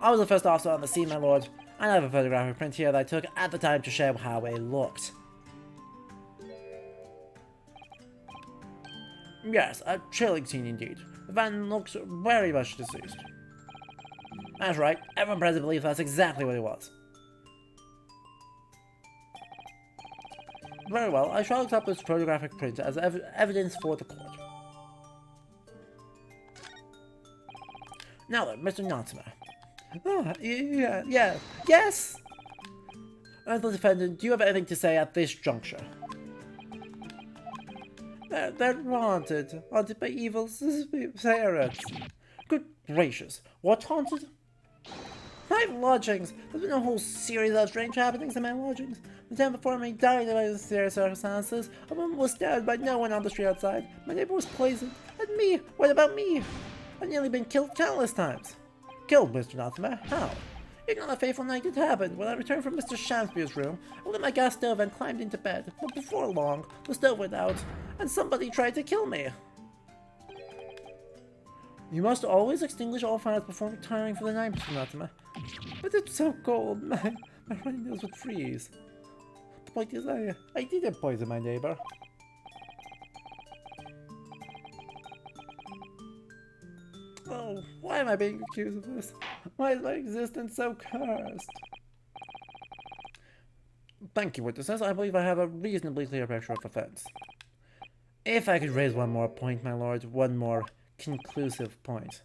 Speaker 1: I was the first officer on the scene, my lord, and I have a photographic print here that I took at the time to show how it looked. Yes, a chilling scene indeed. The man looks very much deceased. That's right, everyone present believes that's exactly what it was. Very well, I shall accept this photographic print as evidence for the court. Now then, Mr. Natsuma. Yes! As the defendant, do you have anything to say at this juncture? They're haunted by evil spirits. Good gracious, what haunted? My lodgings! There's been a whole series of strange happenings in my lodgings. The town before me died by mysterious circumstances. A woman was stabbed by no one on the street outside. My neighbor was poisoned. And me! What about me? I've nearly been killed countless times. Killed, Mr. Nathema? How? Even on a fateful night it happened. When I returned from Mr. Shamspeare's room, I lit my gas stove and climbed into bed. But before long, the stove went out, and somebody tried to kill me. You must always extinguish all fires before retiring for the night, Mr. Nathema. But it's so cold, my running nose would freeze. The point is, I didn't poison my neighbor. Oh, why am I being accused of this? Why is my existence so cursed? Thank you, witnesses. I believe I have a reasonably clear picture of offense. If I could raise one more point, my lord, one more conclusive point.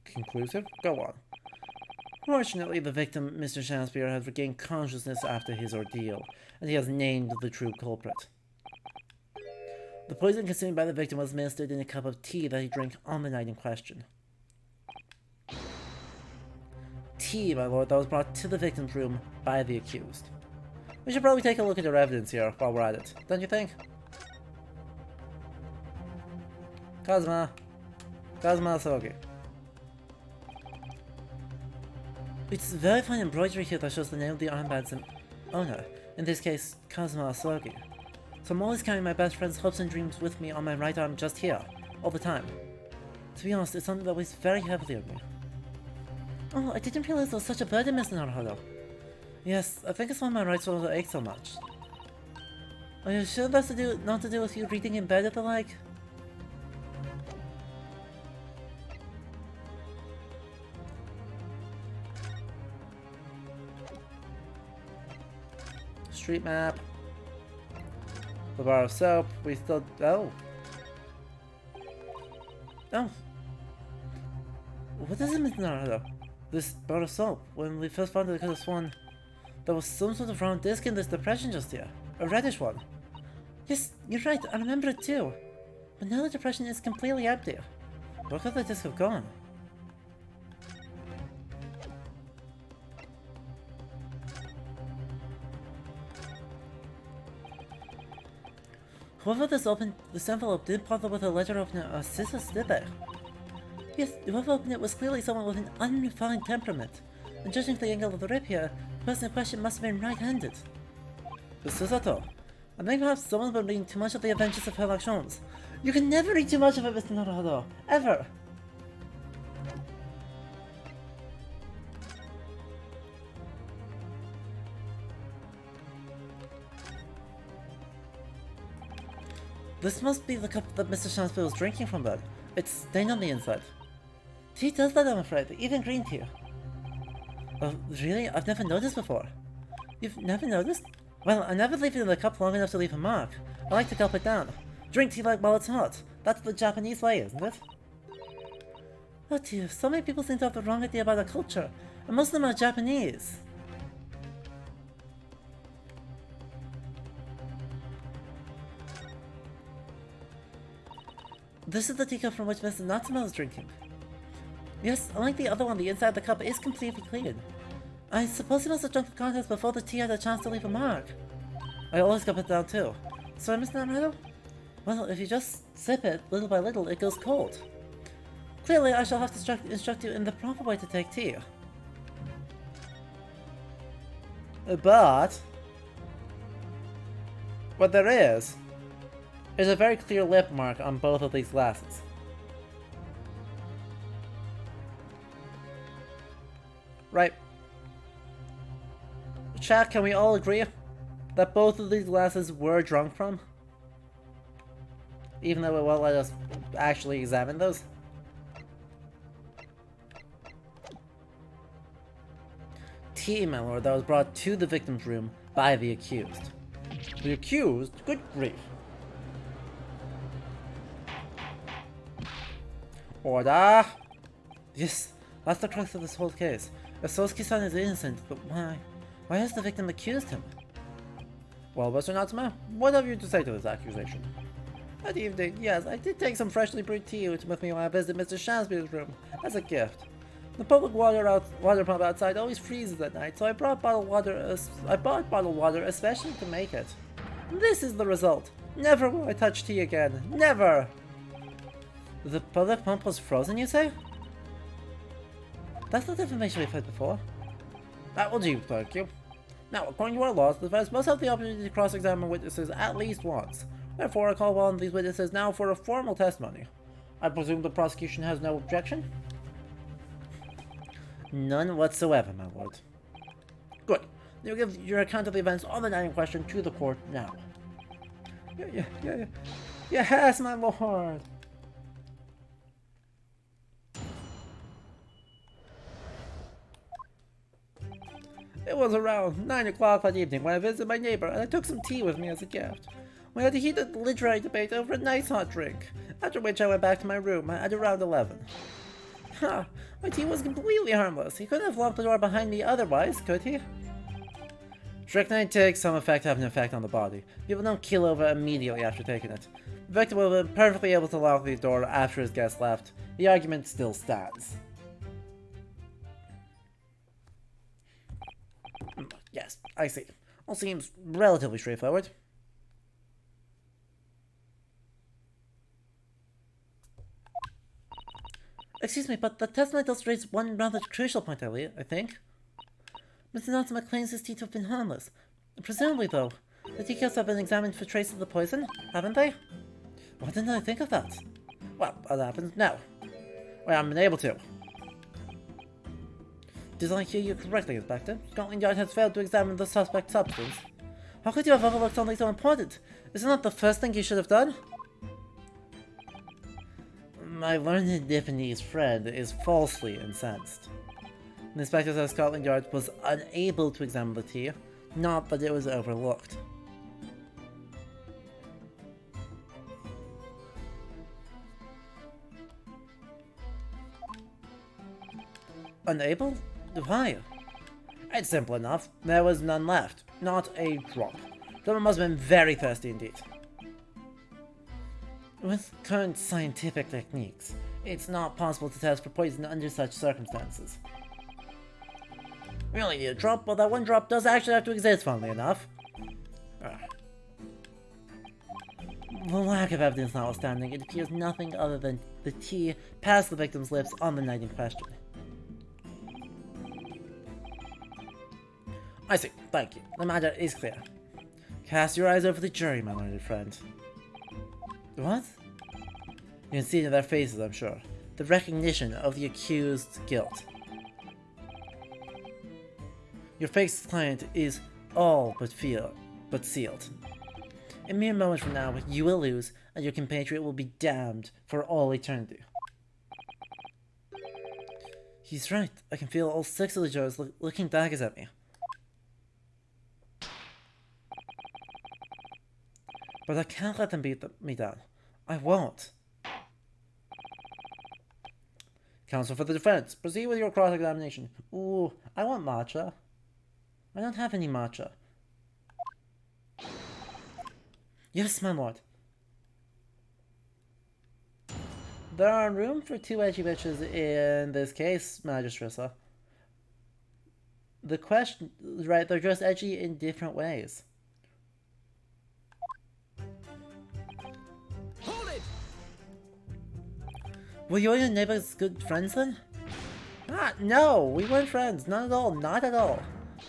Speaker 1: Conclusive? Go on. Fortunately, the victim, Mr. Shamspeare, has regained consciousness after his ordeal, and he has named the true culprit. The poison consumed by the victim was administered in a cup of tea that he drank on the night in question. Tea, my lord, that was brought to the victim's room by the accused. We should probably take a look at their evidence here while we're at it, don't you think? Kazuma Sogi. It's very fine embroidery here that shows the name of the armband's owner, in this case, Kazuma Asogi. So I'm always carrying my best friend's hopes and dreams with me on my right arm just here, all the time. To be honest, it's something that weighs very heavily on me. Oh, I didn't realize there was such a burden, Mr. Naruhodo. Yes, I think it's why my right shoulder aches so much. Are you sure that's not to do with you reading in bed or the like? Street map. The bar of soap. We still. Oh. Oh. What is it, Mr. Naruto? This bar of soap. When we first found it, I could have sworn there was some sort of round disc in this depression just here. A reddish one. Yes, you're right. I remember it too. But now the depression is completely empty. Where could the disc have gone? Whoever this envelope didn't bother with a letter opener or scissors, did they? Yes, whoever opened it was clearly someone with an unrefined temperament. And judging from the angle of the rip here, the person in question must have been right-handed. But Susato, I think perhaps someone's been reading too much of the Adventures of Sherlock Holmes. You can never read too much of it, Mr. Naruhodo. Ever! This must be the cup that Mr. Shamspeare was drinking from, then. It's stained on the inside. Tea does that, I'm afraid. Even green tea. Oh, really? I've never noticed before. You've never noticed? Well, I never leave it in the cup long enough to leave a mark. I like to gulp it down. Drink tea like while it's hot. That's the Japanese way, isn't it? Oh dear, so many people seem to have the wrong idea about our culture, and most of them are Japanese. This is the teacup from which Mr. Natsume is drinking. Yes, unlike the other one, the inside of the cup is completely clean. I suppose he must have drunk the contents before the tea had a chance to leave a mark. I always gulp it down too. Sorry, Mr. Naruto? Well, if you just sip it, little by little, it goes cold. Clearly, I shall have to instruct you in the proper way to take tea. But what there is a very clear lip mark on both of these glasses. Right. Chat, can we all agree that both of these glasses were drunk from? Even though it won't let us actually examine those? Tea, my lord, that was brought to the victim's room by the accused. The accused? Good grief. Order! Yes, that's the crux of this whole case. If Sosuke-san is innocent, but why Why has the victim accused him? Well, Mr. Natsume, what have you to say to this accusation? That evening, yes, I did take some freshly brewed tea with me when I visited Mr. Shamspeare's room, as a gift. The public water pump outside always freezes at night, so I bought bottled water especially to make it. This is the result. Never will I touch tea again. Never! The public pump was frozen, you say? That's not information we've had before. That will do, thank you. Now, according to our laws, the defense must have the opportunity to cross-examine witnesses at least once. Therefore, I call on these witnesses now for a formal testimony. I presume the prosecution has no objection? None whatsoever, my lord. Good. You give your account of the events on the night in question to the court now. Yes, my lord. It was around 9 o'clock that evening when I visited my neighbor and I took some tea with me as a gift. We had a heated literary debate over a nice hot drink, after which I went back to my room at around 11. Ha! My tea was completely harmless. He couldn't have locked the door behind me otherwise, could he? Strychnine takes some effect have an effect on the body. People don't keel over immediately after taking it. The victim will have been perfectly able to lock the door after his guest left. The argument still stands. Yes, I see. All seems relatively straightforward. Excuse me, but the testimony does raise one rather crucial point, Elliot, I think. Mr. Natsume claims his teeth have been harmless. Presumably, though, the tea cups have been examined for traces of the poison, haven't they? Why didn't I think of that? Well, that happens now. Well, I'm unable to. Did I hear you correctly, Inspector? Scotland Yard has failed to examine the suspect's substance. How could you have overlooked something so important? Isn't that the first thing you should have done? My learned Nipponese friend is falsely incensed. The inspector says Scotland Yard was unable to examine the tea, not that it was overlooked. Unable? Why? It's simple enough. There was none left. Not a drop. Someone must have been very thirsty indeed. With current scientific techniques, it's not possible to test for poison under such circumstances. We only need a drop, but that one drop does actually have to exist, funnily enough. The lack of evidence notwithstanding, it appears nothing other than the tea passed the victim's lips on the night in question. I see, thank you. The matter is clear. Cast your eyes over the jury, my learned friend. What? You can see it in their faces, I'm sure. The recognition of the accused's guilt. Your faith's client is all but sealed. In mere moments from now, you will lose, and your compatriot will be damned for all eternity. He's right. I can feel all 6 of the jurors looking daggers at me. But I can't let them beat me down. I won't. Counsel for the defense, proceed with your cross-examination. Ooh, I want matcha. I don't have any matcha. Yes, my lord. There are room for 2 edgy bitches in this case, Magistressa. The question, right, they're just edgy in different ways.
Speaker 2: Hold it!
Speaker 1: Were you and your neighbors good friends then? Ah, no, we weren't friends, not at all, not at all.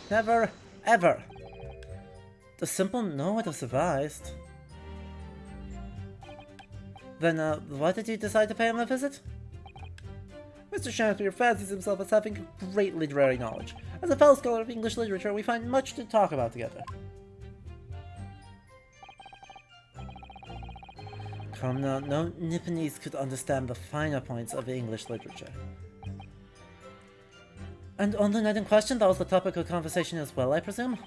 Speaker 1: Never, ever. The simple no would have sufficed. Then, why did you decide to pay him a visit? Mr. Shamspeare fancies himself as having great literary knowledge. As a fellow scholar of English literature, we find much to talk about together. Come now, no Nipponese could understand the finer points of English literature. And on the night in question, that was the topic of conversation as well, I presume?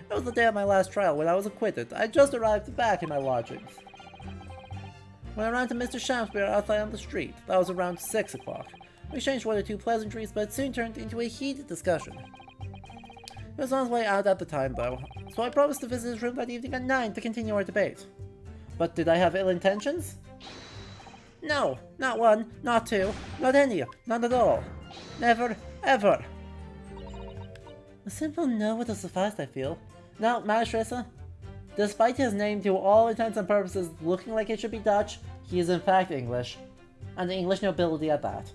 Speaker 1: It was the day of my last trial when I was acquitted. I just arrived back in my lodgings. When I ran to Mr. Shamspeare outside on the street, that was around 6 o'clock. We exchanged 1 or 2 pleasantries, but it soon turned into a heated discussion. He was on his way out at the time, though, so I promised to visit his room that evening at 9 to continue our debate. But did I have ill intentions? No, not one, not two, not any, none at all. Never, ever. A simple no would have sufficed, I feel. Now, Maestressa, despite his name to all intents and purposes looking like it should be Dutch, he is in fact English. And the English nobility at that.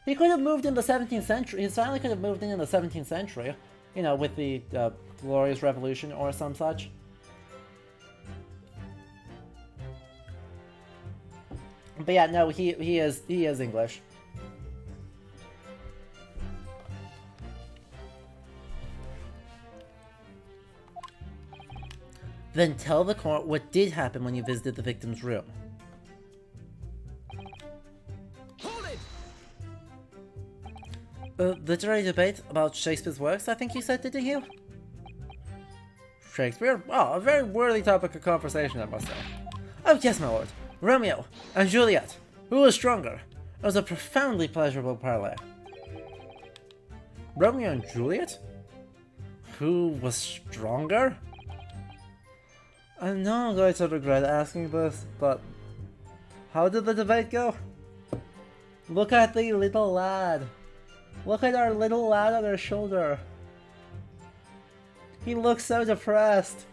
Speaker 1: He could have moved in the 17th century, his family could have moved in the 17th century, you know, with the Glorious Revolution or some such. But yeah, no, he is English. Then tell the court what did happen when you visited the victim's room.
Speaker 2: Hold it!
Speaker 1: Literary debate about Shakespeare's works, I think you said, didn't you? Shakespeare? Oh, a very worthy topic of conversation, I must say. Oh yes, my lord. Romeo and Juliet. Who was stronger? It was a profoundly pleasurable parley. Romeo and Juliet? Who was stronger? I know I'm going to regret asking this, but how did the debate go? Look at the little lad. Look at our little lad on our shoulder. He looks so depressed.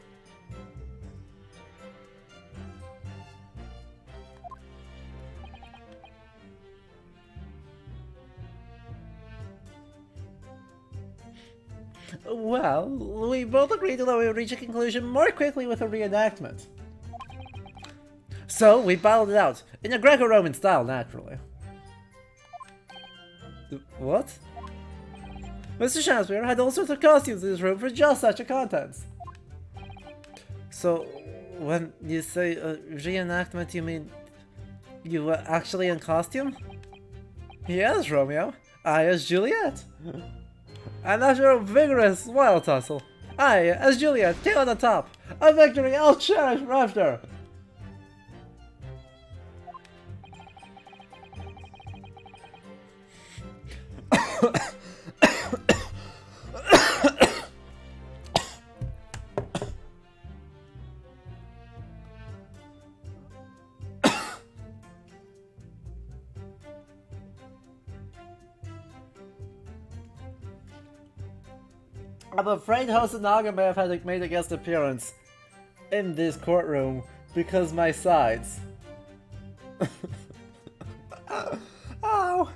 Speaker 1: Well, we both agreed that we would reach a conclusion more quickly with a reenactment. So, we battled it out, in a Greco-Roman style, naturally. What? Mr. Shamspeare had all sorts of costumes in his room for just such a contents. So, when you say reenactment, you mean you were actually in costume? Yes, Romeo. I as Juliet. And after a vigorous wild tussle, I, as Juliet, came on the top. A victory I'll cherish forever. I'm afraid Hosonaga may have had made a guest appearance in this courtroom because my sides. Ow!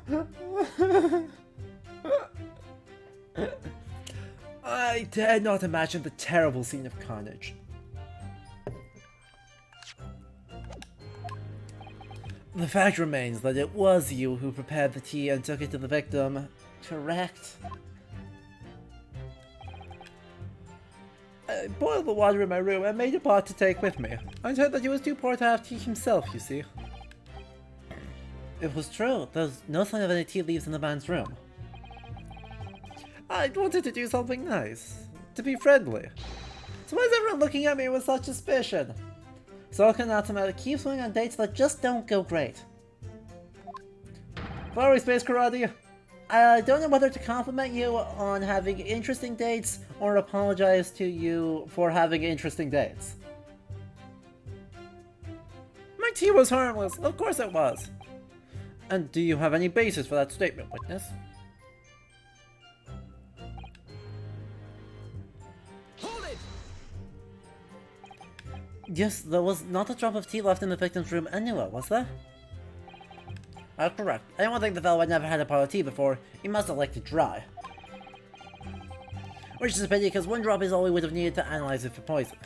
Speaker 1: I dare not imagine the terrible scene of carnage. The fact remains that it was you who prepared the tea and took it to the victim, correct? I boiled the water in my room and made a pot to take with me. I heard that he was too poor to have tea himself, you see. It was true. There's no sign of any tea leaves in the man's room. I wanted to do something nice. To be friendly. So why is everyone looking at me with such suspicion? Soka Natsume keeps going on dates that just don't go great. Flowery Space Karate. I don't know whether to compliment you on having interesting dates or apologize to you for having interesting dates. My tea was harmless, of course it was. And do you have any basis for that statement, witness?
Speaker 2: Hold it!
Speaker 1: Yes, there was not a drop of tea left in the victim's room anywhere, was there? Correct. I don't think the fellow had never had a pot of tea before. He must have liked it dry. Which is a pity, because one drop is all we would have needed to analyze it for poison.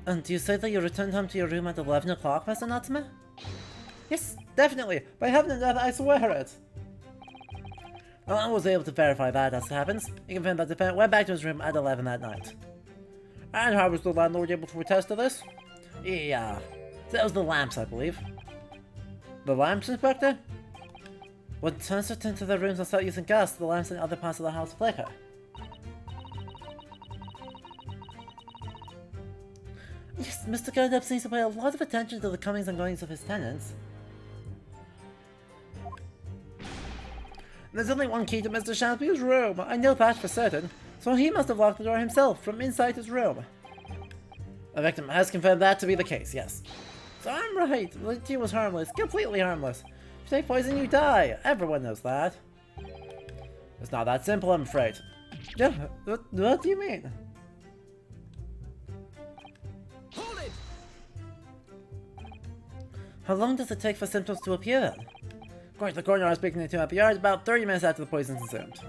Speaker 1: And do you say that you returned home to your room at 11 o'clock, Mr. Natsume? Yes, definitely. By heaven and earth, I swear it. Well, I was able to verify that as it happens. He confirmed that the defendant went back to his room at 11 that night. And how was the landlord able to attest to this? Yeah, that was the lamps, I believe. The lamps, Inspector? When tenants returned to their rooms and start using gas, the lamps in other parts of the house flicker. Yes, Mr. Gardep seems to pay a lot of attention to the comings and goings of his tenants. There's only one key to Mr. Shamspeare's room. I know that for certain. So he must have locked the door himself from inside his room. The victim has confirmed that to be the case, yes. So I'm right. The tea was harmless. Completely harmless. If you take poison, you die. Everyone knows that. It's not that simple, I'm afraid. Yeah, what do you mean?
Speaker 3: Hold it!
Speaker 1: How long does it take for symptoms to appear? According to the coroner I was speaking to at the yard, about 30 minutes after the poison is consumed.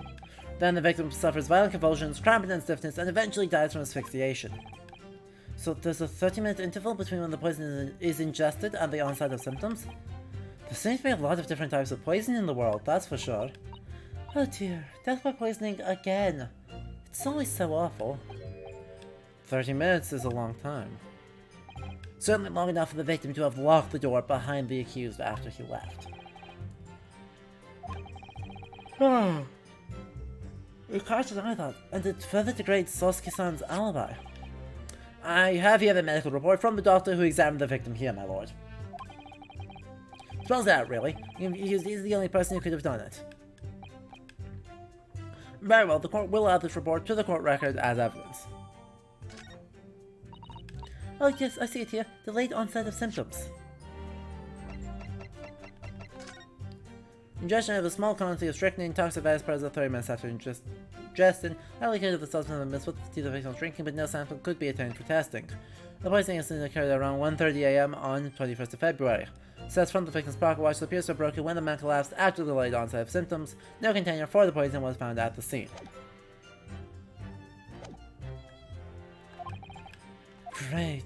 Speaker 1: Then the victim suffers violent convulsions, cramping and stiffness, and eventually dies from asphyxiation. So there's a 30-minute interval between when the poison is ingested and the onset of symptoms? There seems to be a lot of different types of poison in the world, that's for sure. Oh dear, death by poisoning again. It's always so awful. 30 minutes is a long time. Certainly long enough for the victim to have locked the door behind the accused after he left. It crashes on that, and it further degrades Sosuke-san's alibi. I have here the medical report from the doctor who examined the victim here, my lord. Spells out, really. He's the only person who could have done it. Very well, the court will add this report to the court record as evidence. Oh yes, I see it here. Delayed onset of symptoms. Ingestion of a small quantity of strychnine toxic virus present 30 minutes after ingestion. Allocated the substance of mist with the teeth of victim's drinking, but no sample could be obtained for testing. The poisoning incident occurred around 1:30 AM on 21st of February. Sets from the victim's pocket watch appears to have broken when the man collapsed after the delayed onset of symptoms. No container for the poison was found at the scene. Great.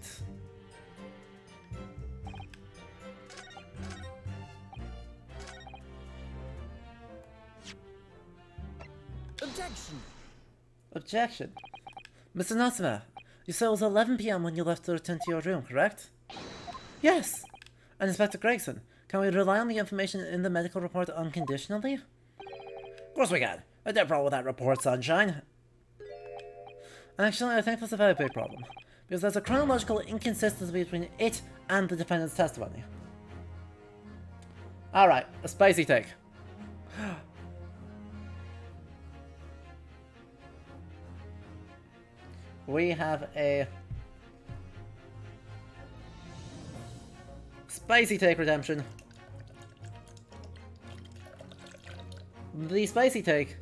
Speaker 3: Objection!
Speaker 1: Objection. Mr. Natsume, you said it was 11 PM when you left to return to your room, correct? Yes! And Inspector Gregson, can we rely on the information in the medical report unconditionally? Of course we can. I don't have a problem with that report, Sunshine. Actually, I think that's a very big problem. Because there's a chronological inconsistency between it and the defendant's testimony. Alright, a spicy take. We have a spicy take redemption. The spicy take.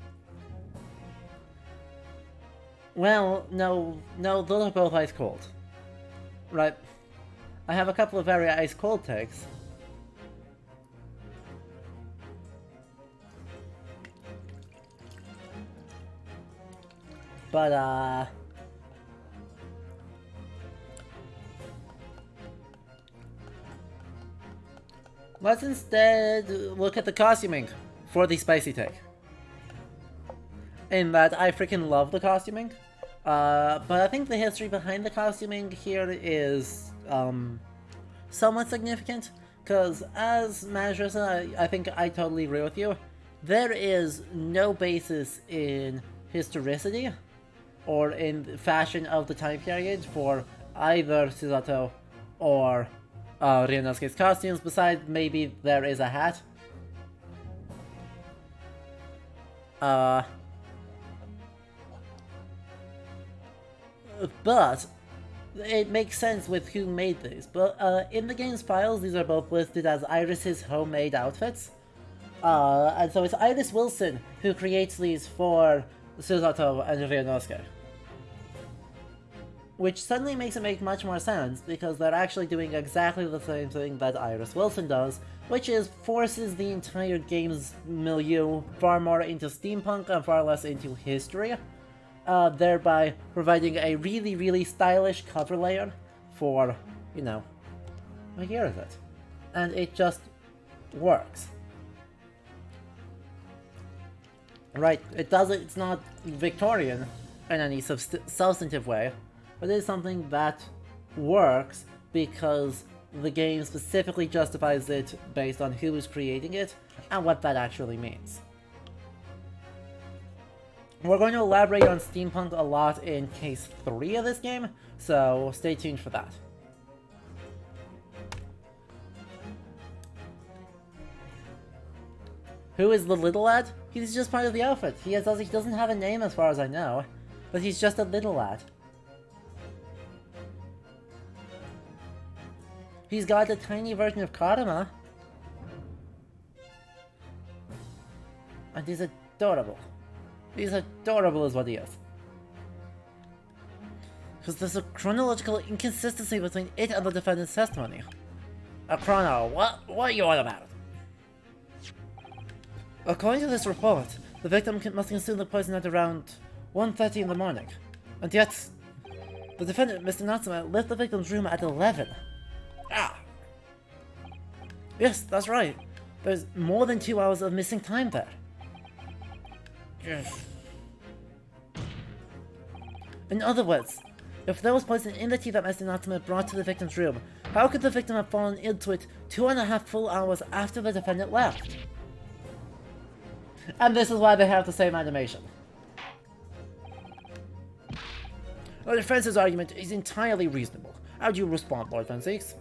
Speaker 1: Well, no, those are both ice cold. Right. I have a couple of very ice cold takes. But, let's instead look at the costuming for the spicy take. In that I freaking love the costuming. But I think the history behind the costuming here is somewhat significant. Because as Majorissa, I think I totally agree with you. There is no basis in historicity or in fashion of the time period for either Susato or Ryunosuke's costumes, besides maybe there is a hat. But it makes sense with who made these. But in the game's files, these are both listed as Iris's homemade outfits. And so it's Iris Wilson who creates these for Susato and Ryunosuke. Which suddenly makes it make much more sense, because they're actually doing exactly the same thing that Iris Wilson does, which is forces the entire game's milieu far more into steampunk and far less into history, thereby providing a really, really stylish cover layer for, you know, what year is it? And it just works. Right, it's not Victorian in any substantive way, but it is something that works because the game specifically justifies it based on who is creating it and what that actually means. We're going to elaborate on steampunk a lot in case 3 of this game, so stay tuned for that. Who is the little lad? He's just part of the outfit. He doesn't have a name as far as I know, but he's just a little lad. He's got a tiny version of Karma. And he's adorable. He's adorable is what he is. Because there's a chronological inconsistency between it and the defendant's testimony. A chrono, what are you on about? According to this report, the victim must consume the poison at around 1:30 in the morning. And yet, the defendant, Mr. Natsume, left the victim's room at 11. Ah! Yes, that's right. There's more than 2 hours of missing time there. Yes. In other words, if there was poison in the tea that Mr. Natsume brought to the victim's room, how could the victim have fallen into it 2.5 full hours after the defendant left? And this is why they have the same animation. The defense's argument is entirely reasonable. How do you respond, Lord Van Zeeks?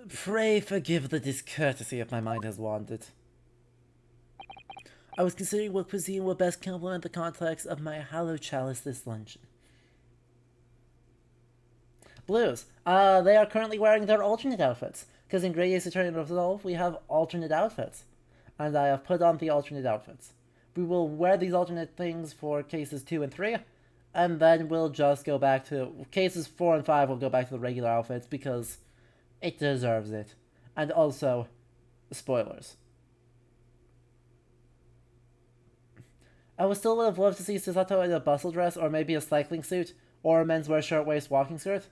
Speaker 1: Pray forgive the discourtesy if my mind has wandered. I was considering what cuisine would best complement the context of my hallowed chalice this luncheon. Blues. They are currently wearing their alternate outfits, because in Grey Ace Eternal Resolve we have alternate outfits. And I have put on the alternate outfits. We will wear these alternate things for cases 2 and 3, and then we'll just go back to... Cases 4 and 5 will go back to the regular outfits, because it deserves it. And also, spoilers. I would still have loved to see Susato in a bustle dress, or maybe a cycling suit, or a menswear shirtwaist walking skirt.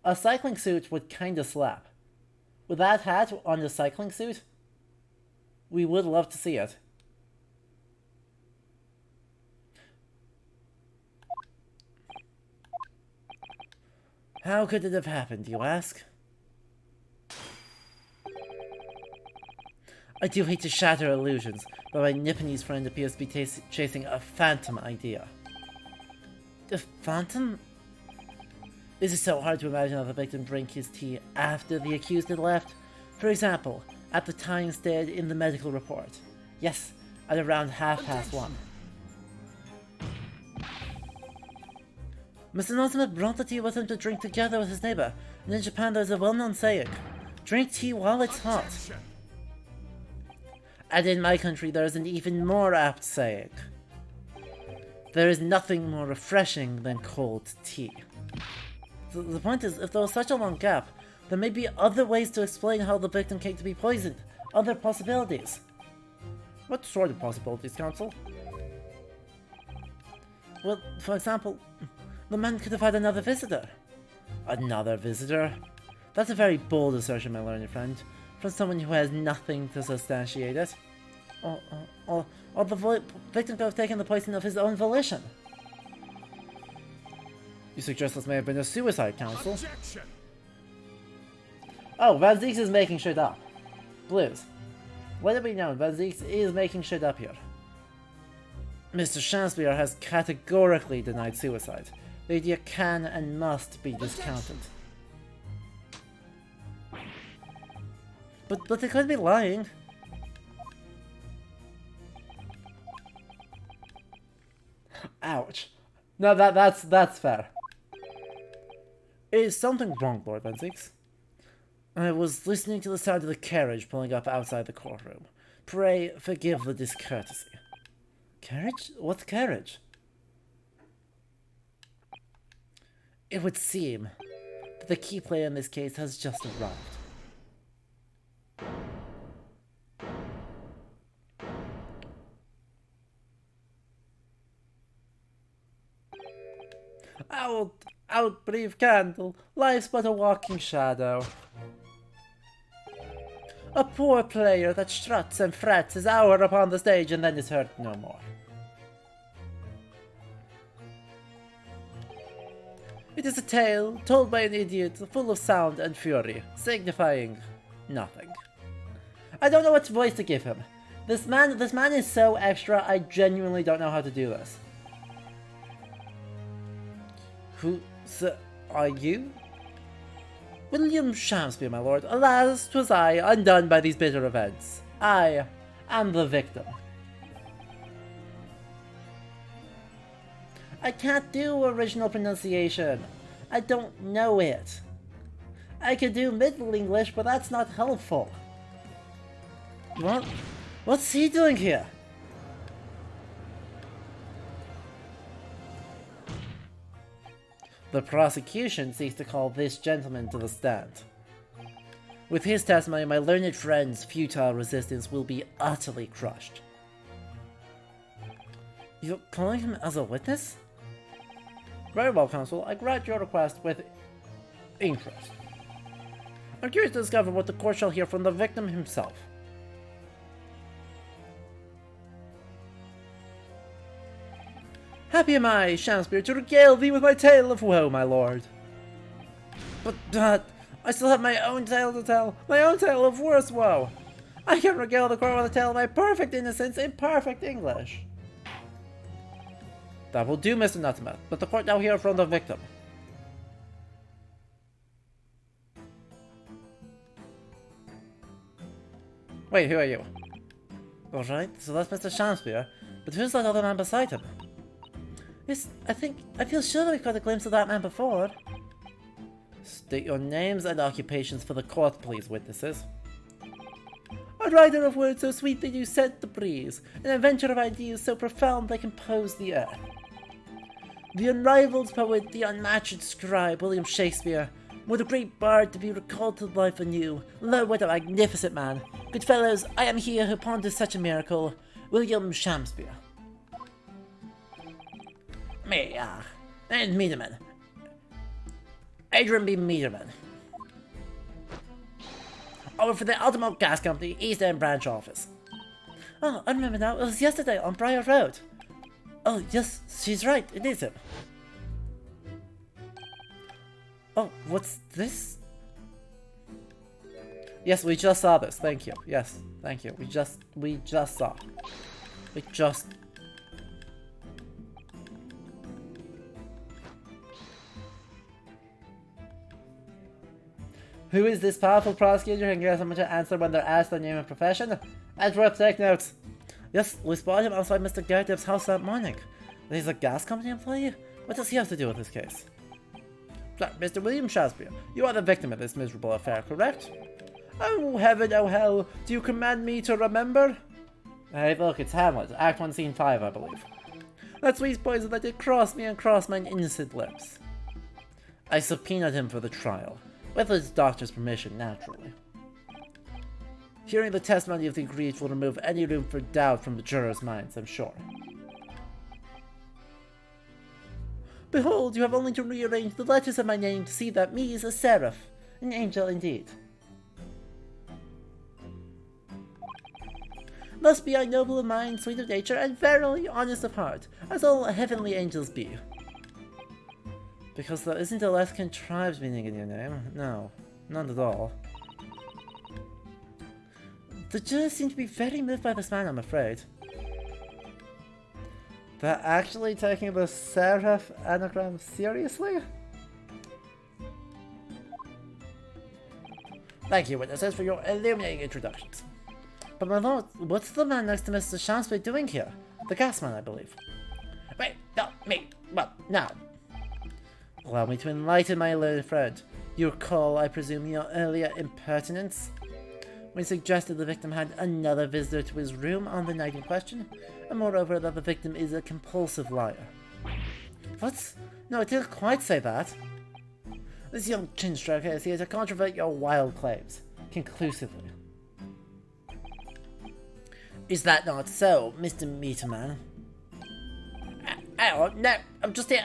Speaker 1: A cycling suit would kinda slap. With that hat on the cycling suit, we would love to see it. How could it have happened, you ask? I do hate to shatter illusions, but my Nipponese friend appears to be chasing a phantom idea. A phantom? This is so hard to imagine that the victim drank his tea after the accused had left. For example, at the time stated in the medical report. Yes, at around 1:30. Mr. Natsume brought the tea with him to drink together with his neighbor, and in Japan there's a well-known saying, drink tea while it's hot. And in my country there is an even more apt saying, there is nothing more refreshing than cold tea. The point is, if there was such a long gap, there may be other ways to explain how the victim came to be poisoned, other possibilities. What sort of possibilities, Counsel? Well, for example, the man could have had another visitor. Another visitor? That's a very bold assertion, my learned friend, from someone who has nothing to substantiate it. Or the victim could have taken the poison of his own volition. You suggest this may have been a suicide, Counsel?
Speaker 3: Objection.
Speaker 1: Oh, Van Zeeks is making shit up. Blues. Let it be known, Van Zeeks is making shit up here. Mr. Shamspeare has categorically denied suicide. The idea can and must be discounted. But they could be lying. Ouch. No, that's fair. Is something wrong, Lord Van Zeeks? I was listening to the sound of the carriage pulling up outside the courtroom. Pray forgive the discourtesy. Carriage? What carriage? It would seem that the key player in this case has just arrived. Out, brief candle, life's but a walking shadow. A poor player that struts and frets his hour upon the stage and then is heard no more. It is a tale told by an idiot, full of sound and fury, signifying nothing. I don't know what voice to give him. This man is so extra, I genuinely don't know how to do this. Who, sir, are you? William Shamspeare, my lord. Alas, 'twas I, undone by these bitter events. I am the victim. I can't do original pronunciation. I don't know it. I can do Middle English, but that's not helpful. What? What's he doing here? The prosecution seeks to call this gentleman to the stand. With his testimony, my learned friend's futile resistance will be utterly crushed. You're calling him as a witness? Very well, counsel. I grant your request with interest. I'm curious to discover what the court shall hear from the victim himself. Happy am I, Shamspeare, to regale thee with my tale of woe, my lord. But, I still have my own tale to tell, my own tale of worse woe. I can regale the court with a tale of my perfect innocence in perfect English. That will do, Mr. Nutmeth, but the court now hear from the victim. Wait, who are you? Alright, so that's Mr. Shamspeare, but who's that other man beside him? Yes, I feel sure that we caught a glimpse of that man before. State your names and occupations for the court, please, witnesses. A writer of words so sweet they do scent the breeze, an inventor of ideas so profound they compose the earth. The unrivaled poet, the unmatched scribe, William Shakespeare, what a great bard to be recalled to life anew. Lo, what a magnificent man. Good fellows, I am here who ponders such a miracle, William Shamspeare. Me, and Meaderman. Adrian B. Meaderman. Over for the Ultimate Gas Company, East End Branch Office. Oh, I remember now, it was yesterday on Briar Road. Oh, yes, she's right, it is him. Oh, what's this? Yes, we just saw this, thank you. Yes, thank you. We just saw. We just... Who is this powerful prosecutor who can get someone to answer when they're asked their name and profession? Edward, take notes. Yes, we spotted him outside Mr. Gertev's house that morning. He's a gas company employee? What does he have to do with this case? Mr. William Shakespeare, you are the victim of this miserable affair, correct? Oh heaven, oh hell, do you command me to remember? Hey look, it's Hamlet, Act 1, Scene 5, I believe. That sweet poison that did cross me and cross mine innocent lips. I subpoenaed him for the trial. With his doctor's permission, naturally. Hearing the testimony of the aggrieved will remove any room for doubt from the jurors' minds, I'm sure. Behold, you have only to rearrange the letters of my name to see that me is a seraph, an angel indeed. Thus be I noble of mind, sweet of nature, and verily honest of heart, as all heavenly angels be. Because there isn't a less contrived meaning in your name. No, none at all. The jurors seem to be very moved by this man, I'm afraid. They're actually taking the seraph anagram seriously? Thank you, witnesses, for your illuminating introductions. But my lord, what's the man next to Mr. Shamspeare doing here? The gas man, I believe. Wait, no, me. Well, now. Allow me to enlighten my learned friend. You recall, I presume, your earlier impertinence? When he suggested the victim had another visitor to his room on the night in question, and moreover that the victim is a compulsive liar. What? No, I didn't quite say that. This young chin-stroker is here to controvert your wild claims, conclusively. Is that not so, Mr. Meaterman? Oh, no, I'm just here.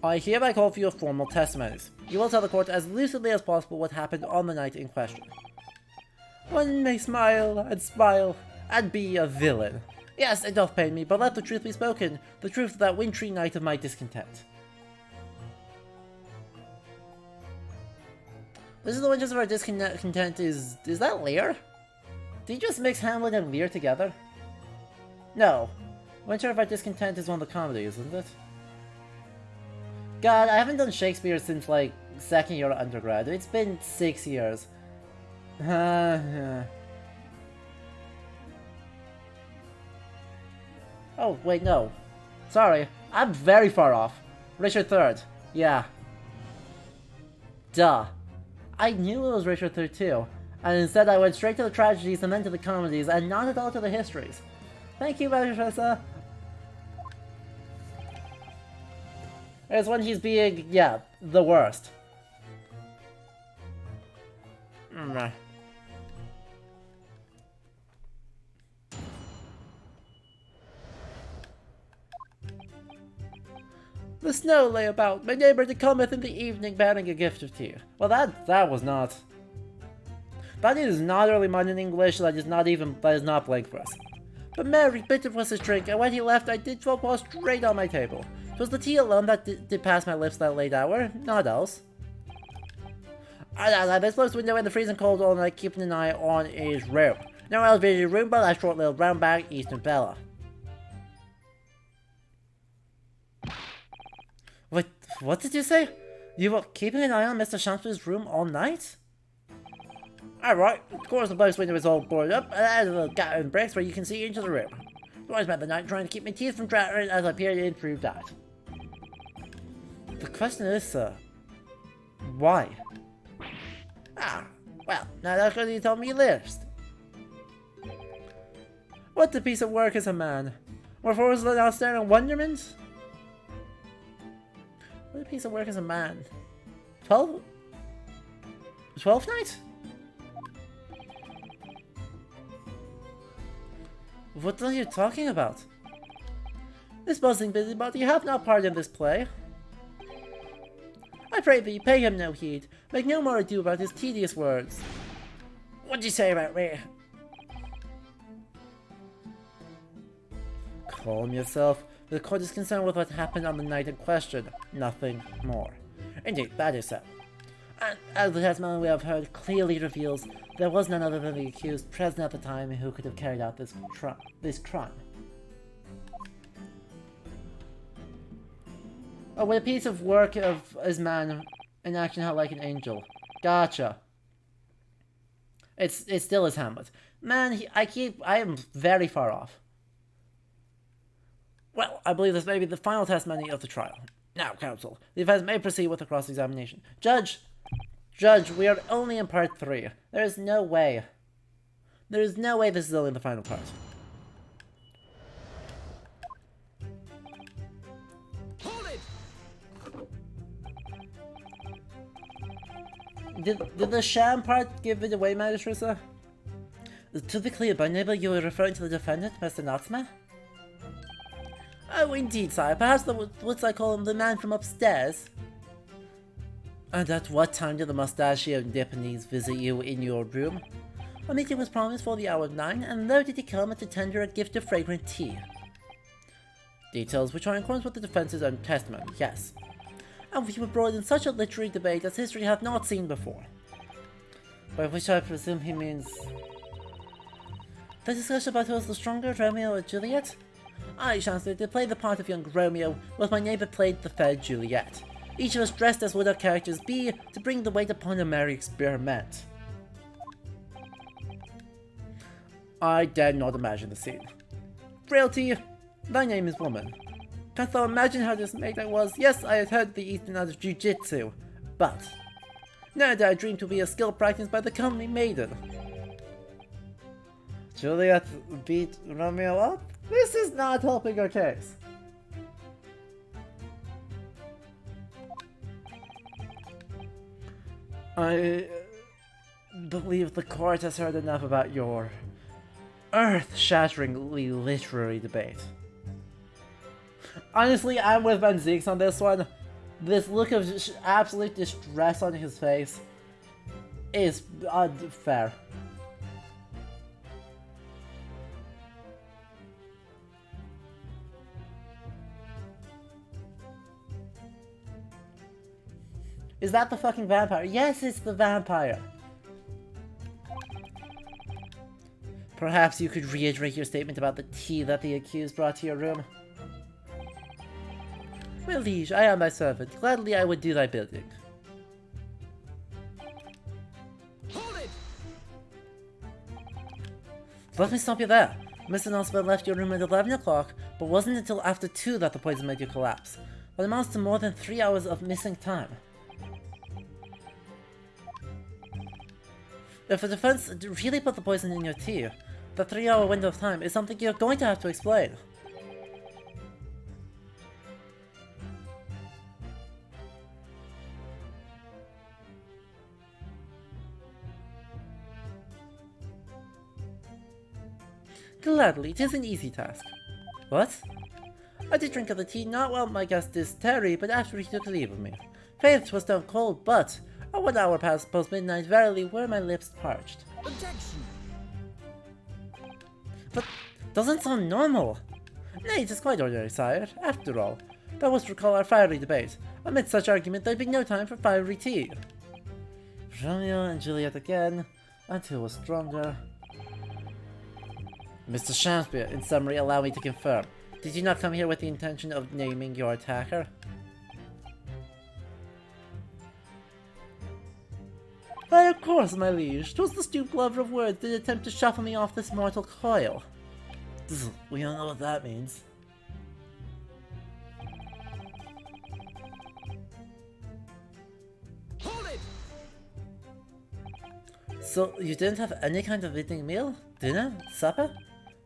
Speaker 1: I hereby call for your formal testimonies. You will tell the court as lucidly as possible what happened on the night in question. One may smile, and be a villain. Yes, it doth pain me, but let the truth be spoken, the truth of that wintry night of my discontent. This is the Winters of our discontent is that Lear? Did you just mix Hamlet and Lear together? No. Winter of our Discontent is one of the comedies, isn't it? God, I haven't done Shakespeare since, like, second year of undergrad. It's been 6 years. Oh, wait, no. Sorry, I'm very far off. Richard III. Yeah. Duh. I knew it was Richard III too, and instead I went straight to the tragedies and then to the comedies, and not at all to the histories. Thank you, Patricia. It's when he's being, yeah, the worst. The snow lay about. My neighbor cometh in the evening bearing a gift of tea. Well, that was not. That is not early modern English. That is not blank verse. But merry bitter was his drink, and when he left, I did fall straight on my table. 'Twas the tea alone that did pass my lips that late hour, not else. I this close window in the freezing cold all night, keeping an eye on his room. No elevated room, but a short little brown bag, Eastern Bella. Wait, what did you say? You were keeping an eye on Mr. Shamspeare's room all night? Alright, of course the close window is all boarded up, and there's a little gap in bricks where you can see into the room. I spent the night trying to keep my teeth from chattering as I peered in through that. The question is, sir, why? Ah, well, now that's because you told me list. What a piece of work is a man? Wherefore was now staring in wonderment? What a piece of work is a man? 12th night? What are you talking about? This buzzing busybody have no part in this play. I pray thee, pay him no heed. Make no more ado about his tedious words. What'd you say about me? Calm yourself. The court is concerned with what happened on the night in question. Nothing more. Indeed, that is so. And as the testimony we have heard clearly reveals, there was none other than the accused present at the time who could have carried out this crime. Oh, with a piece of work of his man in action how like an angel. Gotcha. It's still his Hamlet. Man, I am very far off. Well, I believe this may be the final testimony of the trial. Now, counsel, the defense may proceed with the cross-examination. Judge, we are only in part 3. There is no way this is only the final part.
Speaker 3: Hold it!
Speaker 1: Did the sham part give it away, Magistrate? To be clear, by neighbor, you are referring to the defendant, Mr. Natsma? Oh, indeed, sire. Perhaps what's I call him, the man from upstairs? And at what time did the mustachioed Japanese visit you in your room? A meeting was promised for the hour of 9, and there did he come to tender a gift of fragrant tea. Details which are in accordance with the defense's own testimony, yes. And we were brought in such a literary debate as history hath not seen before. By which I presume he means... the discussion about who was the stronger, Romeo or Juliet? I, Chancellor, did play the part of young Romeo, while my neighbour played the fair Juliet. Each of us dressed as would our characters be, to bring the weight upon a merry experiment. I dare not imagine the scene. Frailty, thy name is woman. Canst thou imagine how dismayed I was? Yes, I had heard the Eastern art of jiu-jitsu, but... never did I dream to be a skill practiced by the comely maiden. Juliet beat Romeo up? This is not helping our case. I believe the court has heard enough about your earth-shatteringly literary debate. Honestly, I'm with Ben Zeeks on this one. This look of absolute distress on his face is unfair. Is that the fucking vampire? Yes, it's the vampire! Perhaps you could reiterate your statement about the tea that the accused brought to your room? My liege, I am thy servant. Gladly I would do thy bidding.
Speaker 3: Hold it!
Speaker 1: Let me stop you there. Mr. Nospa left your room at 11 o'clock, but wasn't until after 2 that the poison made you collapse. That amounts to more than 3 hours of missing time. If the defense really put the poison in your tea, the 3-hour window of time is something you're going to have to explain. Gladly, it is an easy task. What? I did drink of the tea not while my guest is Terry, but after he took leave of me. Faith, 'twas stone cold, but at 1 hour past post midnight, verily were my lips parched.
Speaker 3: Objection!
Speaker 1: But doesn't sound normal. Nay, it is quite ordinary, sire. After all, thou wouldst recall our fiery debate. Amid such argument, there'd be no time for fiery tea. Romeo and Juliet again, until was stronger. Mr. Shamspeare, in summary, allow me to confirm. Did you not come here with the intention of naming your attacker? Why, of course, my liege. 'Twas the stooped lover of words that attempt to shuffle me off this mortal coil. We don't know what that means.
Speaker 3: Hold it!
Speaker 1: So, you didn't have any kind of evening meal? Dinner? Supper?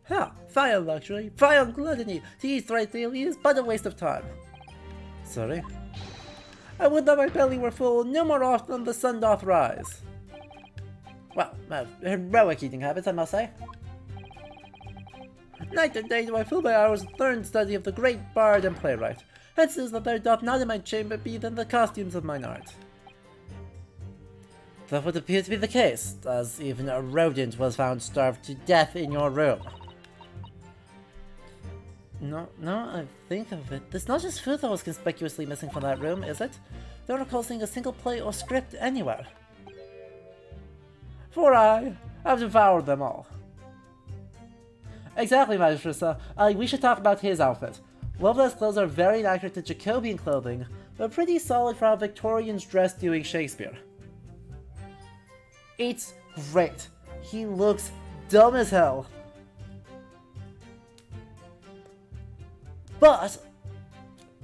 Speaker 1: Ha! Fire luxury, fire gluttony! To eat right daily is but a waste of time. Sorry? I would that my belly were full no more often than the sun doth rise. Well, heroic eating habits, I must say. Night and day do I fill my hours with learned study of the great bard and playwright. Hence is that there doth not in my chamber be than the costumes of mine art. That would appear to be the case, as even a rodent was found starved to death in your room. No, I think of it. It's not just food that was conspicuously missing from that room, is it? Don't recall seeing a single play or script anywhere. For I've devoured them all. Exactly, Magistressa. We should talk about his outfit. Lovelace's clothes are very inaccurate to Jacobean clothing, but pretty solid for how Victorians dressed during Shakespeare. It's great. He looks dumb as hell. But,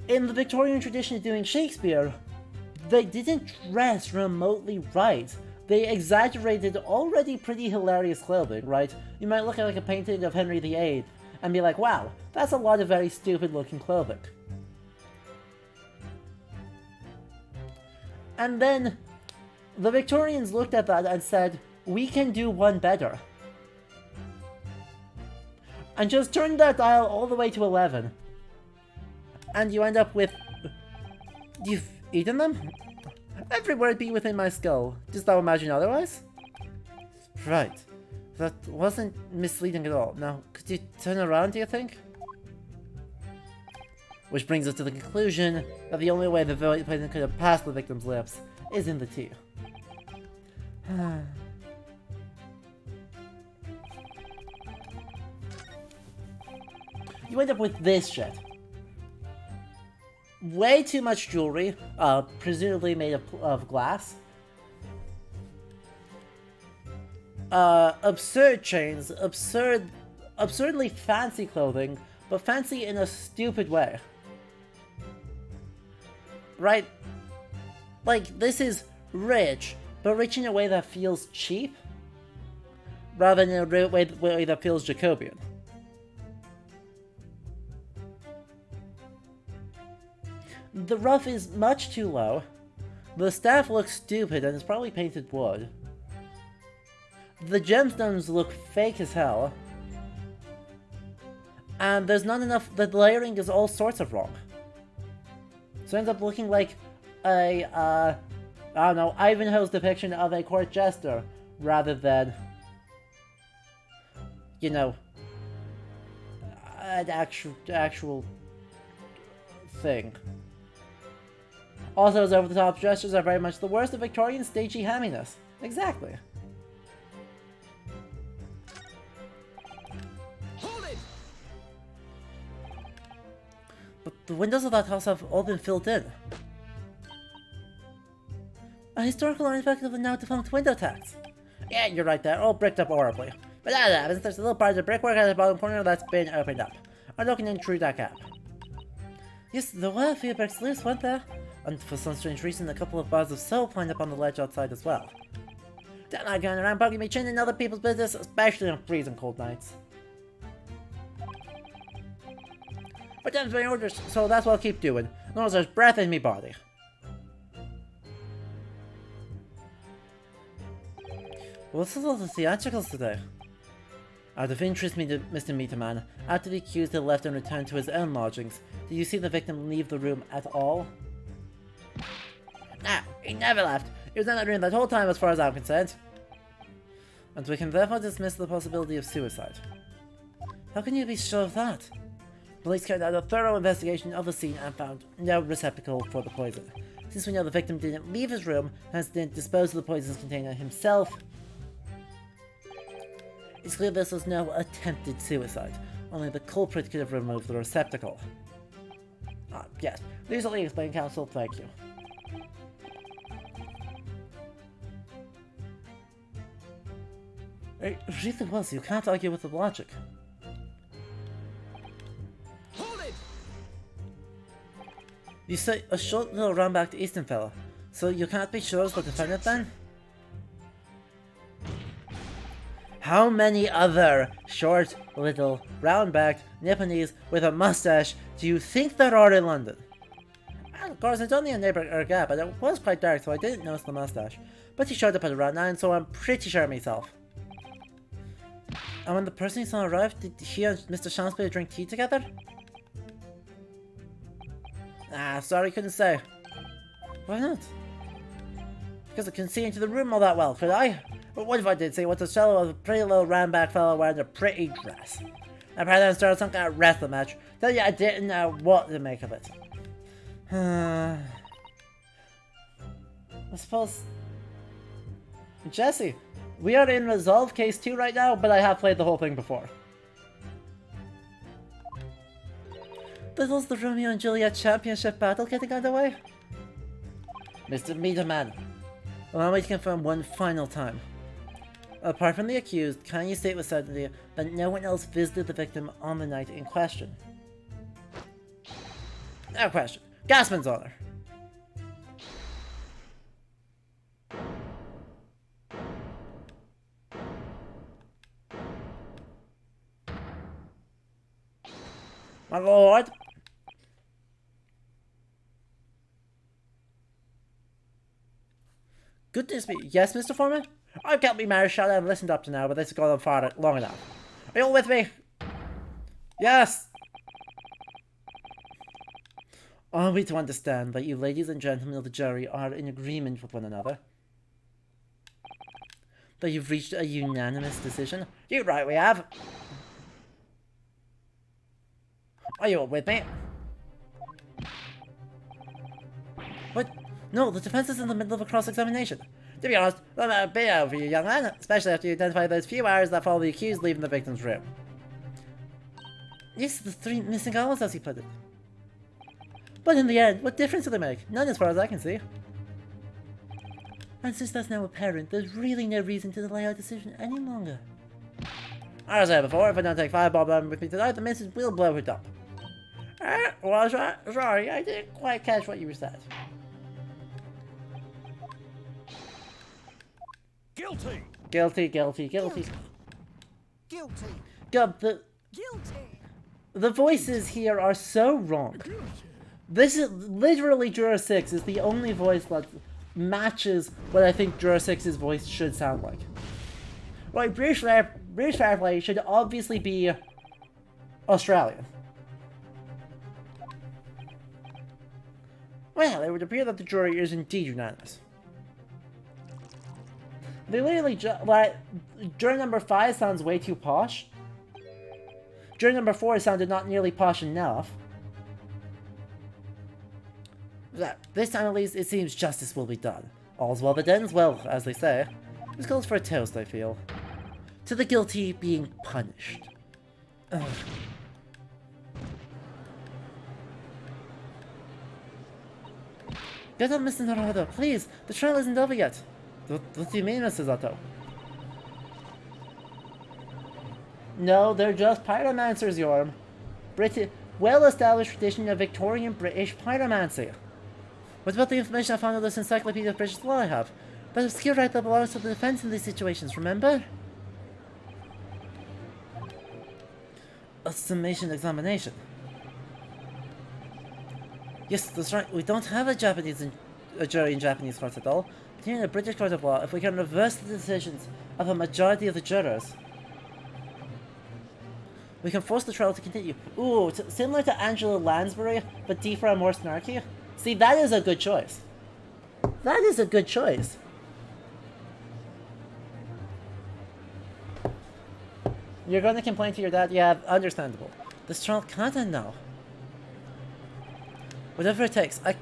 Speaker 1: in the Victorian tradition of doing Shakespeare, they didn't dress remotely right. They exaggerated already pretty hilarious clothing, right? You might look at like a painting of Henry VIII and be like, wow, that's a lot of very stupid looking clothing. And then, the Victorians looked at that and said, we can do one better. And just turned that dial all the way to 11. And you end up with... You've eaten them? Every word be within my skull. Dost thou imagine otherwise? Right. That wasn't misleading at all. Now, could you turn around, do you think? Which brings us to the conclusion that the only way the poison could have passed the victim's lips is in the tea. You end up with this shit. Way too much jewelry, presumably made of glass. Absurd chains, absurdly fancy clothing, but fancy in a stupid way. Right? Like, this is rich, but rich in a way that feels cheap, rather than in a way that feels Jacobean. The ruff is much too low. The staff looks stupid and is probably painted wood. The gemstones look fake as hell. And there's not enough, the layering is all sorts of wrong. So it ends up looking like a, I don't know, Ivanhoe's depiction of a court jester, rather than, you know, an actual thing. Also, his over-the-top gestures are very much the worst of Victorian stagey hamminess. Exactly.
Speaker 3: Hold it!
Speaker 1: But the windows of that house have all been filled in. A historical artifact of the now defunct window tax. Yeah, you're right there, all bricked up horribly. But that happens, there's a little part of the brickwork at the bottom corner that's been opened up. I'm looking in through that gap. Yes, there were a few bricks loose, weren't there? And for some strange reason, a couple of bars of soap lined up on the ledge outside as well. Don't like going around poking me chin in other people's business, especially on freezing cold nights. But them's my orders, so that's what I'll keep doing, as long as there's breath in me body. What's with all the theatricals today? Out of interest, Mr. Meterman, after the accused had left and returned to his own lodgings, did you see the victim leave the room at all? Nah, he never left. He was in that room that whole time as far as I'm concerned. And we can therefore dismiss the possibility of suicide. How can you be sure of that? Police carried out a thorough investigation of the scene and found no receptacle for the poison. Since we know the victim didn't leave his room, and didn't dispose of the poison's container himself, it's clear this was no attempted suicide. Only the culprit could have removed the receptacle. Ah, yes. Easily explained, counsel. Thank you. It really was. You can't argue with the logic.
Speaker 3: Hold it!
Speaker 1: You say a short little run back to Easton fella. So you can't be sure it's the defendant then? How many other short, little, round-backed Nipponese with a mustache do you think there are in London? And of course, it's only a neighbour gap, but it was quite dark, so I didn't notice the mustache. But he showed up at around 9, so I'm pretty sure myself. And when the person he saw arrived, did he and Mr. Shamspeare drink tea together? Ah, sorry, couldn't say. Why not? Because I couldn't see into the room all that well, could I? But what if I did see what's a cello of a pretty little round-back fellow wearing a pretty dress? I probably started some kind of wrestling match. Tell you I didn't know what to make of it. I suppose... Jesse, we are in Resolve Case 2 right now, but I have played the whole thing before. But was the Romeo and Juliet championship battle getting underway? Mr. Meterman, allow me to confirm one final time. Apart from the accused, can you state with certainty that no one else visited the victim on the night in question? No question. Gasman's honor. My lord. Goodness me. Yes, Mr. Foreman? I've kept me mouth shut and listened up to now, but this has gone on far long enough. Are you all with me? Yes! Are we to understand that you ladies and gentlemen of the jury are in agreement with one another? That you've reached a unanimous decision? You're right, we have. Are you all with me? What? No, the defense is in the middle of a cross-examination. To be honest, I'm a bit over you, young man, especially after you identify those few hours that follow the accused leaving the victim's room. Yes, the 3 missing hours, as he put it. But in the end, what difference do they make? None as far as I can see. And since that's now apparent, there's really no reason to delay our decision any longer. As I said before, if I don't take Fireball Bomb with me tonight, the missus will blow it up. Well, sorry, I didn't quite catch what you said.
Speaker 3: Guilty!
Speaker 1: Guilty, guilty, guilty.
Speaker 4: Guilty.
Speaker 1: God,
Speaker 4: Guilty.
Speaker 1: the voices here are so wrong. This is literally Juror 6 is the only voice that matches what I think Juror 6's voice should sound like. Like, Bruce Fairplay should obviously be Australian. Well, it would appear that the jury is indeed unanimous. They literally like, juror number 5 sounds way too posh. Juror number 4 sounded not nearly posh enough. This time at least, it seems justice will be done. All's well that ends well, as they say. This calls for a toast, I feel. To the guilty being punished. Ugh. Get up, Mr. Naruto, please! The trial isn't over yet! What do you mean, Mr. Zato? No, they're just pyromancers, Yorm. Well-established tradition of Victorian British pyromancy. What about the information I found in this Encyclopedia of British Law I have? That obscure right that belongs to the defense in these situations, remember? A summation examination. Yes, that's right. We don't have a jury in Japanese courts at all. But here in a British court of law, if we can reverse the decisions of a majority of the jurors, we can force the trial to continue. Ooh, similar to Angela Lansbury, but deeper and more snarky. See, that is a good choice. That is a good choice. You're going to complain to your dad? Yeah, understandable. This trial can't end now. Whatever it takes, I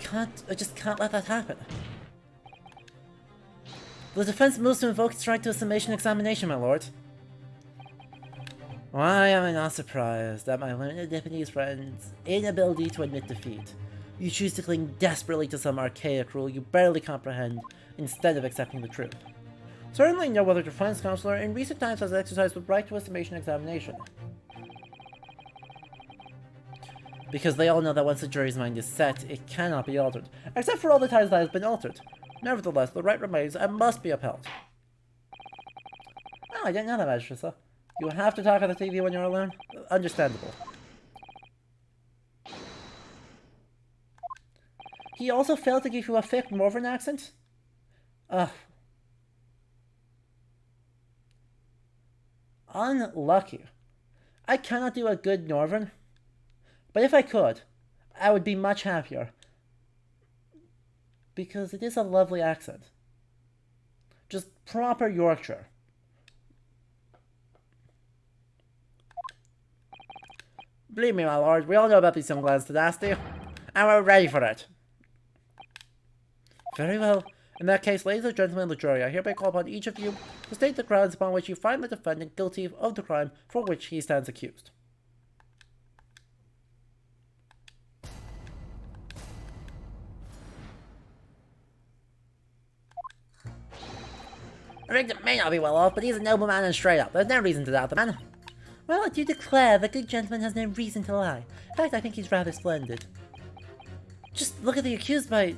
Speaker 1: just can't let that happen. The defense moves to invoke its right to a summation examination, my lord. Why am I not surprised at my learned Japanese friend's inability to admit defeat? You choose to cling desperately to some archaic rule you barely comprehend, instead of accepting the truth. Certainly no other defense counselor in recent times has exercised the right to a summation examination. Because they all know that once the jury's mind is set, it cannot be altered, except for all the times that has been altered. Nevertheless, the right remains and must be upheld. Oh, I didn't know that, Magistressa. You have to talk on the TV when you're alone? Understandable. He also failed to give you a fake Northern accent? Ugh. Unlucky. I cannot do a good Northern. But if I could, I would be much happier. Because it is a lovely accent. Just proper Yorkshire. Believe me, my lord, we all know about these young lads' tenacity, and we're ready for it. Very well. In that case, ladies and gentlemen of the jury, I hereby call upon each of you to state the grounds upon which you find the defendant guilty of the crime for which he stands accused. The victim may not be well off, but he's a nobleman and straight up. There's no reason to doubt the man. Well, I do declare the good gentleman has no reason to lie. In fact, I think he's rather splendid. Just look at the accused by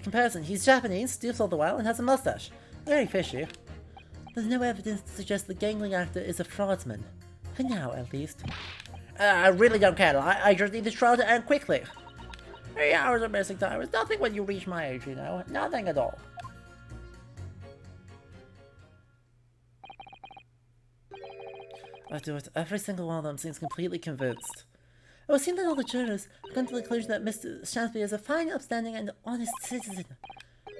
Speaker 1: comparison. He's Japanese, stoofs all the while, and has a mustache. Very fishy. There's no evidence to suggest the gangling actor is a fraudsman. For now, at least. I really don't care. I just need this trial to end quickly. 3 hours of missing time is nothing when you reach my age, you know. Nothing at all. I do it. Every single one of them seems completely convinced. It would seem that all the jurors have come to the conclusion that Mr. Shamspeare is a fine, upstanding, and honest citizen.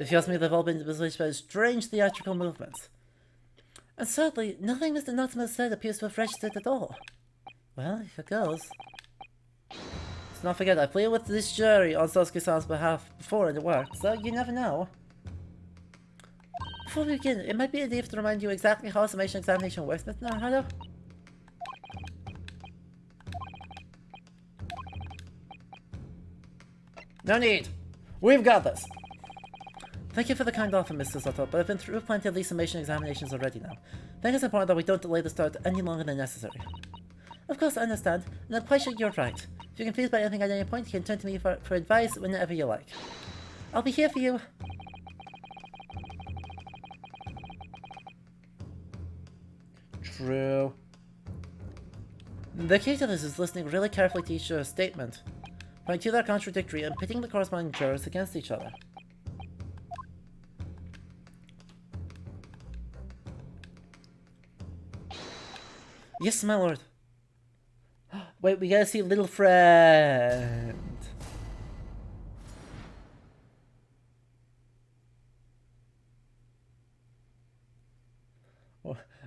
Speaker 1: If you ask me, they've all been displaced by strange theatrical movements. And sadly, nothing Mr. Natsume said appears to have registered at all. Well, if it goes. Let's not forget, I pleaded with this jury on Sasuke-san's behalf before and it worked, so you never know. Before we begin, it might be a need to remind you exactly how a summation examination works, Mr. Naruto. No need! We've got this! Thank you for the kind offer, Mr. Soto, but I've been through plenty of these summation examinations already now. I think it's important that we don't delay the start any longer than necessary. Of course, I understand, and I'm quite sure you're right. If you're confused by anything at any point, you can turn to me for advice whenever you like. I'll be here for you. True. The key to this is listening really carefully to each juror's statement. Finding two that are contradictory and pitting the corresponding jurors against each other. Yes, my lord. Wait, we gotta see little friend.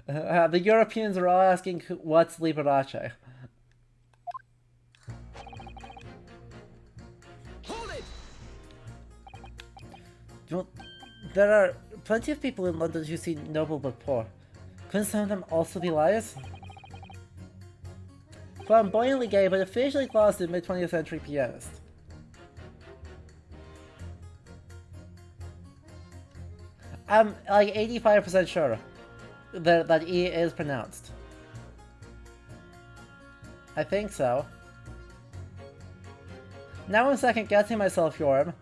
Speaker 1: The Europeans are all asking what's Liberace. Well, there are plenty of people in London who seem noble but poor. Couldn't some of them also be liars? Flamboyantly gay but officially closeted mid-20th century pianist. I'm like 85% sure that E is pronounced. I think so. Now I'm second guessing myself, Yorm.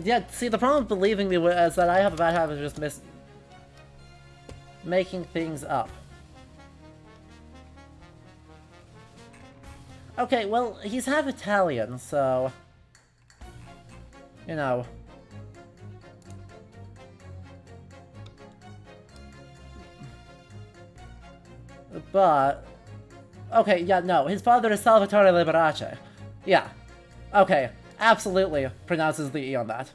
Speaker 1: Yeah, see, the problem with believing me is that I have a bad habit of just making things up. Okay, well, he's half Italian, so... You know... But... Okay, yeah, no, his father is Salvatore Liberace. Yeah. Okay, absolutely pronounces the E on that.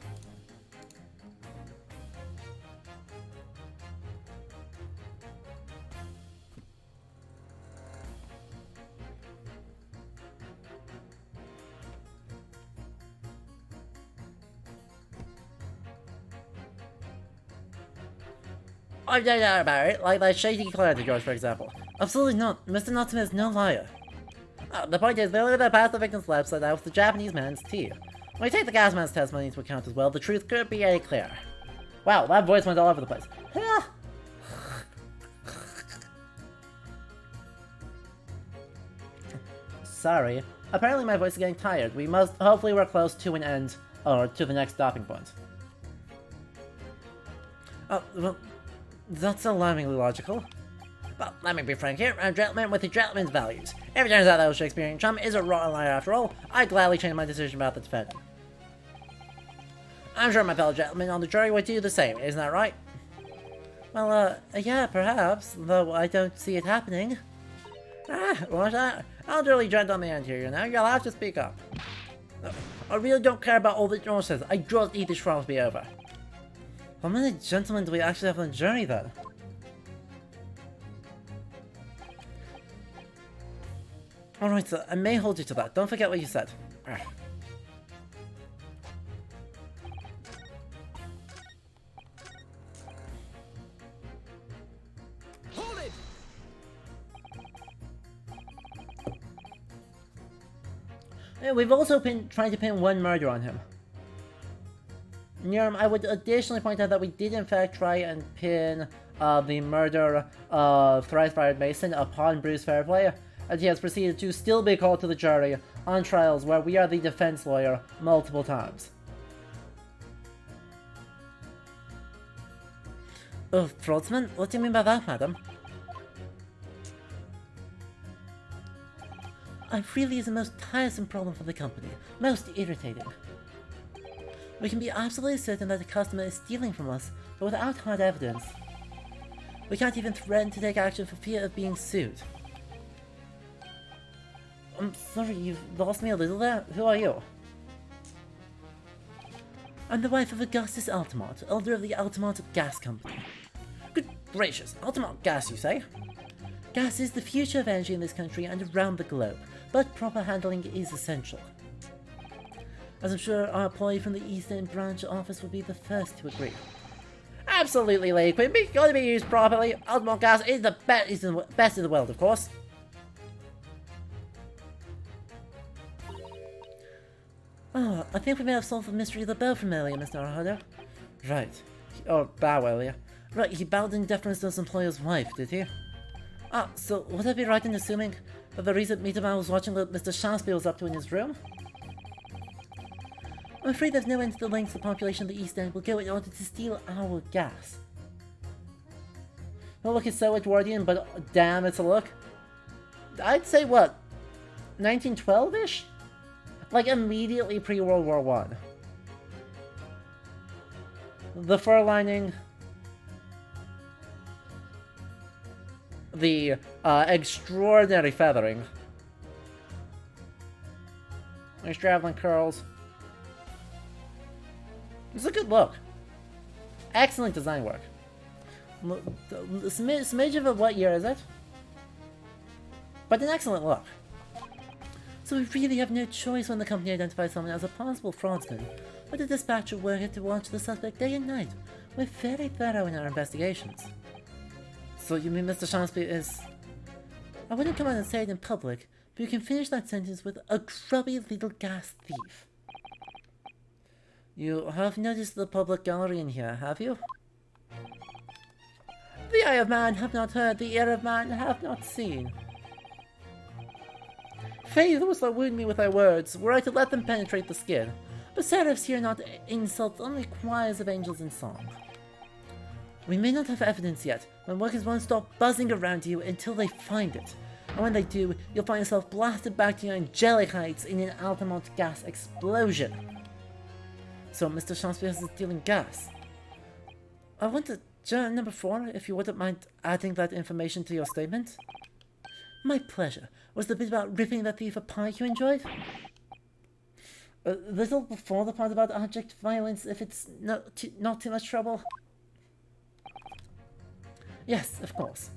Speaker 1: Oh, yeah, about it. Like that shady client of yours, for example. Absolutely not. Mr. Natsume is no liar. The point is, they look at the past the victim's left side out with the Japanese man's tea. When we take the gas man's testimony into account as well, the truth could be any clearer. Wow, that voice went all over the place. Sorry. Apparently my voice is getting tired. We must hopefully we're close to an end, or to the next stopping point. Oh, well, that's alarmingly logical. Well, let me be frank here. I'm a gentleman with a gentleman's values. If it turns out that old Shakespearean chum is a rotten liar after all, I'd gladly change my decision about the defendant. I'm sure my fellow gentlemen on the jury would do the same, isn't that right? Well, yeah, perhaps, though I don't see it happening. What's that? Elderly gent on the end here, you know, you'll have to speak up. I really don't care about all the nonsense. I just need this trial to be over. How many gentlemen do we actually have on the jury then? Alright, so I may hold you to that. Don't forget what you said.
Speaker 3: Hold it!
Speaker 1: Yeah, we've also been trying to pin one murder on him. Nirm, I would additionally point out that we did in fact try and pin the murder of Thrice-Fired Mason upon Bruce Fairplay, and he has proceeded to still be called to the jury on trials where we are the defense lawyer multiple times. Oh, Fraudsman? What do you mean by that, madam? It really is the most tiresome problem for the company. Most irritating. We can be absolutely certain that the customer is stealing from us, but without hard evidence. We can't even threaten to take action for fear of being sued. I'm sorry, you've lost me a little there. Who are you? I'm the wife of Augustus Altamont, owner of the Altamont Gas Company. Good gracious, Altamont Gas, you say? Gas is the future of energy in this country and around the globe, but proper handling is essential. As I'm sure our employee from the Eastern Branch office will be the first to agree. Absolutely, Lady Quimby. Got to be used properly. Altamont Gas is the best in the world, of course. Oh, I think we may have solved the mystery of the bell from earlier, Mr. Arhado. Right. Or bow earlier. Right, he bowed in deference to his employer's wife, did he? Ah, so would I be right in assuming that the recent meter man was watching what Mr. Shamspeare was up to in his room? I'm afraid there's no end to the lengths the population of the East End will go in order to steal our gas. The look is so Edwardian, but damn, it's a look. I'd say, what, 1912-ish? Like, immediately pre-World War I. The fur lining. The extraordinary feathering. Nice traveling curls. It's a good look. Excellent design work. Smidge of a what year is it? But an excellent look. So we really have no choice when the company identifies someone as a possible fraudster, but the dispatcher worker to watch the suspect day and night. We're very thorough in our investigations. So you mean Mr. Shamspeare is... I wouldn't come out and say it in public, but you can finish that sentence with a grubby little gas thief. You have noticed the public gallery in here, have you? The eye of man have not heard, the ear of man have not seen. Faith those that wound me with thy words, were I to let them penetrate the skin. But seraphs hear not insults, only choirs of angels in song. We may not have evidence yet, but workers won't stop buzzing around you until they find it. And when they do, you'll find yourself blasted back to your angelic heights in an Altamont gas explosion. So Mr. Shamspeare is dealing gas. I want to journal number 4, if you wouldn't mind adding that information to your statement. My pleasure. Was the bit about ripping that thief a pie you enjoyed? A little before the part about abject violence, if it's not too much trouble. Yes, of course.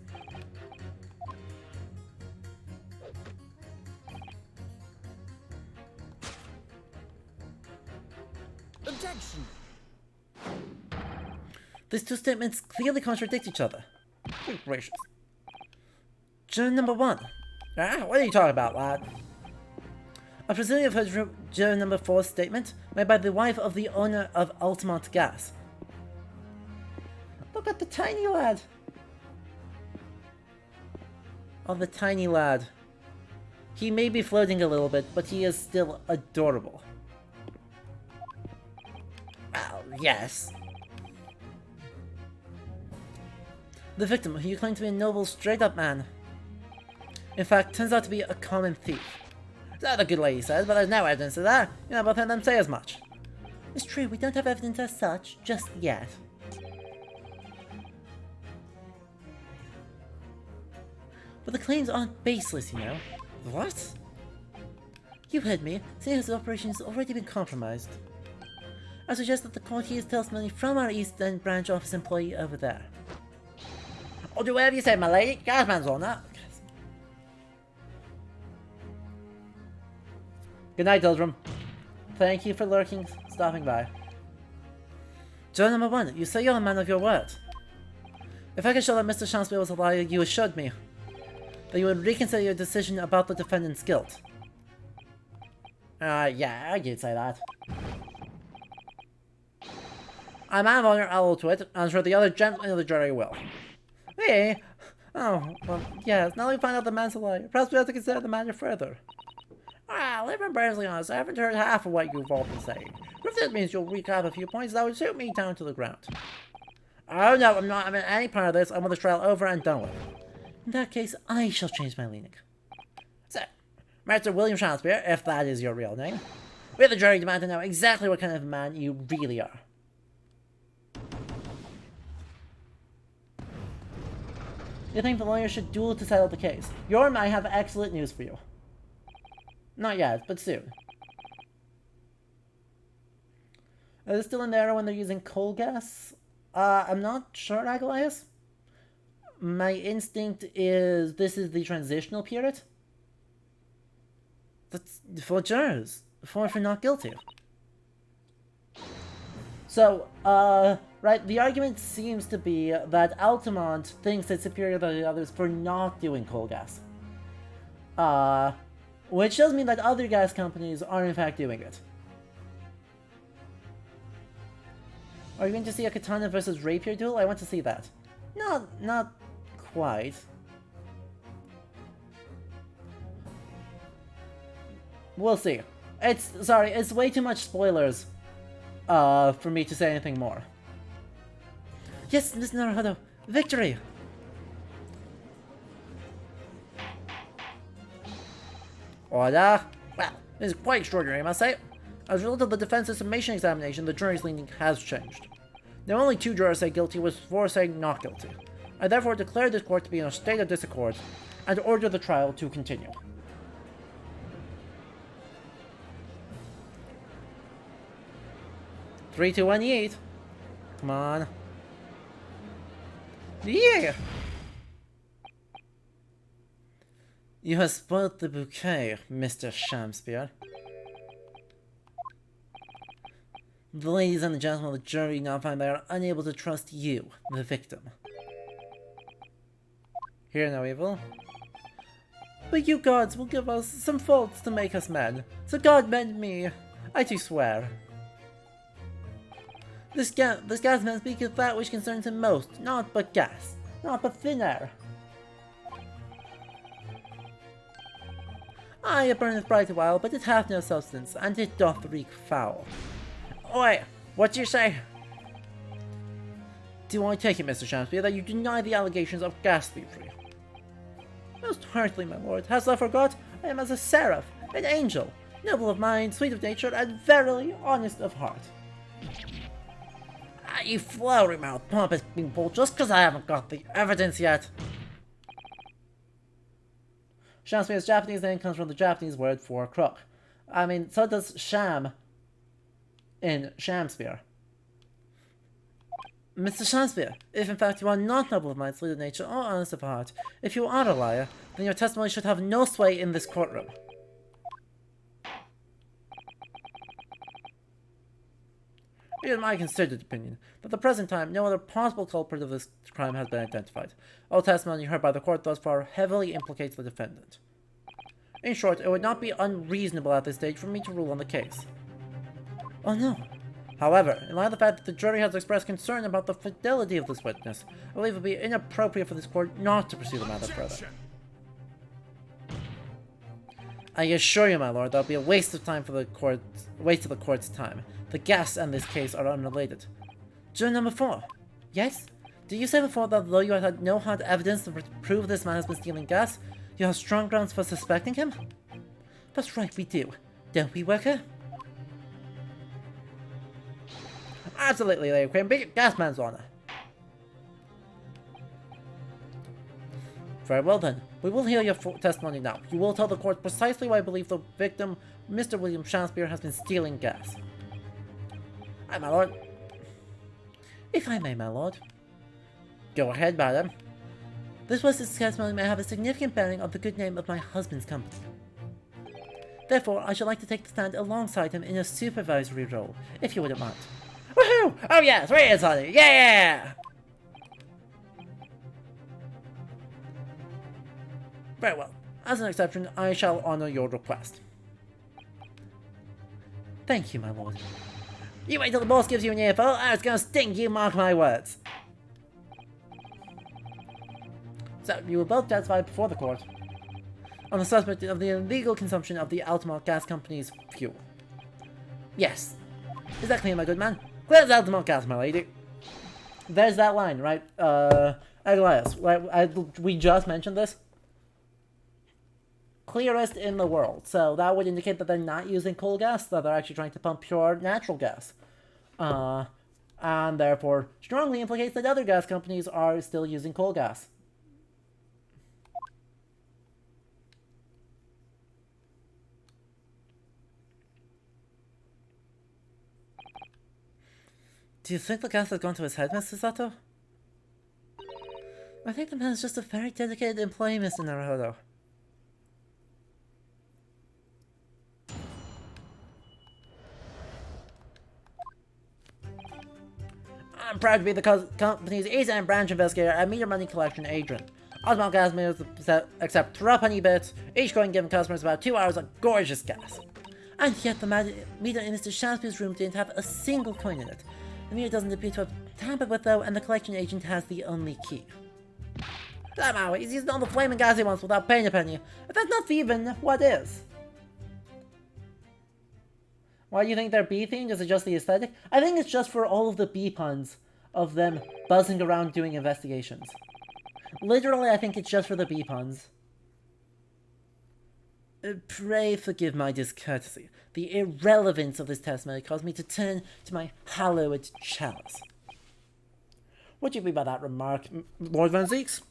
Speaker 3: Objection!
Speaker 1: These two statements clearly contradict each other. Good gracious. Journal number 1. What are you talking about, lad? I presume you've heard journal number 4's statement, made by the wife of the owner of Altamont Gas. Look at the tiny lad! Oh, the tiny lad. He may be floating a little bit, but he is still adorable. Well, yes. The victim, who you claim to be a noble, straight-up man, in fact, turns out to be a common thief. So the good lady says, but there's no evidence of that. You know, both of them say as much. It's true, we don't have evidence as such, just yet. But the claims aren't baseless, you know. What? You heard me. Sayers' operation has already been compromised. I suggest that the court hears testimony from our East End branch office employee over there. I'll do whatever you say, my lady. Gasman's on that. Good night, Dildrum. Thank you for stopping by. Journal number 1. You say you're a man of your word. If I can show that Mr. Shamspeare was a liar, you assured me that you would reconsider your decision about the defendant's guilt. Yeah, I did say that. I'm a man of honor, I'll to it, and I'm sure the other gentlemen of the jury will. Hey! Oh, well, yes, now we find out the man's a liar. Perhaps we have to consider the matter further. Well, if I'm brutally honest, I haven't heard half of what you've all been saying. But if that means you'll recap a few points, that would suit me down to the ground. Oh no, I'm not having any part of this. I want this trial over and done with. In that case, I shall change my leaning. So, Mr. William Shamspeare, if that is your real name, we the jury demand to know exactly what kind of man you really are. You think the lawyer should duel to settle the case? Yorm, I have excellent news for you. Not yet, but soon. Is it still in the era when they're using coal gas? I'm not sure, Agalias. My instinct is this is the transitional period. That's for jurors. For not guilty. So, right, the argument seems to be that Altamont thinks it's superior to the others for not doing coal gas. Which does mean that other gas companies are in fact doing it. Are you going to see a katana versus rapier duel? I want to see that. Not quite. We'll see. It's way too much spoilers for me to say anything more. Yes, Miss Naruhodo, victory! Order! Well, this is quite extraordinary, I must say. As a result of the defense's summation examination, the jury's leaning has changed. Now only 2 jurors say guilty, with 4 saying not guilty. I therefore declare this court to be in a state of disaccord, and order the trial to continue. Three, two, one, yeet. Come on. Yeah! You have spoiled the bouquet, Mr. Shamspeare. The ladies and the gentlemen of the jury now find they are unable to trust you, the victim. Hear no evil. But you gods will give us some faults to make us men. So God mend me, I do swear. This gas man speaketh that which concerns him most, naught but gas, naught but thin air. Aye, it burneth bright a while, but it hath no substance, and it doth reek foul. Oi, what do you say? Do I take it, Mr. Shamspeare, that you deny the allegations of gas thievery? Most heartily, my lord. Hast thou forgot? I am as a seraph, an angel, noble of mind, sweet of nature, and verily honest of heart. Ah, you flowery-mouthed, pompous beanpole, just 'cause I haven't got the evidence yet. Shamspeare's Japanese name comes from the Japanese word for crook. I mean, so does sham in Shamspeare. Mr. Shamspeare, if in fact you are not noble of mind, sweet of nature, or honest of heart, if you are a liar, then your testimony should have no sway in this courtroom. It is my considered opinion that at the present time no other possible culprit of this crime has been identified. All testimony heard by the court thus far heavily implicates the defendant. In short, it would not be unreasonable at this stage for me to rule on the case. Oh no. However, in light of the fact that the jury has expressed concern about the fidelity of this witness, I believe it would be inappropriate for this court not to pursue the matter further. I assure you, my lord, that would be a waste of the court's time. The gas and this case are unrelated. Juror number 4. Yes? Did you say before that though you had no hard evidence to prove this man has been stealing gas, you have strong grounds for suspecting him? That's right, we do. Don't we, worker? Absolutely, Lady Queen. Big Gasman's honor. Very well then. We will hear your testimony now. You will tell the court precisely why I believe the victim, Mr. William Shamspeare, has been stealing gas. Aye, my lord. If I may, my lord. Go ahead, madam. This witness' testimony may have a significant bearing on the good name of my husband's company. Therefore, I should like to take the stand alongside him in a supervisory role, if you wouldn't mind. Woohoo! Oh yeah, 3 years on it! Yeah! Very well. As an exception, I shall honor your request. Thank you, my lord. You wait till the boss gives you an earful, and it's gonna sting you, mark my words. So, you were both testified before the court on the suspect of the illegal consumption of the Altamont Gas Company's fuel. Yes. Is that clear, my good man? Clear as Altamont Gas, my lady. There's that line, right? Elias, right? We just mentioned this. Clearest in the world. So that would indicate that they're not using coal gas, that they're actually trying to pump pure natural gas. And therefore strongly implicates that other gas companies are still using coal gas. Do you think the gas has gone to his head, Mr. Sato? I think the man is just a very dedicated employee, Mr. Naruhodo. I'm proud to be the company's ASAM branch investigator and meter money collection agent. Osmond Gas meters accept 3 penny bits, each coin giving customers about 2 hours of gorgeous gas. And yet the meter in Mr. Shamspeare's room didn't have a single coin in it. The meter doesn't appear to have tampered with though, and the collection agent has the only key. Somehow, he's using all the flaming gas he wants without paying a penny. If that's not thieving, what is? Why do you think they're bee themed? Is it just the aesthetic? I think it's just for all of the bee puns of them buzzing around doing investigations. Literally, I think it's just for the bee puns. Pray forgive my discourtesy. The irrelevance of this testimony caused me to turn to my hallowed chalice. What do you mean by that remark, Lord Van Zeeks?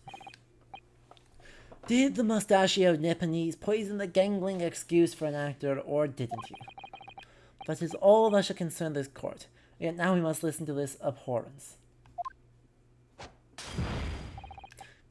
Speaker 1: Did the mustachioed Nipponese poison the gangling excuse for an actor, or didn't he? That is all that should concern this court, yet now we must listen to this abhorrence.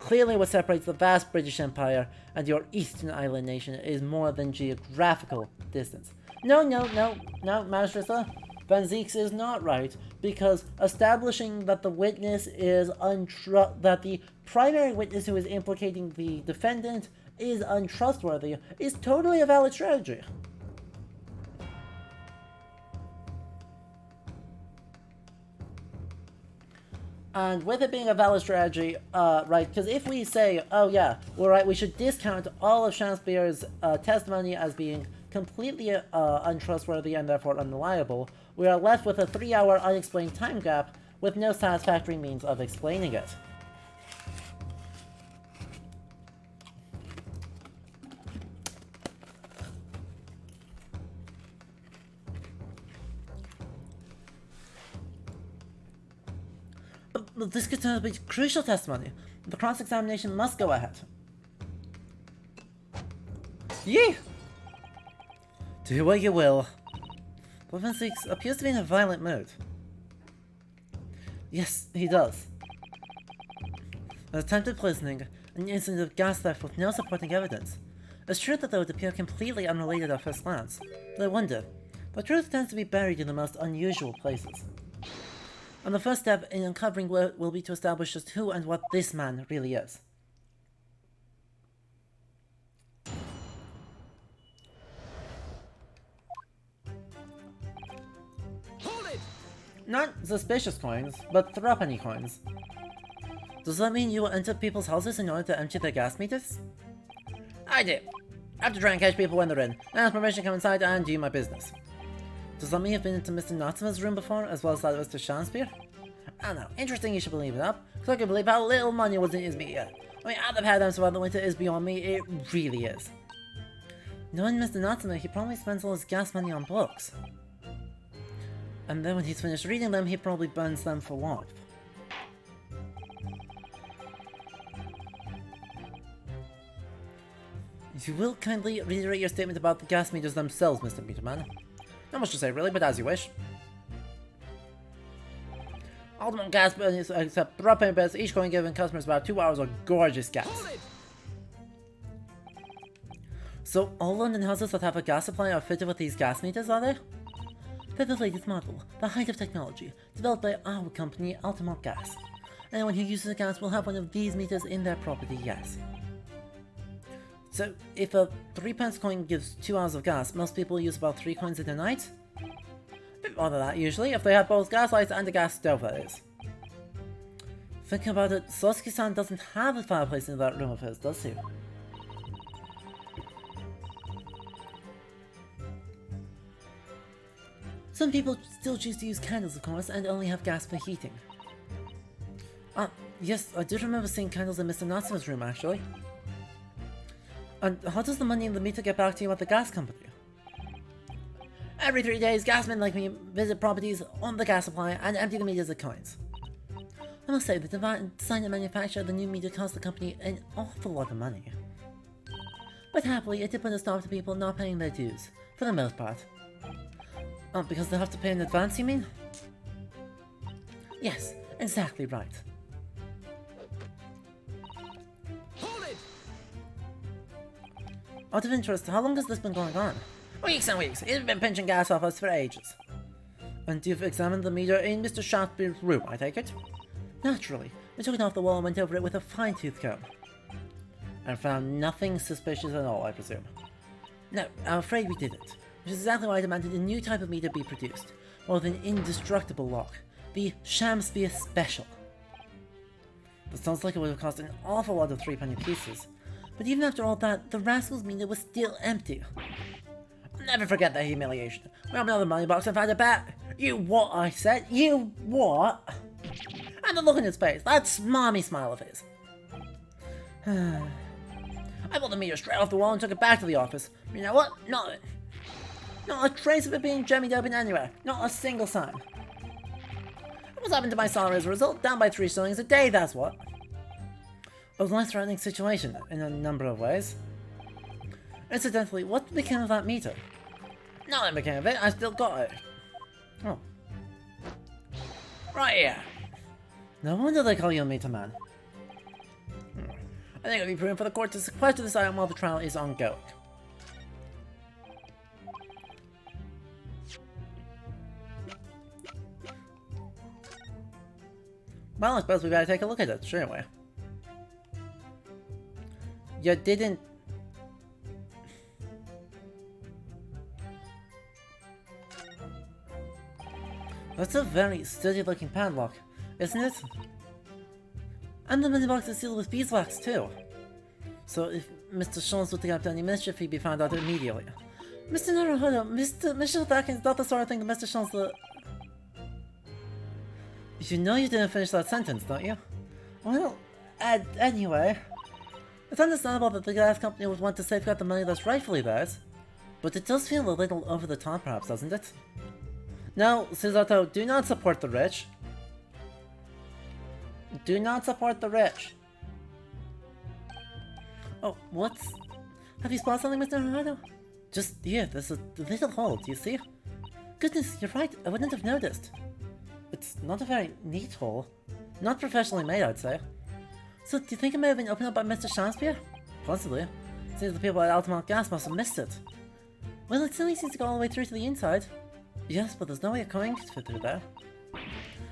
Speaker 1: Clearly what separates the vast British Empire and your eastern island nation is more than geographical distance. No, Maestressa. Van Zieks is not right, because establishing that the witness is that the primary witness who is implicating the defendant is untrustworthy is totally a valid strategy. And with it being a valid strategy, right, because if we say, oh yeah, well, right, we should discount all of Shamspeare's testimony as being completely untrustworthy and therefore unreliable, we are left with a 3-hour unexplained time gap with no satisfactory means of explaining it. But this could turn out to be crucial testimony. The cross-examination must go ahead. Yee! Do what you will. But Van Zieks appears to be in a violent mood. Yes, he does. An attempted poisoning, an incident of gas theft with no supporting evidence. It's true that they would appear completely unrelated at first glance. But I wonder, the truth tends to be buried in the most unusual places. And the first step in uncovering will be to establish just who and what this man really is.
Speaker 3: Hold it!
Speaker 1: Not suspicious coins, but threepenny coins. Does that mean you enter people's houses in order to empty their gas meters? I do. I have to try and catch people when they're in, and ask permission to come inside and do my business. Does that mean you've been into Mr. Nottimer's room before, as well as that of Mr. Shamspeare? I don't know, interesting you should believe it up, because I can believe how little money was in his meter. I mean, how the paradigms of the winter is beyond me, it really is. Knowing Mr. Nottimer, he probably spends all his gas money on books. And then when he's finished reading them, he probably burns them for warmth. You will kindly reiterate your statement about the gas meters themselves, Mr. Meterman. Not much to say really, but as you wish. Ultimate gas burners except propane beds, each coin giving customers about 2 hours of gorgeous gas. So all London houses that have a gas supply are fitted with these gas meters, are they? They're the latest model, the height of technology, developed by our company, Ultimate Gas. Anyone who uses a gas will have one of these meters in their property, yes. So, if a 3p coin gives 2 hours of gas, most people use about 3 coins in a night? A bit more than that, usually, if they have both gas lights and a gas stove, that is. Thinking about it, Soski-san doesn't have a fireplace in that room of his, does he? Some people still choose to use candles, of course, and only have gas for heating. Ah, yes, I do remember seeing candles in Mr. Natsuma's room, actually. And how does the money in the meter get back to you at the gas company? Every 3 days, gasmen like me visit properties on the gas supply and empty the meters of coins. I must say, the design and manufacture of the new meter cost the company an awful lot of money. But happily, it did put a stop to people not paying their dues, for the most part. Oh, because they have to pay in advance, you mean? Yes, exactly right. Out of interest, how long has this been going on? Weeks and weeks. He's been pinching gas off us for ages. And you've examined the meter in Mr. Shamspeare's room, I take it? Naturally. We took it off the wall and went over it with a fine-tooth comb. And found nothing suspicious at all, I presume. No, I'm afraid we didn't. Which is exactly why I demanded a new type of meter be produced. One with an indestructible lock. The Shamspeare Special. That sounds like it would have cost an awful lot of 3p pieces. But even after all that, the rascal's meter was still empty. I'll never forget that humiliation. We opened another money box and found a bat. You what, I said? You what? And the look on his face, that smarmy smile of his. I pulled the meter straight off the wall and took it back to the office. You know what? Not a trace of it being jemmied open anywhere. Not a single sign. What's happened to my salary as a result? Down by 3 shillings a day, that's what. It was a life-threatening situation, in a number of ways. Incidentally, what became of that meter? Nothing became of it, I still got it. Oh. Right here. No wonder they call you a meter man. I think it would be prudent for the court to sequester this item while the trial is ongoing. Well, I suppose we better take a look at it, shouldn't we? You didn't... That's a very sturdy-looking padlock, isn't it? And the mini box is sealed with beeswax, too. So if Mr. Shons were to get up to any mischief, he'd be found out immediately. Mr. Naruhodo, Mr. Atkins, not the sort of thing that Mr. Shons the... You know you didn't finish that sentence, don't you? Well, anyway... It's understandable that the gas company would want to safeguard the money that's rightfully theirs. But it does feel a little over the top, perhaps, doesn't it? No, Susato, do not support the rich. Do not support the rich. Oh, what's... Have you spotted something, Mr. Naruhodo? Just here, there's a little hole, do you see? Goodness, you're right, I wouldn't have noticed. It's not a very neat hole. Not professionally made, I'd say. So, do you think it may have been opened up by Mr. Shamspeare? Possibly. Seems the people at Altamont Gas must have missed it. Well, it certainly seems to go all the way through to the inside. Yes, but there's no way a coin could fit through there.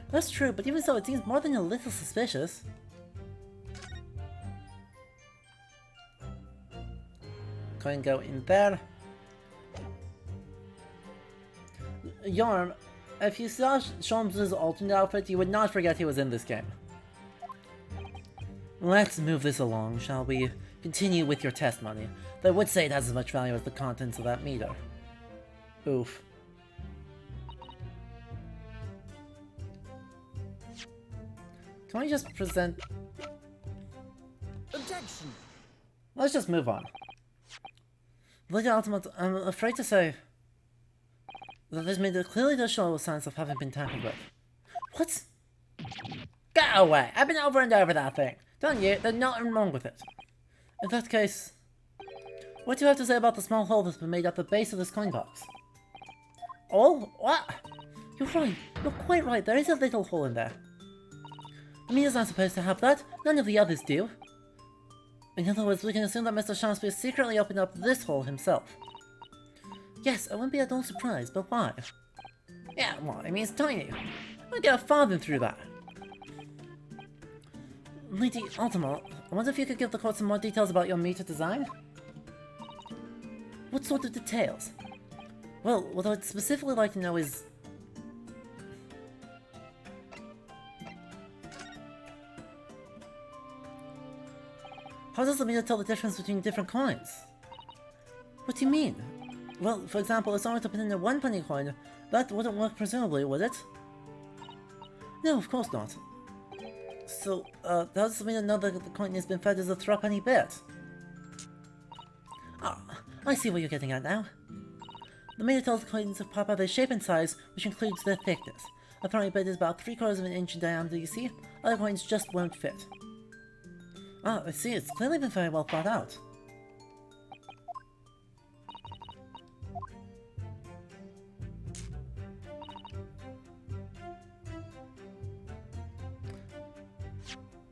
Speaker 1: That's true, but even so, it seems more than a little suspicious. Coin go in there. Yorm, if you saw Sholmes' alternate outfit, you would not forget he was in this game. Let's move this along, shall we? Continue with your testimony. They would say it has as much value as the contents of that meter. Oof. Can we just present...
Speaker 3: Objection!
Speaker 1: Let's just move on. Lady Ultimate, I'm afraid to say that this meter clearly does show signs of having been tampered with. What? Go away! I've been over and over that thing. Don't you? There's nothing wrong with it. In that case, what do you have to say about the small hole that's been made at the base of this coin box? Oh? What? You're right. You're quite right. There is a little hole in there. The meter's not supposed to have that. None of the others do. In other words, we can assume that Mr. Shamspeare secretly opened up this hole himself. Yes, I wouldn't be at all surprised, but why? Yeah, well, I mean, it's tiny. I'd get a farthing through that. Lady Ultima, I wonder if you could give the court some more details about your meter design? What sort of details? Well, what I'd specifically like to know is... how does the meter tell the difference between different coins? What do you mean? Well, for example, if someone were to put in a 1 penny coin, that wouldn't work presumably, would it? No, of course not. So, how does the meter know that the coin has been fed as a 3 penny bit? Ah, I see what you're getting at now. The meter tells the coins apart by their shape and size, which includes their thickness. A 3 penny bit is about 3/4 of an inch in diameter, you see? Other coins just won't fit. Ah, I see, it's clearly been very well thought out.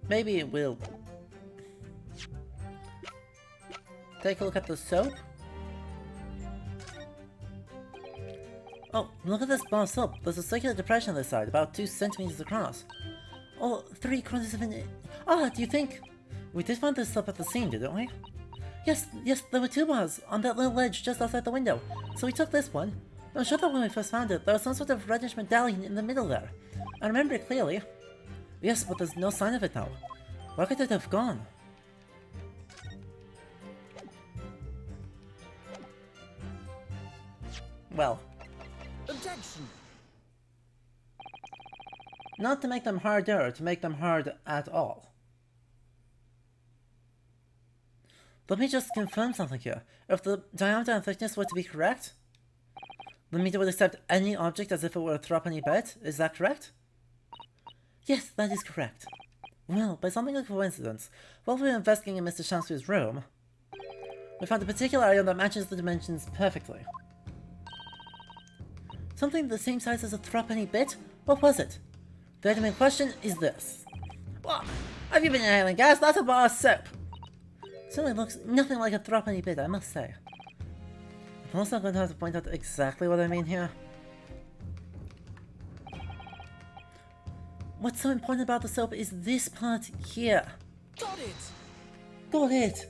Speaker 1: Maybe we'll take a look at the soap. Oh, look at this bar of soap. There's a circular depression on this side, about 2 centimeters across. Oh, 3/4 of an inch. Ah, do you think... We did find this soap at the scene, didn't we? Yes, there were 2 bars on that little ledge just outside the window. So we took this one. I'm sure that when we first found it, there was some sort of reddish medallion in the middle there. I remember it clearly. Yes, but there's no sign of it now. Where could it have gone? Well.
Speaker 3: Objection!
Speaker 1: Not to make them harder, to make them hard at all. Let me just confirm something here. If the diameter and thickness were to be correct, the meter would accept any object as if it were a 3 penny bit. Is that correct? Yes, that is correct. Well, by something like a coincidence, while we were investigating in Mr. Shamspeare's room, we found a particular item that matches the dimensions perfectly. Something the same size as a 3 penny bit? What was it? The item in question is this. What? Have you been inhaling gas? That's a bar of soap! Certainly looks nothing like a threepenny bit, I must say. I'm also going to have to point out exactly what I mean here. What's so important about the soap is this part here.
Speaker 3: Got it!
Speaker 1: Got it!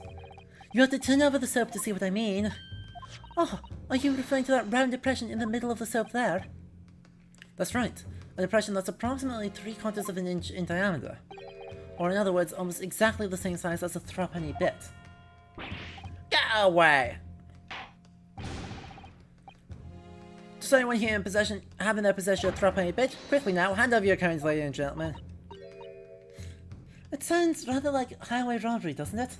Speaker 1: You have to turn over the soap to see what I mean. Oh, are you referring to that round depression in the middle of the soap there? That's right, a depression that's approximately 3/4 of an inch in diameter. Or in other words, almost exactly the same size as a threepenny bit. Get away! Does anyone here in possession have in their possession a threepenny bit? Quickly now, hand over your coins, ladies and gentlemen. It sounds rather like highway robbery, doesn't it?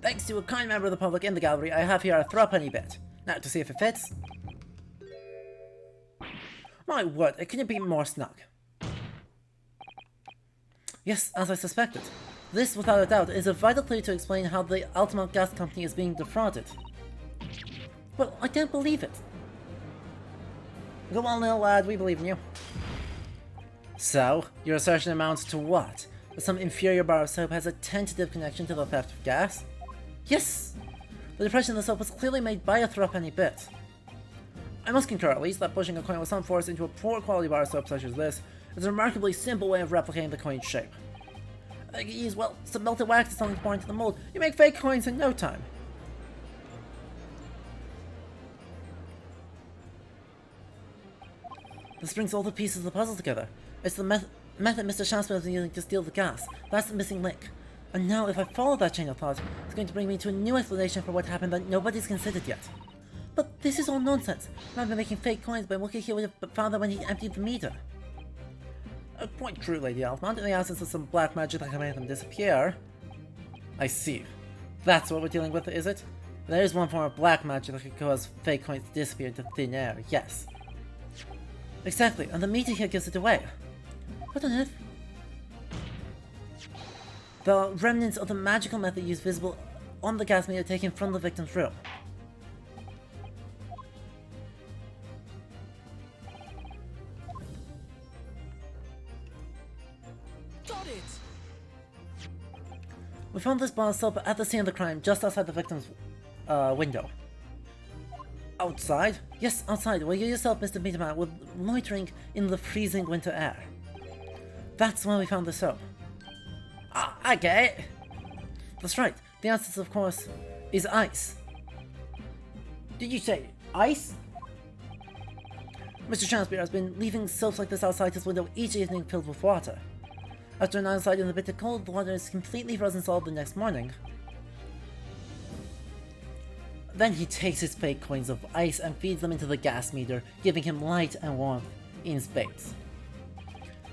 Speaker 1: Thanks to a kind member of the public in the gallery, I have here a threepenny bit. Now, to see if it fits. My word, it couldn't be more snug. Yes, as I suspected. This, without a doubt, is a vital clue to explain how the Altamont Gas Company is being defrauded. Well, I don't believe it. Go on, little lad, we believe in you. So, your assertion amounts to what? That some inferior bar of soap has a tentative connection to the theft of gas? Yes! The depression in the soap was clearly made by a threepenny bit. I must concur, at least, that pushing a coin with some force into a poor quality bar of soap such as this is a remarkably simple way of replicating the coin's shape. You use, well, some melted wax or something to pour into the mold. You make fake coins in no time. This brings all the pieces of the puzzle together. It's the method Mr. Shamspeare was using to steal the gas. That's the missing link. And now, if I follow that chain of thought, it's going to bring me to a new explanation for what happened that nobody's considered yet. But this is all nonsense. Rather than making fake coins, by what he would have found that when he emptied the meter. Quite true, Lady Altamont, in the absence of some black magic that can make them disappear. I see. That's what we're dealing with, is it? There is one form of black magic that could cause fake coins to disappear into thin air, yes. Exactly, and the meter here gives it away. What on earth? The remnants of the magical method used visible on the gas meter taken from the victim's room.
Speaker 3: Got it!
Speaker 1: We found this bar of soap at the scene of the crime, just outside the victim's window. Outside? Yes, outside, where you yourself, Mr. Meterman, were loitering in the freezing winter air. That's where we found the soap. Ah, I get it! That's right, the answer, of course, is ice. Did you say ice? Mr. Shamspeare has been leaving soaps like this outside his window each evening filled with water. After an outside in the bitter cold, the water is completely frozen solid the next morning. Then he takes his fake coins of ice and feeds them into the gas meter, giving him light and warmth in spades.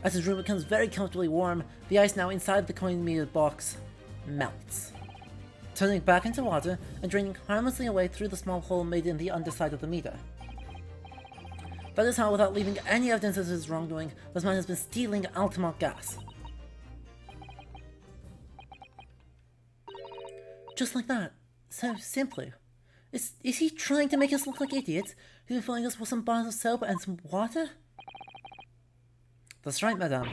Speaker 1: As his room becomes very comfortably warm, the ice now inside the coin meter box melts, turning back into water and draining harmlessly away through the small hole made in the underside of the meter. That is how, without leaving any evidence of his wrongdoing, this man has been stealing Altamont gas. Just like that. So simply. Is he trying to make us look like idiots who are filling us with some bars of soap and some water? That's right, madame.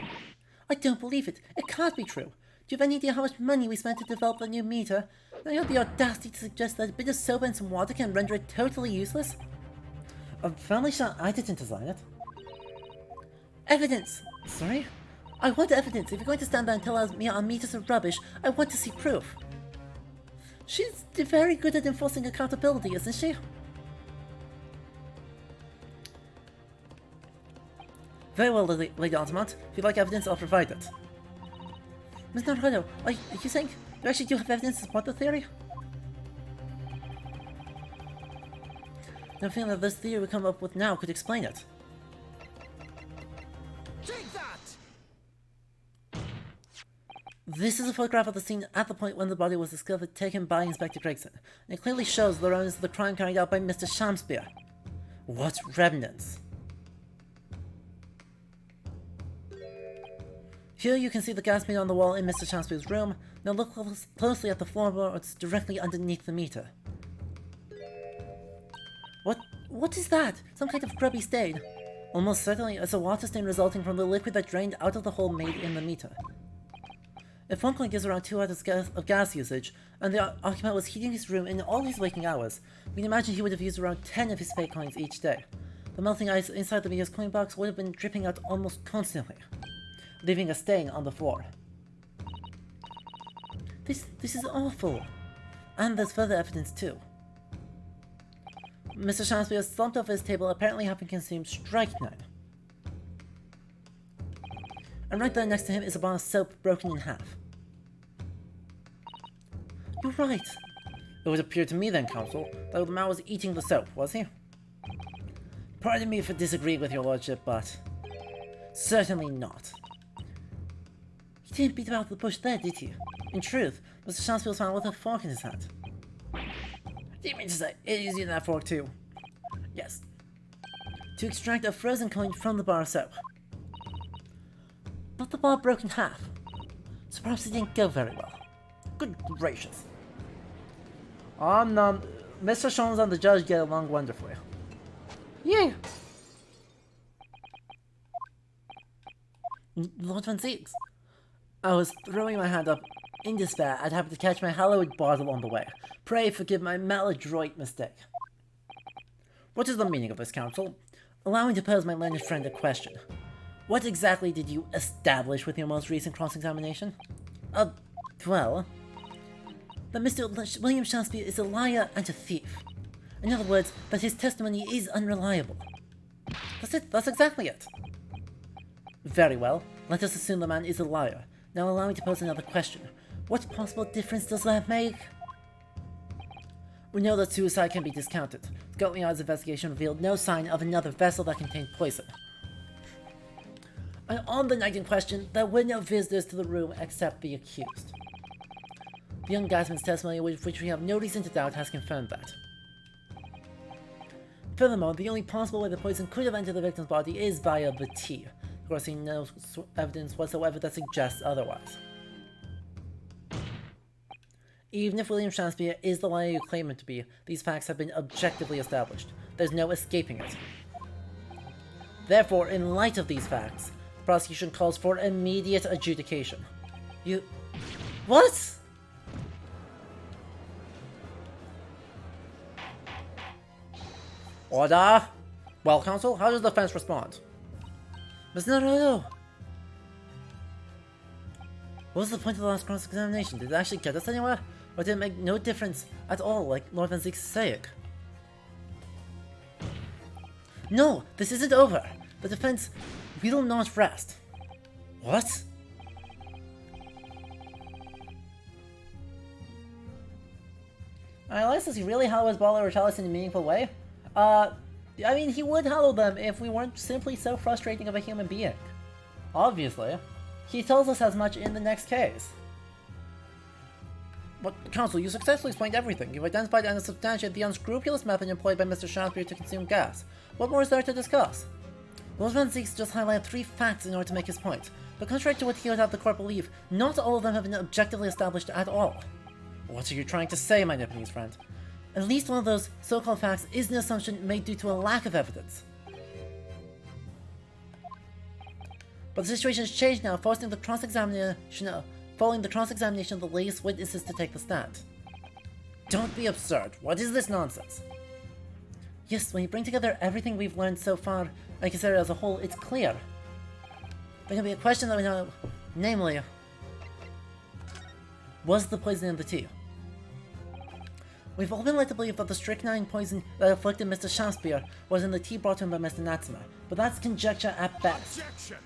Speaker 1: I don't believe it. It can't be true. Do you have any idea how much money we spent to develop the new meter? And you have the audacity to suggest that a bit of soap and some water can render it totally useless? I'm fairly sure I didn't design it. Evidence! Sorry? I want evidence. If you're going to stand there and tell us our meters are rubbish, I want to see proof. She's very good at enforcing accountability, isn't she? Very well, Lady Altamont. If you'd like evidence, I'll provide it. Miss Naruto, are you saying you actually do have evidence to support the theory? I'm feeling that this theory we come up with now could explain it.
Speaker 3: Take that!
Speaker 1: This is a photograph of the scene at the point when the body was discovered, taken by Inspector Gregson. And it clearly shows the remnants of the crime carried out by Mr. Shamspeare. What remnants? Here you can see the gas meter on the wall in Mr. Shamspeare's room. Now look closely at the floorboard, it's directly underneath the meter. What is that? Some kind of grubby stain. Almost certainly it's a water stain resulting from the liquid that drained out of the hole made in the meter. If 1 coin gives around 2 hours of gas usage, and the occupant was heating his room in all his waking hours, we can imagine he would have used around 10 of his fake coins each day. The melting ice inside the meter's coin box would have been dripping out almost constantly, leaving a stain on the floor. This is awful. And there's further evidence too. Mr. Shamspeare slumped over his table, apparently having consumed strychnine. And right there next to him is a bar of soap broken in half. You're right. It would appear to me then, Counsel, that the man was eating the soap, was he? Pardon me for disagreeing with your lordship, but... certainly not. He didn't beat about the bush there, did he? In truth, Mr. Shamspeare was found with a fork in his hand. Do you mean to say it is using that fork too? Yes. To extract a frozen coin from the bar of soap. But the bar broke in half, so perhaps it didn't go very well. Good gracious. Mr. Sholmes and the judge get along wonderfully. Yay! Lord Van Zieks. I was throwing my hand up in despair and happened to catch my hallowed bottle on the way. Pray forgive my maladroit mistake. What is the meaning of this, Counsel? Allow me to pose my learned friend a question. What exactly did you establish with your most recent cross-examination? Well... that Mr. William Shamspeare is a liar and a thief. In other words, that his testimony is unreliable. That's it, that's exactly it. Very well, let us assume the man is a liar. Now allow me to pose another question. What possible difference does that make? We know that suicide can be discounted. Scotland Yard's investigation revealed no sign of another vessel that contained poison. And on the night in question, there were no visitors to the room except the accused. The young gasman's testimony, which we have no reason to doubt, has confirmed that. Furthermore, the only possible way the poison could have entered the victim's body is via the tea. Of course, he no evidence whatsoever that suggests otherwise. Even if William Shamspeare is the liar you claim him to be, these facts have been objectively established. There's no escaping it. Therefore, in light of these facts, the prosecution calls for immediate adjudication. You... What?! Order! Well, Counsel, how does the defense respond? Miss Naruto! What was the point of the last cross-examination? Did it actually get us anywhere? Or did it make no difference at all, like Lord Van Zieks is saying? No! This isn't over! The defense will not rest. What? Alright, does he really hallow his baller or chalice in a meaningful way? I mean, he would hallow them if we weren't simply so frustrating of a human being. Obviously. He tells us as much in the next case. But, Counsel, you successfully explained everything. You've identified and substantiated the unscrupulous method employed by Mr. Shamspeare to consume gas. What more is there to discuss? Lord Van Zieks just highlighted 3 facts in order to make his point. But contrary to what he would have the court believe, not all of them have been objectively established at all. What are you trying to say, my Nepalese friend? At least one of those so-called facts is an assumption made due to a lack of evidence. But the situation has changed now, following the cross-examination of the latest witnesses to take the stand. Don't be absurd. What is this nonsense? Yes, when you bring together everything we've learned so far and consider it as a whole, it's clear. There can be a question that we know, namely, was the poison in the tea? We've all been led to believe that the strychnine poison that afflicted Mr. Shamspeare was in the tea brought to him by Mr. Natsume, but that's conjecture at best.
Speaker 2: Objection!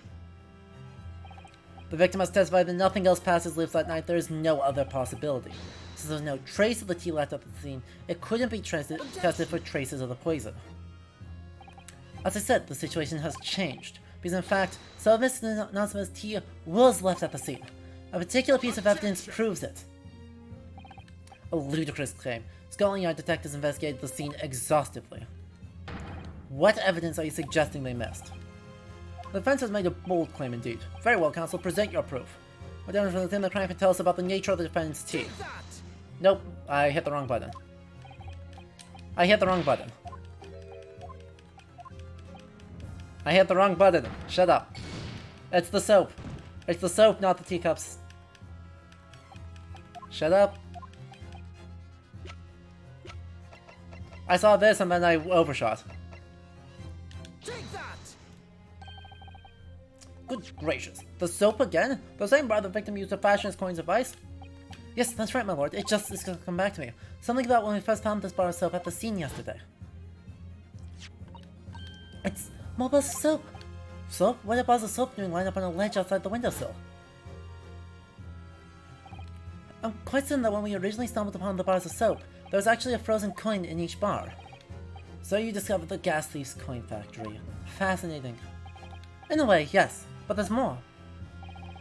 Speaker 1: The victim has testified that nothing else passed his lips that night. There is no other possibility. Since there's no trace of the tea left at the scene, it couldn't be tested for traces of the poison. As I said, the situation has changed, because in fact, some of Mr. Natsume's tea was left at the scene. A particular piece of evidence proves it. A ludicrous claim. Scotland Yard detectives investigated the scene exhaustively. What evidence are you suggesting they missed? The defense has made a bold claim indeed. Very well, Counsel, present your proof. What evidence within the crime can tell us about the nature of the defendant's tea? Nope, I hit the wrong button. I I hit the wrong button. Shut up. It's the soap. It's the soap, not the teacups. Shut up. I saw this and then I overshot.
Speaker 3: Take that!
Speaker 1: Good gracious. The soap again? The same bar the victim used to fashion his coins of ice? Yes, that's right, my lord. It just is gonna come back to me. Something about when we first found this bar of soap at the scene yesterday. It's more bars of soap. Soap? What are bars of soap doing lined up on a ledge outside the windowsill? I'm quite certain that when we originally stumbled upon the bars of soap, there was actually a frozen coin in each bar. So you discovered the gas thief's coin factory. Fascinating. In a way, yes, but there's more.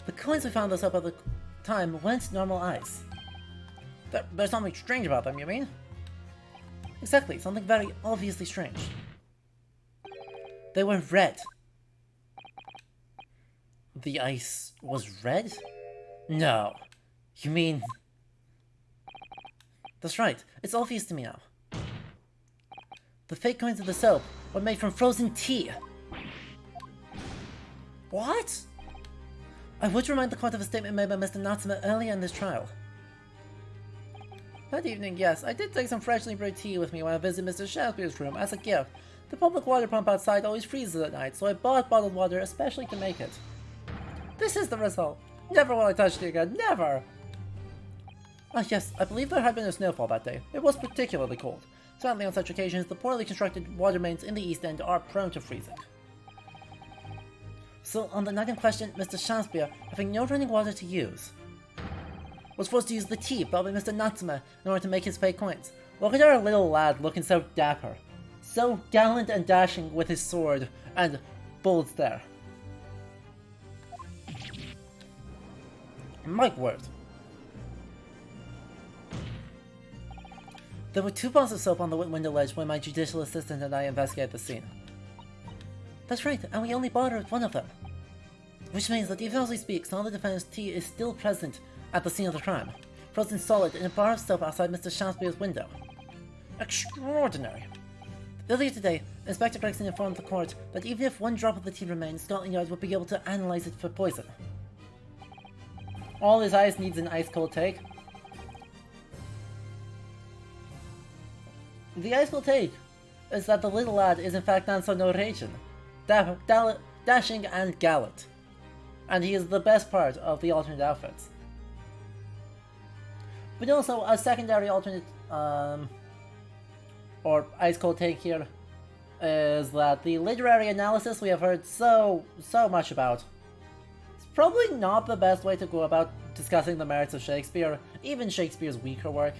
Speaker 1: The coins we found us up at the time weren't normal ice. There's something strange about them, you mean? Exactly, something very obviously strange. They were red. The ice was red? No. You mean... That's right, it's obvious to me now. The fake coins of the soap were made from frozen tea. What? I would remind the court of a statement made by Mr. Natsume earlier in this trial. That evening, yes, I did take some freshly brewed tea with me when I visited Mr. Shamspeare's room as a gift. The public water pump outside always freezes at night, so I bought bottled water especially to make it. This is the result. Never will I touch it again, never! Ah yes, I believe there had been a snowfall that day. It was particularly cold. Sadly, on such occasions, the poorly constructed water mains in the East End are prone to freezing. So, on the night in question, Mr. Shamspeare, having no running water to use, was forced to use the tea brought by Mr. Natsume in order to make his fake coins. Look at our little lad looking so dapper. So gallant and dashing with his sword and bold stare. My word. There were 2 bars of soap on the window ledge when my judicial assistant and I investigated the scene. That's right, and we only borrowed one of them. Which means that even as we speak, some of the defendant's tea is still present at the scene of the crime, frozen solid in a bar of soap outside Mr. Shamspeare's window. Extraordinary! Earlier today, Inspector Gregson informed the court that even if 1 drop of the tea remained, Scotland Yard would be able to analyze it for poison. All his ice needs an ice-cold take. The ice-cold take is that the little lad is in fact Danso Norwegian, dashing and gallant, and he is the best part of the alternate outfits. But also, a secondary alternate, or ice-cold take here, is that the literary analysis we have heard so much about is probably not the best way to go about discussing the merits of Shakespeare, even Shakespeare's weaker work.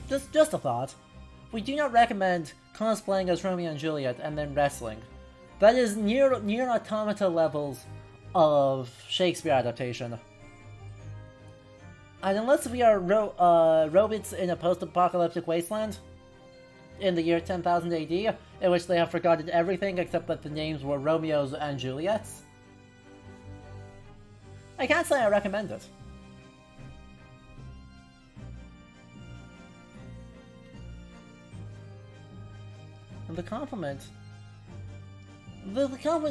Speaker 1: Just a thought. We do not recommend cosplaying as Romeo and Juliet and then wrestling. That is near automata levels of Shakespeare adaptation. And unless we are robots in a post-apocalyptic wasteland in the year 10,000 AD, in which they have forgotten everything except that the names were Romeos and Juliets, I can't say I recommend it. And the compliment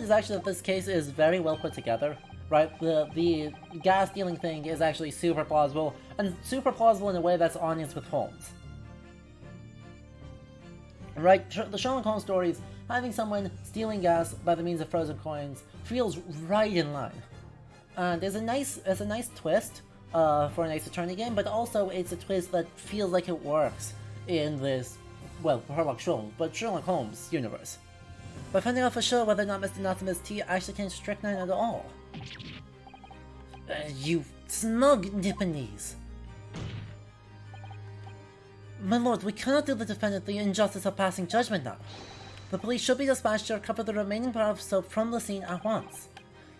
Speaker 1: is actually that this case is very well put together, right? The gas stealing thing is actually super plausible, and super plausible in a way that's honest with Holmes. Right, the Sherlock Holmes stories, having someone stealing gas by the means of frozen coins feels right in line. And it's a nice twist for an Ace Attorney game, but also it's a twist that feels like it works in this, well, Sherlock Holmes universe. By finding out for sure whether or not Mr. Natsume's tea actually contains strychnine at all. You smug Nipponese. My lord, we cannot do the defendant the injustice of passing judgment now. The police should be dispatched to recover the remaining bar of soap from the scene at once.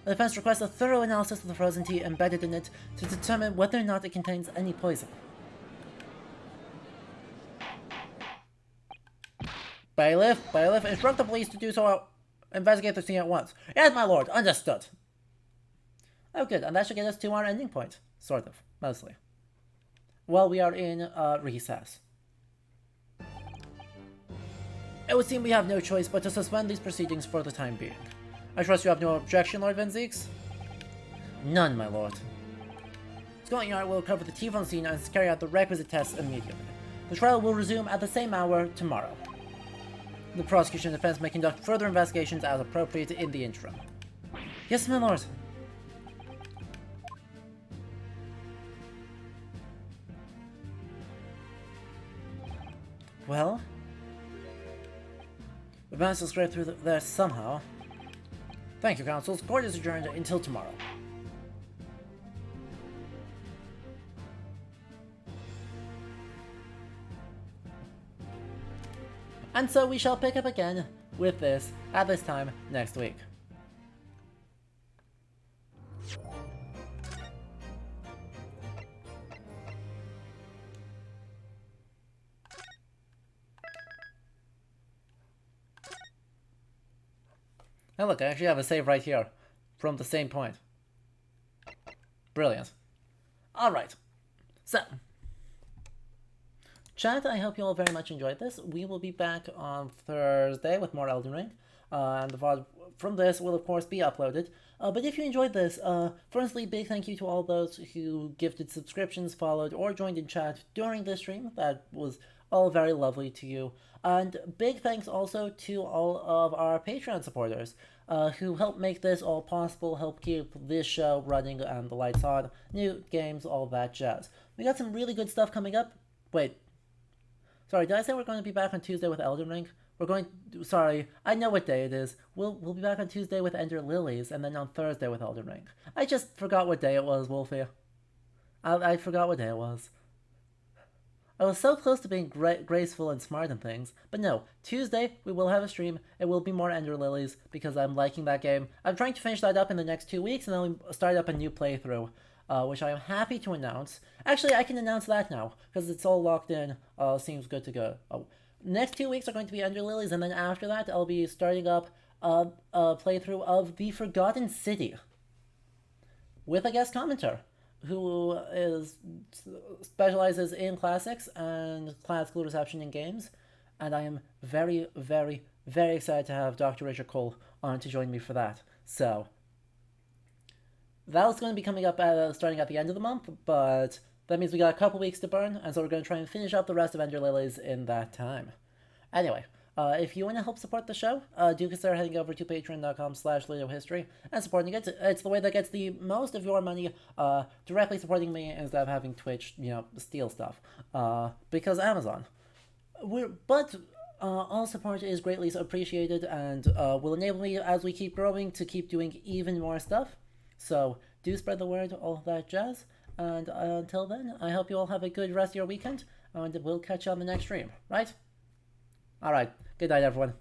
Speaker 1: The defense requests a thorough analysis of the frozen tea embedded in it to determine whether or not it contains any poison. Bailiff, instruct the police to do so. Investigate the scene at once. Yes, my lord, understood. Oh, good, and that should get us to our ending point. Sort of, mostly. Well, we are in recess. It would seem we have no choice but to suspend these proceedings for the time being. I trust you have no objection, Lord Vinzeeks? None, my lord. Scotland Yard will cover the T-phone scene and carry out the requisite tests immediately. The trial will resume at the same hour tomorrow. The prosecution and defense may conduct further investigations as appropriate in the interim. Yes, my lord. Well, we managed to scrape through there somehow. Thank you, counsels. Court is adjourned until tomorrow. And so we shall pick up again with this at this time next week. Hey look, I actually have a save right here from the same point. Brilliant. Alright, so chat, I hope you all very much enjoyed this. We will be back on Thursday with more Elden Ring. And the VOD from this will, of course, be uploaded. But if you enjoyed this, firstly, big thank you to all those who gifted subscriptions, followed, or joined in chat during this stream. That was all very lovely to you. And big thanks also to all of our Patreon supporters who help make this all possible, help keep this show running and the lights on, new games, all that jazz. We got some really good stuff coming up. Wait. Sorry, did I say we're going to be back on Tuesday with Elden Ring? Sorry, I know what day it is. We'll be back on Tuesday with Ender Lilies, and then on Thursday with Elden Ring. I just forgot what day it was, Wolfie. I forgot what day it was. I was so close to being graceful and smart and things, but no, Tuesday we will have a stream. It will be more Ender Lilies because I'm liking that game. I'm trying to finish that up in the next 2 weeks, and then we start up a new playthrough, which I am happy to announce. Actually, I can announce that now because it's all locked in. Seems good to go. Next 2 weeks are going to be Ender Lilies, and then after that, I'll be starting up a playthrough of The Forgotten City with a guest commenter who specializes in classics and classical reception in games, and I am very, very, very excited to have Dr. Richard Cole on to join me for that. So that's going to be coming up starting at the end of the month, but that means we got a couple weeks to burn, and so we're going to try and finish up the rest of Ender Lilies in that time. Anyway, if you want to help support the show, do consider heading over to patreon.com/LeoHistory and supporting it. It's the way that gets the most of your money, directly supporting me instead of having Twitch, steal stuff, because Amazon. All support is greatly appreciated and will enable me, as we keep growing, to keep doing even more stuff. So do spread the word, all that jazz. And until then, I hope you all have a good rest of your weekend, and we'll catch you on the next stream, right? Alright, good night everyone.